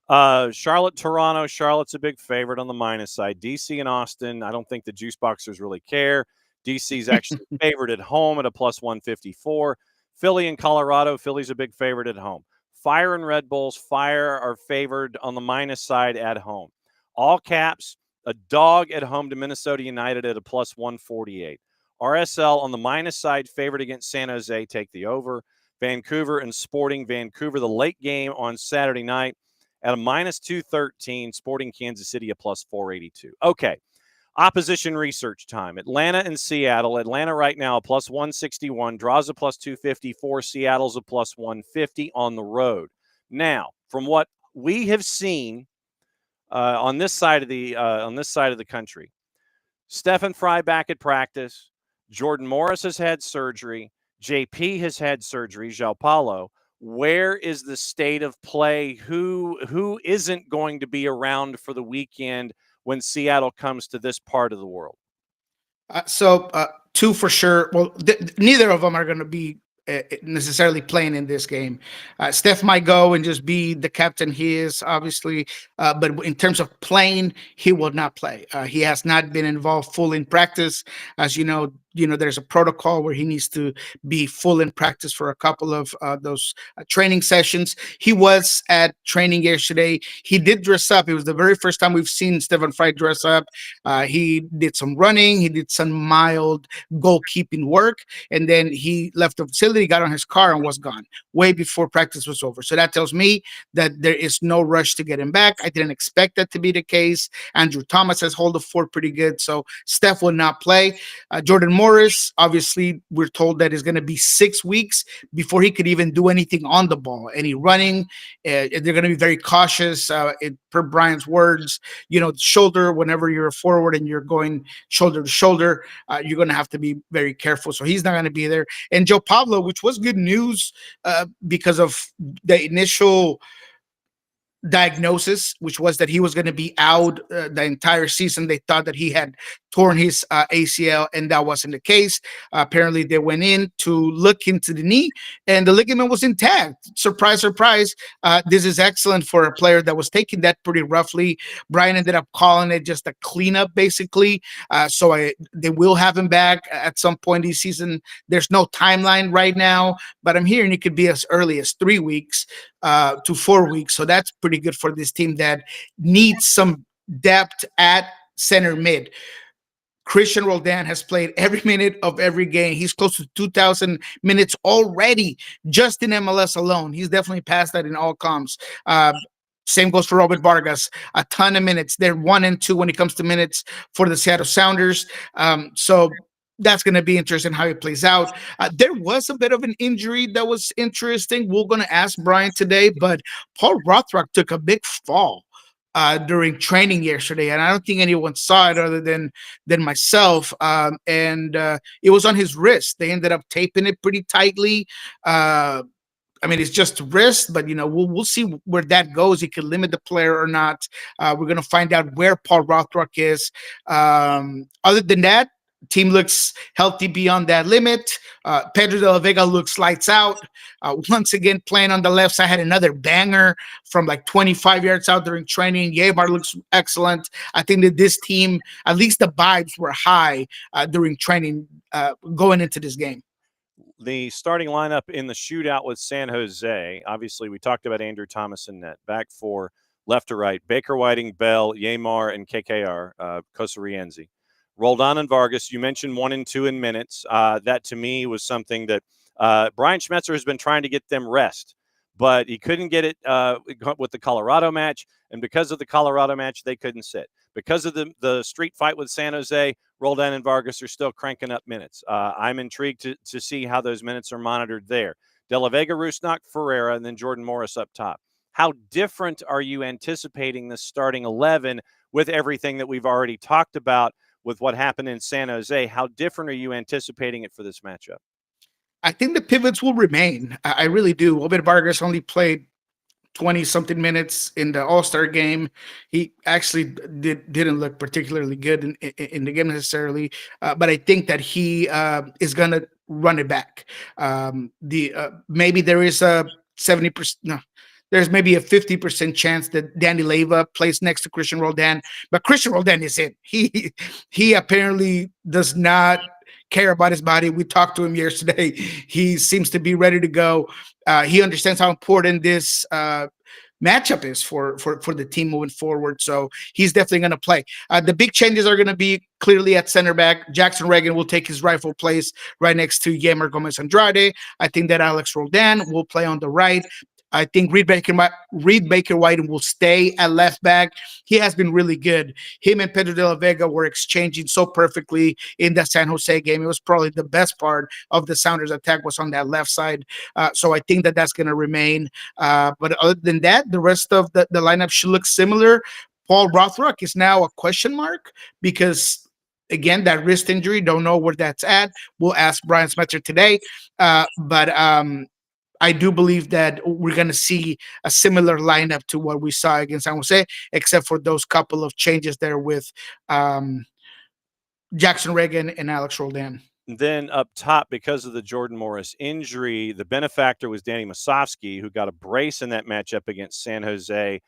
Charlotte, Toronto. Charlotte's a big favorite on the minus side. DC and Austin, I don't think the juice boxers really care. DC's actually favored at home at a plus 154. Philly and Colorado. Philly's a big favorite at home. Fire and Red Bulls. Fire are favored on the minus side at home. All caps, a dog at home to Minnesota United at a plus 148. RSL on the minus side, favored against San Jose, take the over. Vancouver and Sporting. Vancouver, the late game on Saturday night at a minus 213. Sporting Kansas City, a plus 482. Okay, Opposition research time. Atlanta and Seattle. Atlanta right now a plus 161, draws a plus 254. Seattle's a plus 150 on the road. Now, from what we have seen on this side of the country, Stephen Fry back at practice. Jordan Morris has had surgery. JP has had surgery. João Paulo. Where is the state of play? Who isn't going to be around for the weekend when Seattle comes to this part of the world? So two for sure. Well, neither of them are going to be necessarily playing in this game. Steph might go and just be the captain he is, obviously, but in terms of playing, he will not play. He has not been involved full in practice. As you know, there's a protocol where he needs to be full in practice for a couple of those training sessions. He was at training yesterday. He did dress up. It was the very first time we've seen Stephen Fry dress up. He did some running. He did some mild goalkeeping work, and then he left the facility. He got on his car and was gone way before practice was over. So that tells me that there is no rush to get him back. I didn't expect that to be the case. Andrew Thomas has held the fort pretty good. So Steph will not play. Jordan Morris, obviously, we're told that it's going to be 6 weeks before he could even do anything on the ball. Any running, they're going to be very cautious. Per Brian's words, shoulder, whenever you're a forward and you're going shoulder to shoulder, you're going to have to be very careful. So he's not going to be there. And João Paulo, which was good news because of the initial diagnosis, which was that he was going to be out the entire season. They thought that he had torn his ACL, and that wasn't the case. Apparently, they went in to look into the knee, and the ligament was intact. Surprise, surprise. This is excellent for a player that was taking that pretty roughly. Brian ended up calling it just a cleanup, basically. They will have him back at some point this season. There's no timeline right now, but I'm hearing it could be as early as 3 weeks to 4 weeks. So that's pretty good for this team that needs some depth at center mid. Christian Roldan has played every minute of every game. He's close to 2,000 minutes already just in MLS alone. He's definitely passed that in all comps. Same goes for Robert Vargas. A ton of minutes. They're 1 and 2 when it comes to minutes for the Seattle Sounders. So that's going to be interesting how it plays out. There was a bit of an injury that was interesting. We're going to ask Brian today, but Paul Rothrock took a big fall during training yesterday, and I don't think anyone saw it other than myself. And it was on his wrist. They ended up taping it pretty tightly. It's just wrist, but we'll see where that goes. It could limit the player or not. We're gonna find out where Paul Rothrock is. Other than that, team looks healthy beyond that limit. Pedro de la Vega looks lights out. Once again, playing on the left side, had another banger from like 25 yards out during training. Bart looks excellent. I think that this team, at least the vibes were high during training going into this game. The starting lineup in the shootout with San Jose, obviously we talked about Andrew Thomas in net. Back for left to right, Baker Whiting, Bell, Yamar, and KKR, Kosarienzi. Roldan and Vargas, you mentioned 1 and 2 in minutes. That to me was something that Brian Schmetzer has been trying to get them rest, but he couldn't get it with the Colorado match. And because of the Colorado match, they couldn't sit. Because of the street fight with San Jose, Roldan and Vargas are still cranking up minutes. I'm intrigued to see how those minutes are monitored there. De La Vega, Rusnak, Ferreira, and then Jordan Morris up top. How different are you anticipating this starting 11 with everything that we've already talked about with what happened in San Jose? How different are you anticipating it for this matchup? I think the pivots will remain. I really do. Robert Vargas only played 20-something minutes in the All-Star game. He actually didn't look particularly good in the game necessarily, but I think that he is going to run it back. Maybe there is a 70%, no, there's maybe a 50% chance that Danny Leyva plays next to Christian Roldan, but Christian Roldan is in. He apparently does not care about his body. We talked to him yesterday. He seems to be ready to go. He understands how important this matchup is for the team moving forward. So he's definitely going to play. The big changes are going to be clearly at center back. Jackson Reagan will take his rightful place right next to Yemer Gomez Andrade. I think that Alex Roldan will play on the right. I think Reed Baker White will stay at left back. He has been really good. Him and Pedro de la Vega were exchanging so perfectly in that San Jose game. It was probably the best part of the Sounders attack was on that left side. So I think that that's going to remain. But other than that, the rest of the lineup should look similar. Paul Rothrock is now a question mark because, again, that wrist injury, don't know where that's at. We'll ask Brian Smetzer today. But I do believe that we're going to see a similar lineup to what we saw against San Jose, except for those couple of changes there with Jackson Reagan and Alex Roldan. Then up top, because of the Jordan Morris injury, the benefactor was Danny Musovski, who got a brace in that matchup against San Jose.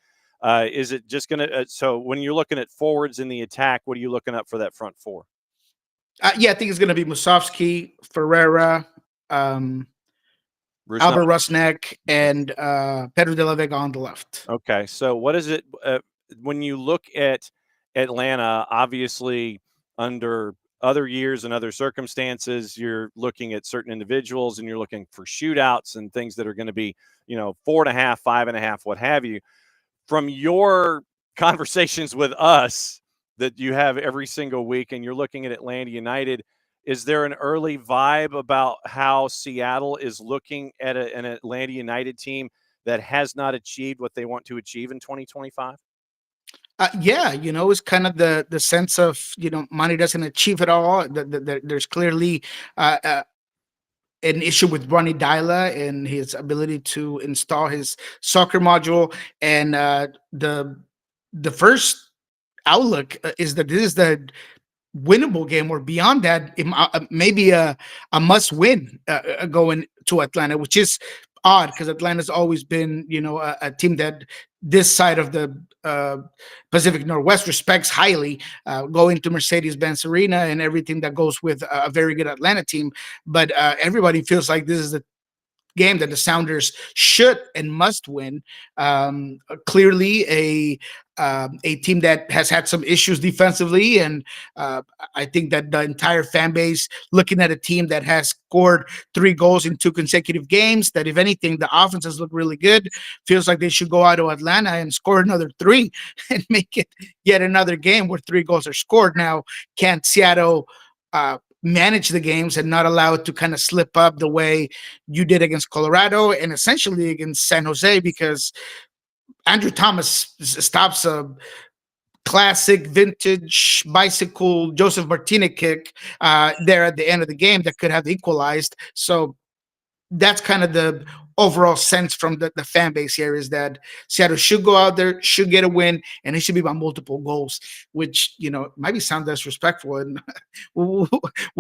Is it just going to so when you're looking at forwards in the attack, what are you looking up for that front four? Yeah, I think it's going to be Musovski, Ferreira, Albert Rusnak, and Pedro de la Vega on the left. Okay, so what is it when you look at Atlanta? Obviously, under other years and other circumstances, you're looking at certain individuals and you're looking for shootouts and things that are going to be, 4.5, 5.5, what have you. From your conversations with us that you have every single week and you're looking at Atlanta United, is there an early vibe about how Seattle is looking at an Atlanta United team that has not achieved what they want to achieve in 2025? Yeah, it's kind of the sense of, money doesn't achieve it all. There's clearly an issue with Ronnie Dyla and his ability to install his soccer module. And the first outlook is that this is the winnable game, or beyond that, it maybe a must win going to Atlanta, which is odd because Atlanta's always been, a team that this side of the Pacific Northwest respects highly, going to Mercedes-Benz Arena and everything that goes with a very good Atlanta team. But everybody feels like this is the game that the Sounders should and must win. Clearly a team that has had some issues defensively, and I think that the entire fan base looking at a team that has scored 3 goals in 2 consecutive games, that if anything, the offenses look really good, feels like they should go out to Atlanta and score another 3 and make it yet another game where 3 goals are scored. Now, can Seattle manage the games and not allow it to kind of slip up the way you did against Colorado and essentially against San Jose, because Andrew Thomas stops a classic vintage bicycle Joseph Martinez kick there at the end of the game that could have equalized. So that's kind of the overall sense from the fan base here, is that Seattle should go out there, should get a win, and it should be by multiple goals, which, might sound disrespectful. And we'll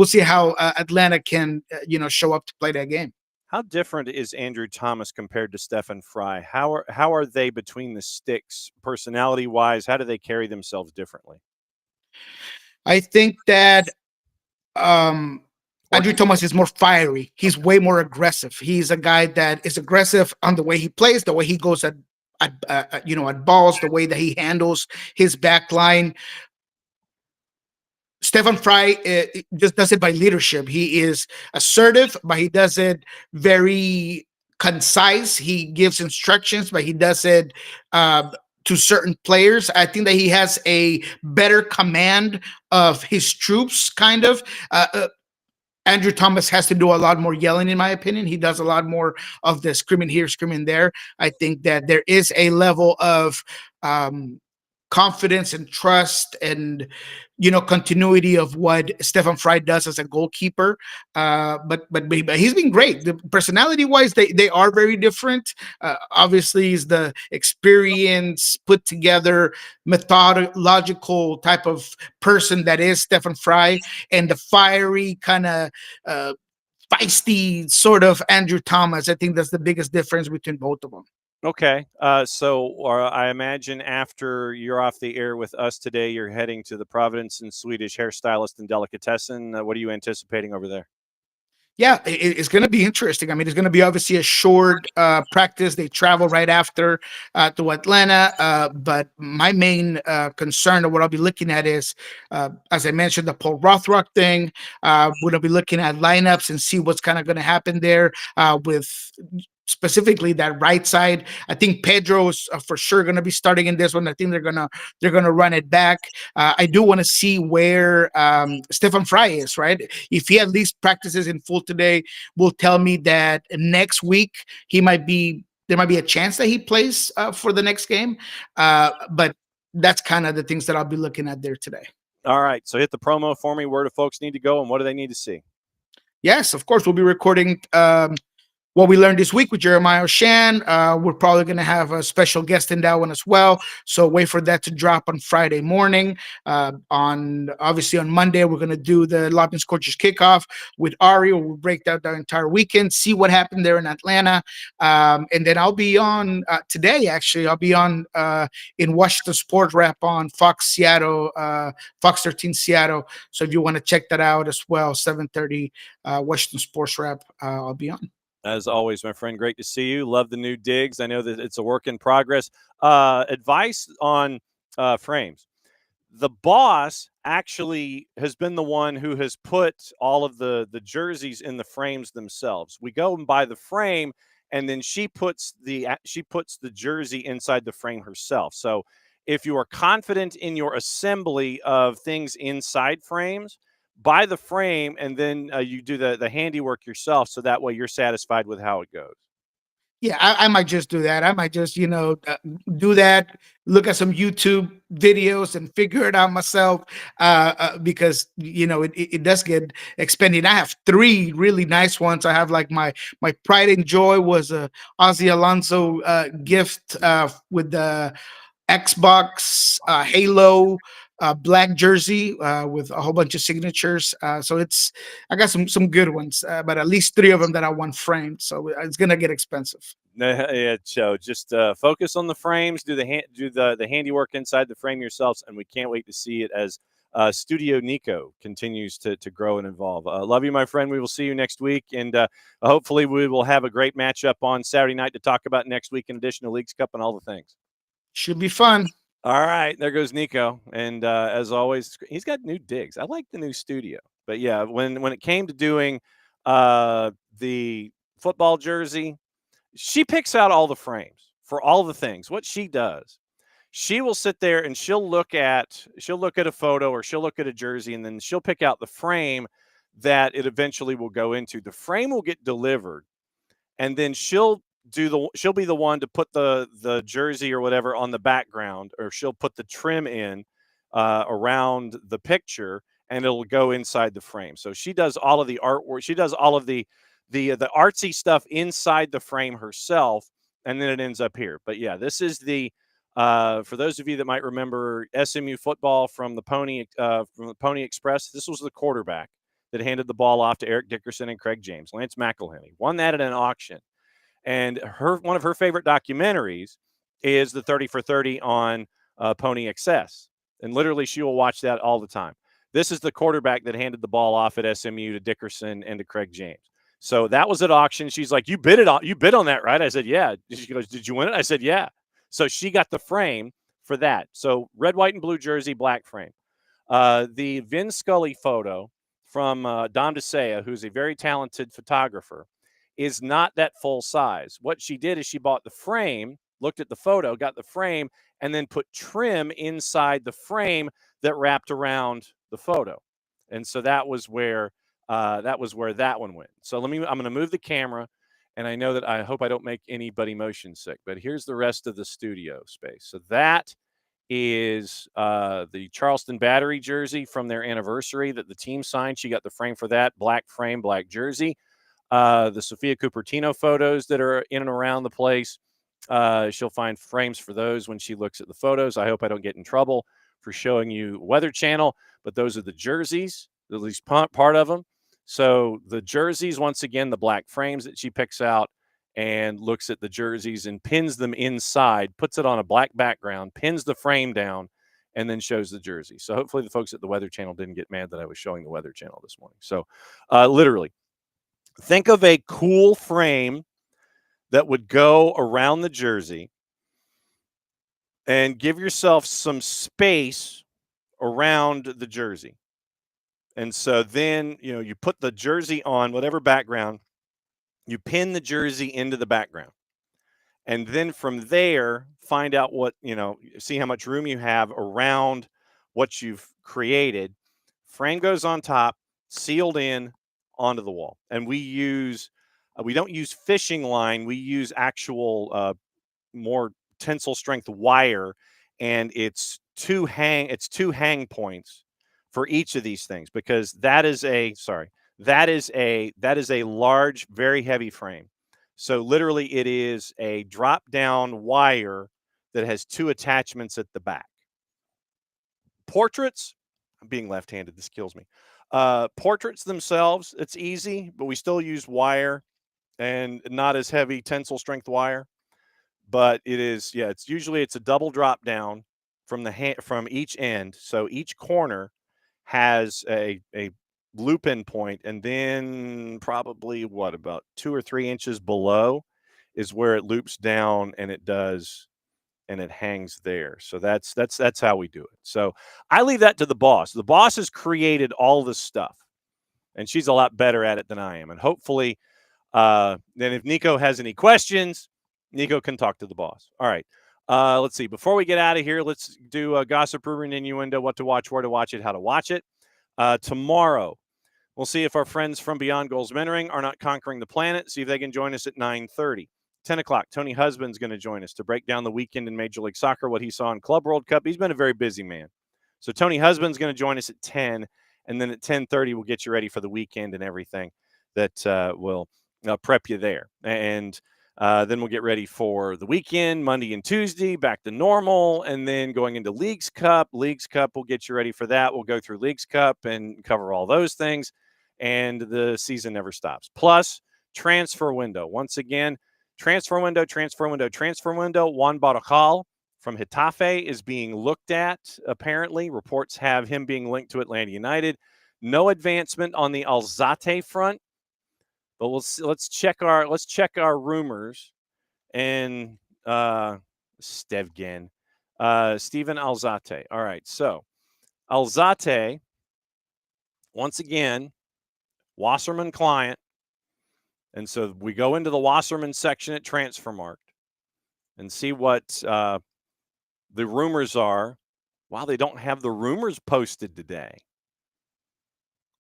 see how Atlanta can, show up to play that game. How different is Andrew Thomas compared to Stefan Fry? How are they between the sticks personality-wise? How do they carry themselves differently? I think that Andrew Thomas is more fiery. He's way more aggressive. He's a guy that is aggressive on the way he plays, the way he goes at balls, the way that he handles his back line. Stefan Fry just does it by leadership. He is assertive, but he does it very concise. He gives instructions, but he does it to certain players. I think that he has a better command of his troops, kind of. Andrew Thomas has to do a lot more yelling, in my opinion. He does a lot more of the screaming here, screaming there. I think that there is a level of confidence and trust and, continuity of what Stefan Fry does as a goalkeeper. But he's been great. The personality-wise, they are very different. Obviously, is the experience, put together, methodological type of person that is Stefan Fry, and the fiery kind of feisty sort of Andrew Thomas. I think that's the biggest difference between both of them. Okay. So I imagine after you're off the air with us today, you're heading to the Providence and Swedish Hairstylist and Delicatessen. What are you anticipating over there? Yeah, it's going to be interesting. I mean, it's going to be obviously a short practice. They travel right after to Atlanta. But my main concern of what I'll be looking at is, as I mentioned, the Paul Rothrock thing. We'll be looking at lineups and see what's kind of going to happen there with specifically that right side. I think Pedro is for sure going to be starting in this one. I think they're gonna run it back. I do want to see where Stefan Fry is, right? If he at least practices in full today, will tell me that next week there might be a chance that he plays for the next game. But that's kind of the things that I'll be looking at there today. All right, so hit the promo for me. Where do folks need to go, and what do they need to see? Yes, of course, we'll be recording what we learned this week with Jeremiah Shan. We're probably going to have a special guest in that one as well. So wait for that to drop on Friday morning. Obviously on Monday, we're going to do the Lobbying Scorchers kickoff with Ari. We'll break down the entire weekend, see what happened there in Atlanta. And then I'll be on today, actually. I'll be on in Washington Sports Wrap on Fox Seattle, Fox 13 Seattle. So if you want to check that out as well, 7:30 Washington Sports Wrap, I'll be on. As always, my friend, great to see you. Love the new digs. I know that it's a work in progress. Advice on frames. The boss actually has been the one who has put all of the jerseys in the frames themselves. We go and buy the frame, and then she puts the jersey inside the frame herself. So if you are confident in your assembly of things inside frames, buy the frame, and then you do the handiwork yourself, so that way you're satisfied with how it goes. Yeah, I might just do that. I might just, do that, look at some YouTube videos and figure it out myself because, it does get expensive. I have 3 really nice ones. I have like my pride and joy was a Ozzy Alonso gift with the Xbox Halo black jersey with a whole bunch of signatures. So I got some good ones, but at least 3 of them that I want framed. So it's gonna get expensive. Yeah, so just focus on the frames, do the handiwork inside the frame yourselves, and we can't wait to see it as Studio Niko continues to grow and evolve. Love you, my friend. We will see you next week, and hopefully we will have a great matchup on Saturday night to talk about next week in addition to Leagues Cup and all the things. Should be fun. All right, there goes Niko, and as always, he's got new digs. I like the new studio, but yeah, when it came to doing the football jersey, she picks out all the frames for all the things. What she does, she will sit there and she'll look at a photo or she'll look at a jersey, and then she'll pick out the frame that it eventually will go into. The frame will get delivered, and then she'll be the one to put the jersey or whatever on the background, or she'll put the trim in around the picture, and it'll go inside the frame. So she does all of the artwork. She does all of the artsy stuff inside the frame herself, and then it ends up here. But yeah, this is for those of you that might remember SMU football from the Pony Express. This was the quarterback that handed the ball off to Eric Dickerson and Craig James. Lance McElhenney won that at an auction. And one of her favorite documentaries is the 30 for 30 on Pony Excess. And literally, she will watch that all the time. This is the quarterback that handed the ball off at SMU to Dickerson and to Craig James. So that was at auction. She's like, you bid on that, right? I said, yeah. She goes, did you win it? I said, yeah. So she got the frame for that. So red, white, and blue jersey, black frame. The Vin Scully photo from Dom DeSea, who's a very talented photographer, is not that full size. What she did is she bought the frame, looked at the photo, got the frame, and then put trim inside the frame that wrapped around the photo. And so that was where that one went. So I'm going to move the camera, and I know that I hope I don't make anybody motion sick, but here's the rest of the studio space. So that is the Charleston Battery jersey from their anniversary that the team signed. She got the frame for that, black frame, black jersey. The Sophia Cupertino photos that are in and around the place. She'll find frames for those when she looks at the photos. I hope I don't get in trouble for showing you Weather Channel, but those are the jerseys, at least part of them. So the jerseys, once again, the black frames that she picks out and looks at the jerseys and pins them inside, puts it on a black background, pins the frame down, and then shows the jersey. So hopefully the folks at the Weather Channel didn't get mad that I was showing the Weather Channel this morning. So literally, think of a cool frame that would go around the jersey and give yourself some space around the jersey. And so then, you put the jersey on whatever background, You pin the jersey into the background. And then from there, find out what, see how much room you have around what you've created. Frame goes on top, sealed in onto the wall. And we don't use fishing line. We use actual more tensile strength wire, and it's two hang points for each of these things, because that is a large, very heavy frame. So literally it is a drop down wire that has two attachments at the back. Portraits, I'm being left-handed, this kills me. Portraits themselves, it's easy, but we still use wire and not as heavy tensile strength wire. But it is, it's a double drop down from each end. So each corner has a loop in point, and then probably about 2 or 3 inches below is where it loops down, and it hangs there. So that's how we do it. So I leave that to the boss. The boss has created all this stuff, and she's a lot better at it than I am. And hopefully, then if Niko has any questions, Niko can talk to the boss. All right. Let's see. Before we get out of here, let's do a gossip, rumor, and innuendo, what to watch, where to watch it, how to watch it. Tomorrow, we'll see if our friends from Beyond Goals Mentoring are not conquering the planet. See if they can join us at 9:30. 10 o'clock, Tony Husband's going to join us to break down the weekend in Major League Soccer, what he saw in Club World Cup. He's been a very busy man. So Tony Husband's going to join us at 10, and then at 10:30, we'll get you ready for the weekend and everything that will prep you there. And then we'll get ready for the weekend, Monday and Tuesday, back to normal, and then going into Leagues Cup. Leagues Cup, we'll get you ready for that. We'll go through Leagues Cup and cover all those things, and the season never stops. Plus, transfer window. Once again, transfer window. Juan Baracal from Getafe is being looked at, apparently. Reports have him being linked to Atlanta United. No advancement on the Alzate front. But let's check our rumors. And Steven Alzate. All right, so Alzate, once again, Wasserman client. And so we go into the Wasserman section at Transfermarkt and see what the rumors are. Wow, they don't have the rumors posted today.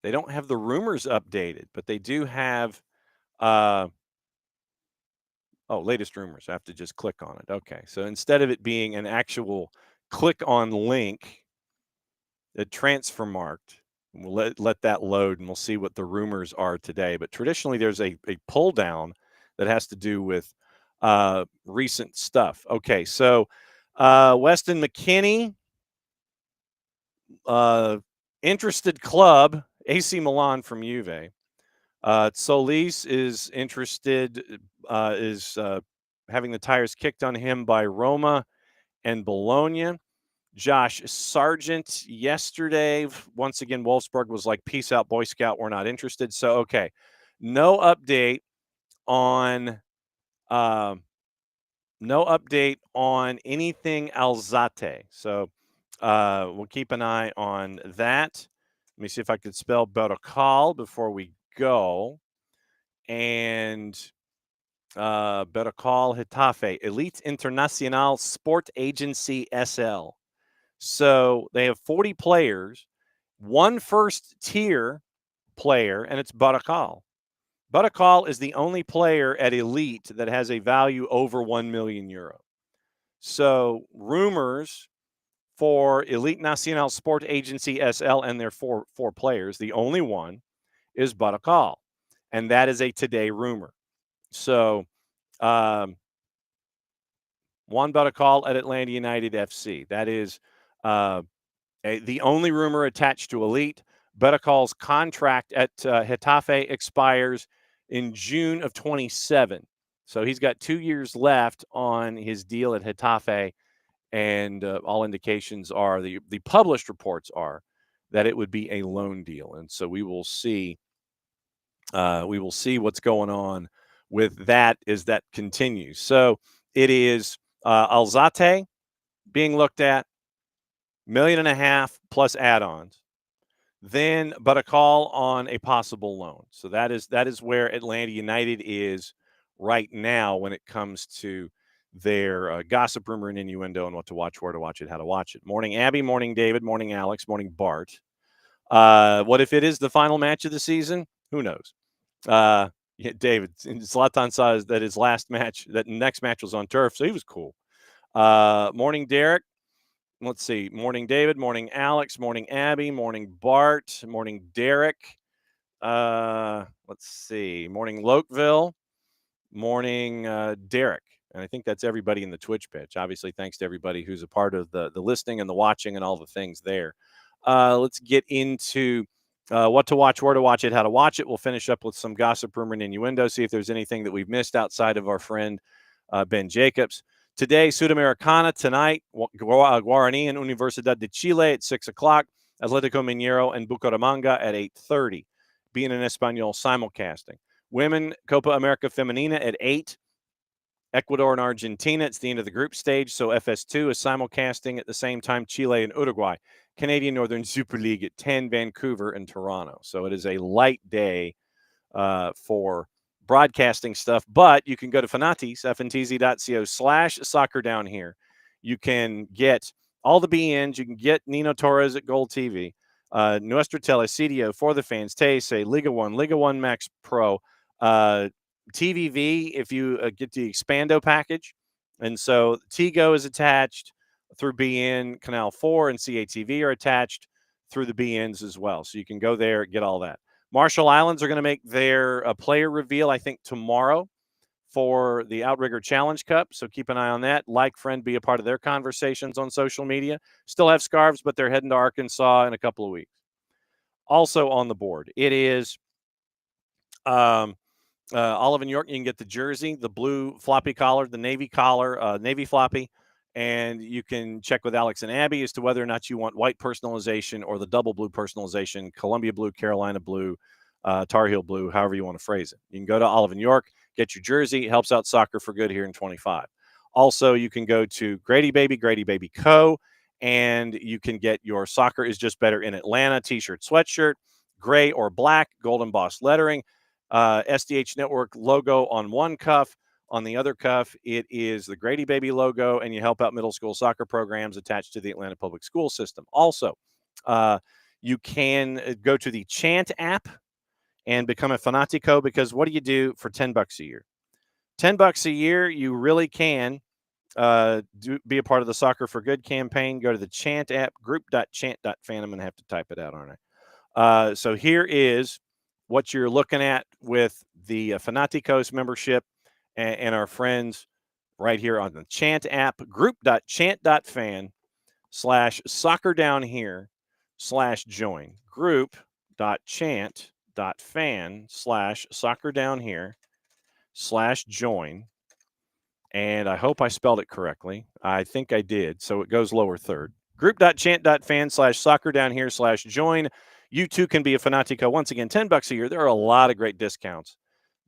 They don't have the rumors updated, but they do have latest rumors. I have to just click on it. Okay, so instead of it being an actual click on link at Transfermarkt, we'll let that load, and we'll see what the rumors are today. But traditionally, there's a pull down that has to do with recent stuff. Okay, so Weston McKennie, interested club, AC Milan from Juve. Solis is interested, is having the tires kicked on him by Roma and Bologna. Josh Sargent yesterday, once again, Wolfsburg was like, peace out, Boy Scout, we're not interested. So, okay, no update on anything Alzate. So we'll keep an eye on that. Let me see if I could spell Baracal before we go. And Baracal Getafe, Elite Internacional Sport Agency SL. So they have 40 players, one first-tier player, and it's Baracal. Baracal is the only player at Elite that has a value over 1 million euro. So rumors for Elite Nacional Sport Agency SL and their four players, the only one is Baracal, and that is a today rumor. So Juan Baracal at Atlanta United FC. That is the only rumor attached to Elite. Baracal's contract at Getafe expires in June of 27. So he's got 2 years left on his deal at Getafe, and all indications are, the published reports are, that it would be a loan deal. And so we will see what's going on with that as that continues. So it is Alzate being looked at, $1.5 million plus add-ons. but a call on a possible loan. So that is where Atlanta United is right now when it comes to their gossip, rumor, and innuendo, and what to watch, where to watch it, how to watch it. Morning, Abby. Morning, David. Morning, Alex. Morning, Bart. What if it is the final match of the season? Who knows? Yeah, David, Zlatan saw that his next match was on turf, so he was cool. Morning, Derek. Let's see. Morning, David. Morning, Alex. Morning, Abby. Morning, Bart. Morning, Derek. Let's see. Morning, Lokeville. Morning, Derek. And I think that's everybody in the Twitch pitch. Obviously, thanks to everybody who's a part of the listening and the watching and all the things there. Let's get into what to watch, where to watch it, how to watch it. We'll finish up with some gossip, rumor, and innuendo, see if there's anything that we've missed outside of our friend Ben Jacobs. Today, Sudamericana. Tonight, Guarani and Universidad de Chile at 6 o'clock. Atletico Mineiro and Bucaramanga at 8:30. Being in Espanol simulcasting. Women, Copa America Femenina at 8. Ecuador and Argentina. It's the end of the group stage, so FS2 is simulcasting at the same time. Chile and Uruguay. Canadian Northern Super League at 10, Vancouver and Toronto. So it is a light day for broadcasting stuff, but you can go to Fanatis, ftz.co/soccer down here. You can get all the BNs. You can get Nino Torres at GOLTV, Nuestra Telecidio for the fans, TSA, Liga 1, Liga 1 Max Pro, TVV if you get the Expando package. And so Tigo is attached through BN, Canal 4 and CATV are attached through the BNs as well. So you can go there, get all that. Marshall Islands are going to make their player reveal, I think, tomorrow for the Outrigger Challenge Cup. So keep an eye on that. Like, friend, be a part of their conversations on social media. Still have scarves, but they're heading to Arkansas in a couple of weeks. Also on the board, it is Olive and York. You can get the jersey, the blue floppy collar, the navy collar, navy floppy. And you can check with Alex and Abby as to whether or not you want white personalization or the double blue personalization, Columbia blue, Carolina blue, Tar Heel blue, however you want to phrase it. You can go to Olive and York, get your jersey. It helps out Soccer for Good here in 25. Also, you can go to Grady Baby Co., and you can get your Soccer is Just Better in Atlanta t-shirt, sweatshirt, gray or black, gold embossed lettering, SDH Network logo on one cuff. On the other cuff, it is the Grady Baby logo, and you help out middle school soccer programs attached to the Atlanta Public School System. Also, you can go to the Chant app and become a Fanatico, because what do you do for $10 a year? $10 a year, you really can be a part of the Soccer for Good campaign. Go to the Chant app, group.chant.fan. I'm going to have to type it out, aren't I? So here is what you're looking at with the Fanaticos membership and our friends right here on the Chant app, group.chant.fan/soccer down here/join. Group.chant.fan/soccer down here/join. And I hope I spelled it correctly. I think I did. So it goes lower third. Group.chant.fan/soccer down here/join. You too can be a Fanatico. Once again, $10 a year. There are a lot of great discounts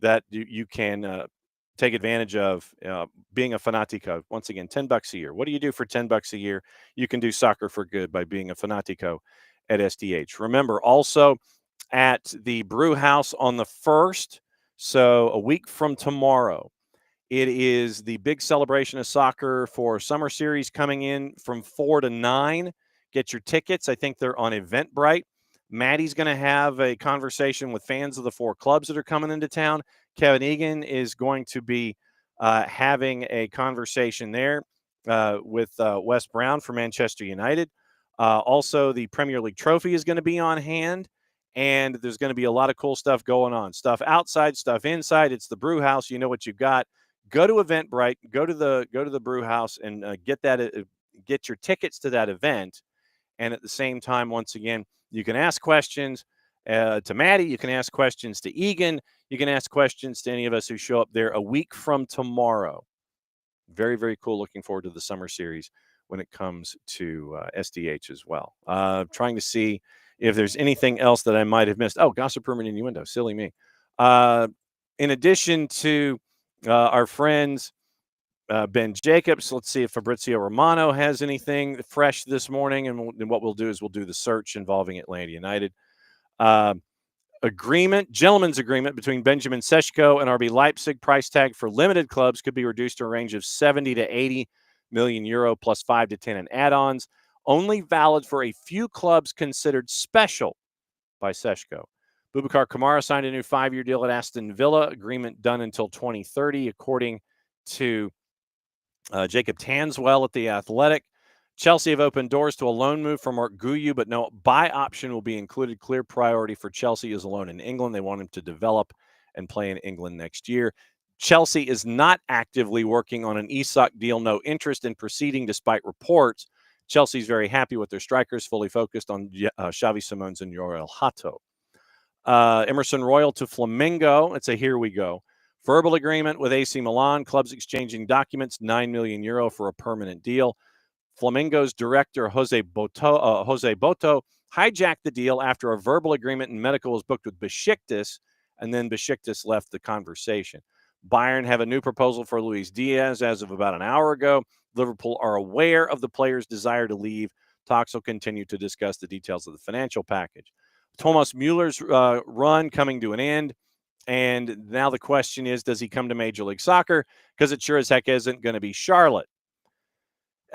that you can take advantage of being a Fanatico. Once again, $10 a year. What do you do for $10 a year? You can do Soccer for Good by being a Fanatico at SDH. Remember, also at the Brew House on the 1st, so a week from tomorrow, it is the big celebration of soccer for Summer Series coming in from 4 to 9. Get your tickets. I think they're on Eventbrite. Maddie's going to have a conversation with fans of the 4 clubs that are coming into town. Kevin Egan is going to be having a conversation there with Wes Brown for Manchester United. Also, the Premier League trophy is going to be on hand, and there's going to be a lot of cool stuff going on. Stuff outside, stuff inside. It's the Brew House. You know what you've got. Go to Eventbrite. Go to the Brew House and get your tickets to that event. And at the same time, once again, you can ask questions to Maddie. You can ask questions to Egan. You can ask questions to any of us who show up there a week from tomorrow. Very, very cool. Looking forward to the Summer Series when it comes to SDH as well. Trying to see if there's anything else that I might have missed. Oh, gossip, rumor, and innuendo. Silly me. In addition to our friends, Ben Jacobs, let's see if Fabrizio Romano has anything fresh this morning. And what we'll do is we'll do the search involving Atlanta United. Gentleman's agreement between Benjamin Sesko and RB Leipzig. Price tag for limited clubs could be reduced to a range of 70 to 80 million euro plus 5 to 10 in add-ons. Only valid for a few clubs considered special by Sesko. Boubacar Kamara signed a new 5-year deal at Aston Villa. Agreement done until 2030, according to Jacob Tanswell at The Athletic. Chelsea have opened doors to a loan move for Mark Guyu, but no buy option will be included. Clear priority for Chelsea is a loan in England. They want him to develop and play in England next year. Chelsea is not actively working on an Isak deal. No interest in proceeding despite reports. Chelsea's very happy with their strikers, fully focused on Xavi Simons and Yoel Hato. Emerson Royal to Flamengo. It's a here we go. Verbal agreement with AC Milan. Clubs exchanging documents, 9 million euro for a permanent deal. Flamengo's director, Jose Boto, hijacked the deal after a verbal agreement and medical was booked with Besiktas, and then Besiktas left the conversation. Bayern have a new proposal for Luis Diaz as of about an hour ago. Liverpool are aware of the player's desire to leave. Talks will continue to discuss the details of the financial package. Thomas Mueller's run coming to an end. And now the question is, does he come to Major League Soccer? Because it sure as heck isn't going to be Charlotte.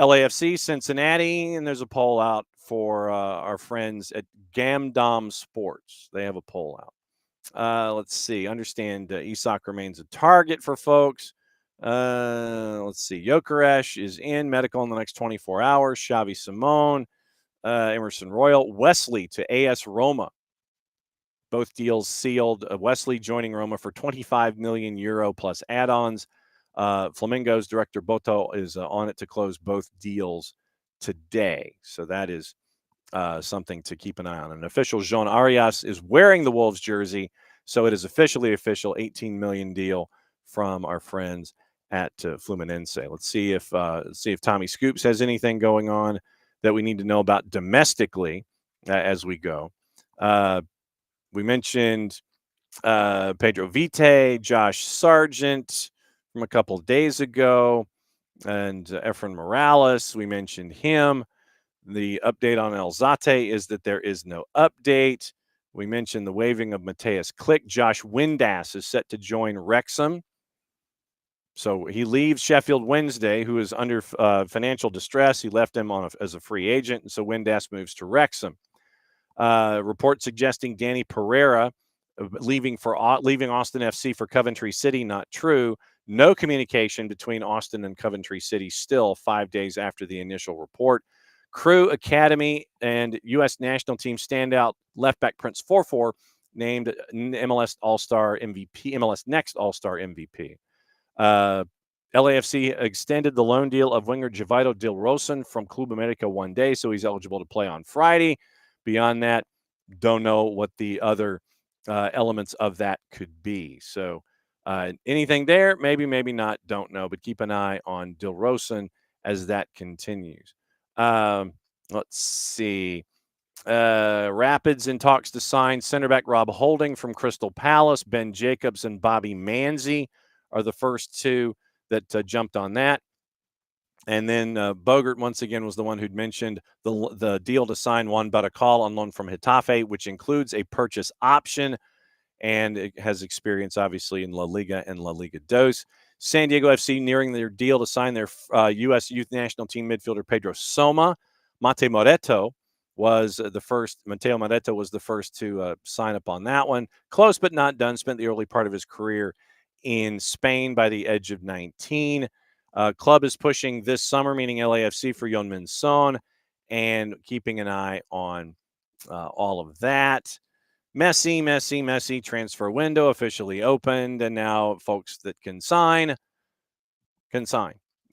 LAFC, Cincinnati, and there's a poll out for our friends at Gamdom Sports. They have a poll out. Let's see. Understand Isak remains a target for folks. Let's see. Gyökeres is in medical in the next 24 hours. Xavi Simon, Emerson Royal, Wesley to AS Roma. Both deals sealed. Wesley joining Roma for 25 million euro plus add-ons. Flamengo's director Boto is on it to close both deals today. So that is something to keep an eye on. An official Jean Arias is wearing the Wolves jersey. So it is officially official 18 million deal from our friends at Fluminense. Let's see if Tommy Scoops has anything going on that we need to know about domestically as we go. We mentioned Pedro Vite, Josh Sargent from a couple of days ago, and Efren Morales. We mentioned him. The update on El Zate is that there is no update. We mentioned the waiving of Mateus Klick. Josh Windass is set to join Wrexham. So he leaves Sheffield Wednesday, who is under financial distress. He left him as a free agent, and so Windass moves to Wrexham. Report suggesting Danny Pereira leaving Austin FC for Coventry City. Not true. No communication between Austin and Coventry City still 5 days after the initial report. Crew Academy and U.S. national team standout left back Prince Forfor named MLS All-Star MVP, MLS Next All-Star MVP. LAFC extended the loan deal of winger Javido Dilrosun from Club America one day, so he's eligible to play on Friday. Beyond that, don't know what the other elements of that could be. So anything there, maybe not, don't know, but keep an eye on Dilrosun as that continues. Let's see. Rapids in talks to sign center back Rob Holding from Crystal Palace. Ben Jacobs and Bobby Manzi are the first two that jumped on that. And then Bogert, once again, was the one who'd mentioned the deal to sign Juan Baracal on loan from Getafe, which includes a purchase option, and it has experience, obviously, in La Liga and La Liga Dos. San Diego FC nearing their deal to sign their U.S. youth national team midfielder Pedro Soma. Mateo Moreto was the first to sign up on that one. Close but not done. Spent the early part of his career in Spain by the age of 19. Club is pushing this summer, meaning LAFC, for Yeon-Min Son, and keeping an eye on all of that. Messi transfer window officially opened, and now folks that can sign.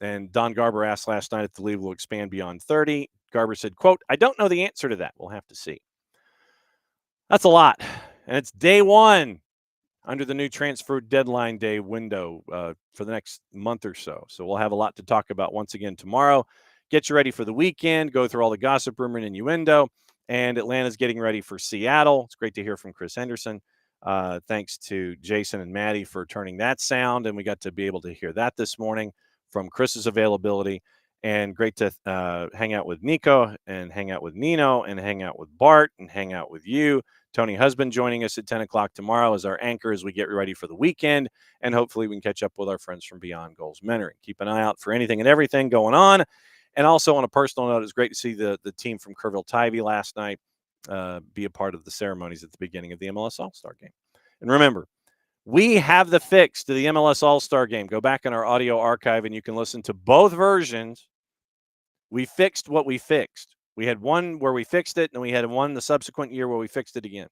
And Don Garber asked last night if the league will expand beyond 30. Garber said, quote, "I don't know the answer to that. We'll have to see." That's a lot. And it's day one under the new transfer deadline day window for the next month or so. So we'll have a lot to talk about once again tomorrow. Get you ready for the weekend. Go through all the gossip, rumor, and innuendo. And Atlanta's getting ready for Seattle. It's great to hear from Chris Henderson. Thanks to Jason and Maddie for turning that sound. And we got to be able to hear that this morning from Chris's availability. And great to hang out with Niko and hang out with Nino and hang out with Bart and hang out with you. Tony Husband joining us at 10 o'clock tomorrow as our anchor as we get ready for the weekend. And hopefully we can catch up with our friends from Beyond Goals Mentoring. Keep an eye out for anything and everything going on. And also on a personal note, it's great to see the team from Kerrville-Tivy last night be a part of the ceremonies at the beginning of the MLS All-Star game. And remember, we have the fix to the MLS All-Star game. Go back in our audio archive and you can listen to both versions. We fixed what we fixed. We had one where we fixed it, and we had one the subsequent year where we fixed it again.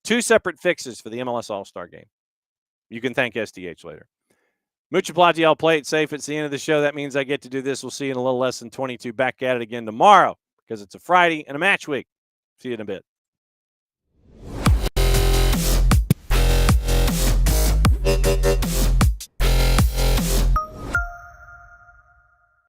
2 separate fixes for the MLS All-Star game. You can thank SDH later. Mucha plati, I'll play it safe. It's the end of the show. That means I get to do this. We'll see you in a little less than 22. Back at it again tomorrow because it's a Friday and a match week. See you in a bit.